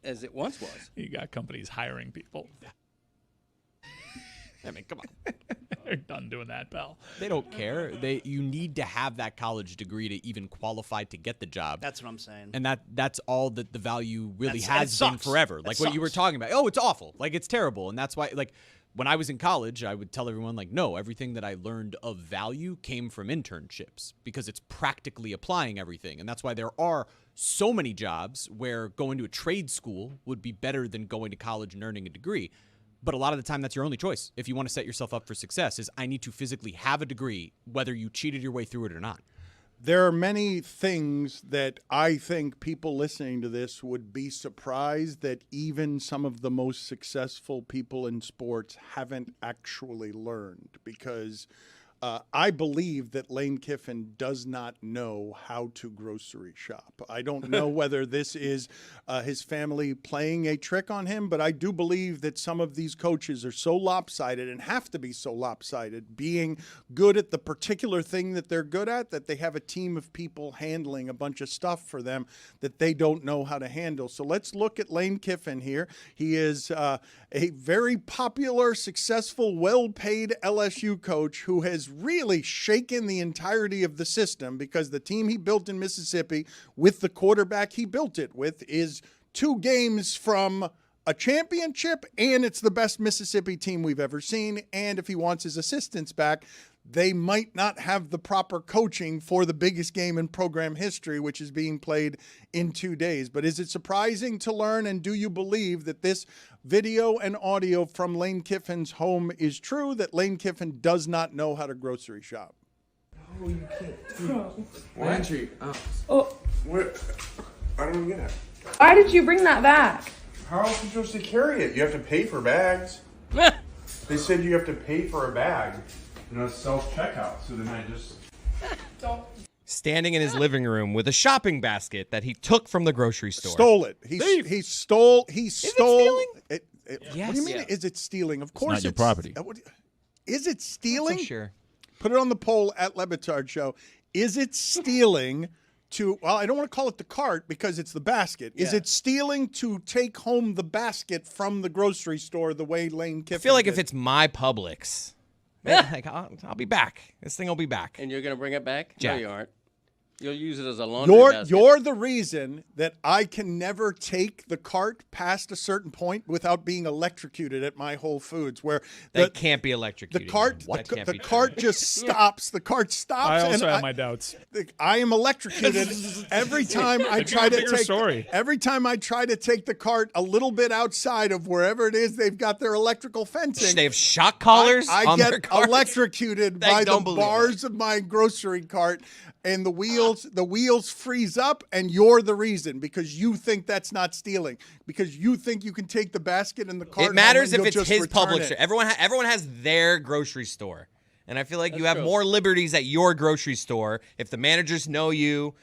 it once was. You got companies hiring people. I mean, come on. They're done doing that, pal. They don't care. You need to have that college degree to even qualify to get the job. That's what I'm saying. And that's all that the value really That's- has it been sucks. forever. It Like what you were sucks. talking about. Oh, it's awful. Like it's terrible. And that's why, like, when I was in college, I would tell everyone, like, no, everything that I learned of value came from internships because it's practically applying everything. And that's why there are so many jobs where going to a trade school would be better than going to college and earning a degree. But a lot of the time, that's your only choice. If you want to set yourself up for success, is I need to physically have a degree, whether you cheated your way through it or not. There are many things that I think people listening to this would be surprised that even some of the most successful people in sports haven't actually learned, because I believe that Lane Kiffin does not know how to grocery shop. I don't know whether this is his family playing a trick on him, but I do believe that some of these coaches are so lopsided and have to be so lopsided, being good at the particular thing that they're good at, that they have a team of people handling a bunch of stuff for them that they don't know how to handle. So let's look at Lane Kiffin here. He is a very popular, successful, well-paid LSU coach who has really shaken the entirety of the system, because the team he built in Mississippi with the quarterback he built it with is 2 games from a championship, and it's the best Mississippi team we've ever seen. And if he wants his assistants back, they might not have the proper coaching for the biggest game in program history, which is being played in 2 days. But is it surprising to learn, and do you believe that this video and audio from Lane Kiffin's home is true, that Lane Kiffin does not know how to grocery shop? Oh, you can't. Landry. Oh. What? I don't get it. Why did you bring that back? How else are you supposed to carry it? You have to pay for bags. They said you have to pay for a bag. You know, self-checkout. So then I just... Standing in his living room with a shopping basket that he took from the grocery store. Stole it. He stole. He stole. Yes. What do you mean? Is it stealing? Of course, not your property. Is it stealing? Sure. Put it on the poll at Le Batard Show. Is it stealing to? Well, I don't want to call it the cart because it's the basket. Is it stealing to take home the basket from the grocery store the way Lane Kiffin? I feel like did? if it's my Publix, man, like I'll be back. This thing will be back. And you're going to bring it back? Jack. No, you aren't. You'll use it as a laundry basket. You're the reason that I can never take the cart past a certain point without being electrocuted at my Whole Foods, where They can't be electrocuted. the cart just stops. The cart stops. I also and have my doubts. I am electrocuted every time I try to take. Story. Every time I try to take the cart a little bit outside of wherever it is they've got their electrical fencing. They have shock collars. I on their get carts. electrocuted I by the don't believe bars of my grocery cart, and the wheels freeze up, and you're the reason, because you think that's not stealing, because you think you can take the basket and the cart. It matters home and if you'll it's just his return publisher. it. Everyone has their grocery store, and I feel like you have true. more liberties at your grocery store if the managers know you.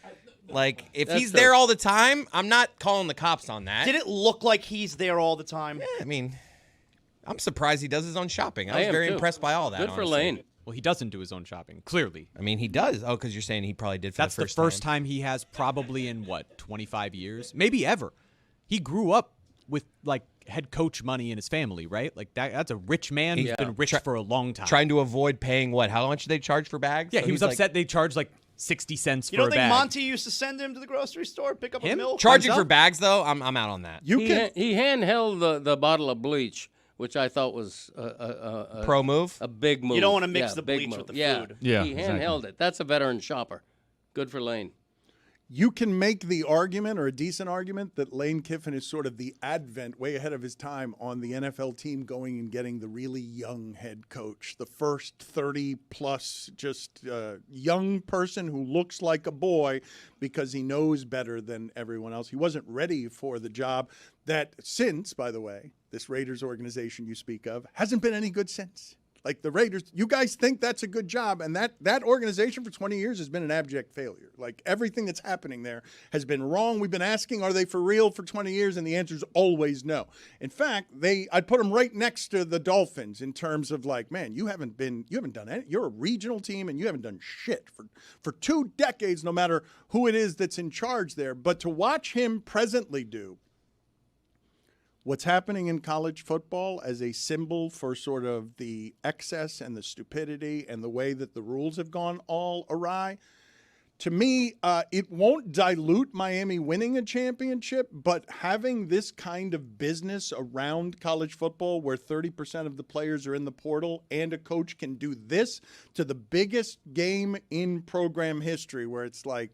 Like if That's he's true. there all the time, I'm not calling the cops on that. Did it look like he's there all the time? Yeah, I mean, I'm surprised he does his own shopping. I I was am very too. impressed by all that. Good for honestly. Lane. Well, he doesn't do his own shopping, clearly. I mean, he does. Oh, because you're saying he probably did for That's the first time. time he has probably in, 25 years? Maybe ever. He grew up with, like, head coach money in his family, right? Like, that's a rich man who's been rich for a long time. Trying to avoid paying what? How much did they charge for bags? Yeah, So he was he's like, upset they charged, 60 cents You for don't a think bag. Monty used to send him to the grocery store, pick up a milk? Charging Thumbs for up? bags, though, I'm out on that. You He can. he handheld the bottle of bleach, which I thought was a Pro move? a big move. don't wanna mix Yeah, the big bleach move. with the Yeah. food. Yeah, He exactly. handheld it. That's a veteran shopper. Good for Lane. You can make the argument, or a decent argument, that Lane Kiffin is sort of the advent, way ahead of his time, on the NFL team going and getting the really young head coach, the first 30-plus just young person who looks like a boy because he knows better than everyone else. He wasn't ready for the job that since, by the way, this Raiders organization you speak of hasn't been any good since. Like the Raiders, you guys think that's a good job, and that organization for 20 years has been an abject failure. Like everything that's happening there has been wrong. We've been asking, are they for real for 20 years? And the answer is always no. In fact, I'd put them right next to the Dolphins in terms of like, man, you haven't done anything. You're a regional team and you haven't done shit for 2 decades, no matter who it is that's in charge there. But to watch him presently do what's happening in college football as a symbol for sort of the excess and the stupidity and the way that the rules have gone all awry. To me, it won't dilute Miami winning a championship, but having this kind of business around college football where 30% of the players are in the portal and a coach can do this to the biggest game in program history, where it's like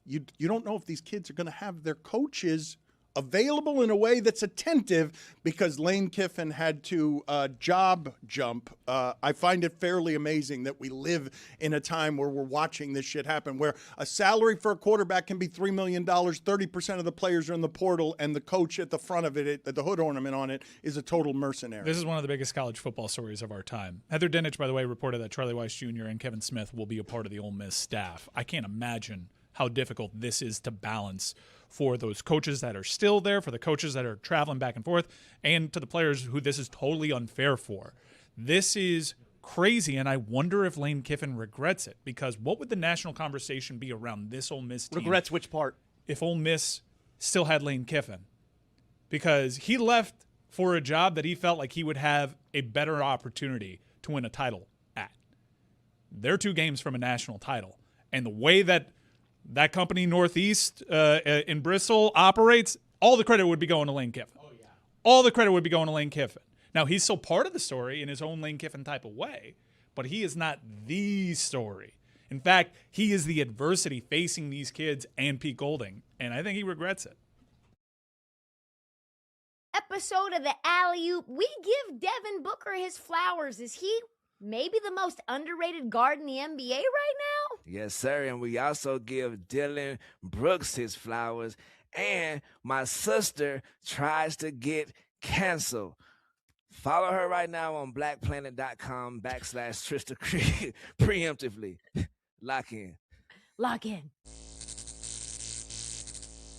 you don't know if these kids are going to have their coaches available in a way that's attentive because Lane Kiffin had to job jump. I find it fairly amazing that we live in a time where we're watching this shit happen, where a salary for a quarterback can be $3 million, 30% of the players are in the portal, and the coach at the front of it, the hood ornament on it, is a total mercenary. This is one of the biggest college football stories of our time. Heather Dinich, by the way, reported that Charlie Weiss Jr. and Kevin Smith will be a part of the Ole Miss staff. I can't imagine how difficult this is to balance for those coaches that are still there, for the coaches that are traveling back and forth, and to the players who this is totally unfair for. This is crazy, and I wonder if Lane Kiffin regrets it, because what would the national conversation be around this Ole Miss team? Regrets which part? If Ole Miss still had Lane Kiffin. Because he left for a job that he felt like he would have a better opportunity to win a title at. They're 2 games from a national title. And the way that company Northeast in Bristol operates, all the credit would be going to Lane Kiffin. Oh, yeah. All the credit would be going to Lane Kiffin. Now, he's still part of the story in his own Lane Kiffin type of way, but he is not the story. In fact, he is the adversity facing these kids and Pete Golding, and I think he regrets it. Episode of the Alley-Oop, we give Devin Booker his flowers. Is he maybe the most underrated guard in the NBA right now? Yes, sir, and we also give Dylan Brooks his flowers, and my sister tries to get canceled. Follow her right now on blackplanet.com/Trista preemptively. Lock in. Lock in.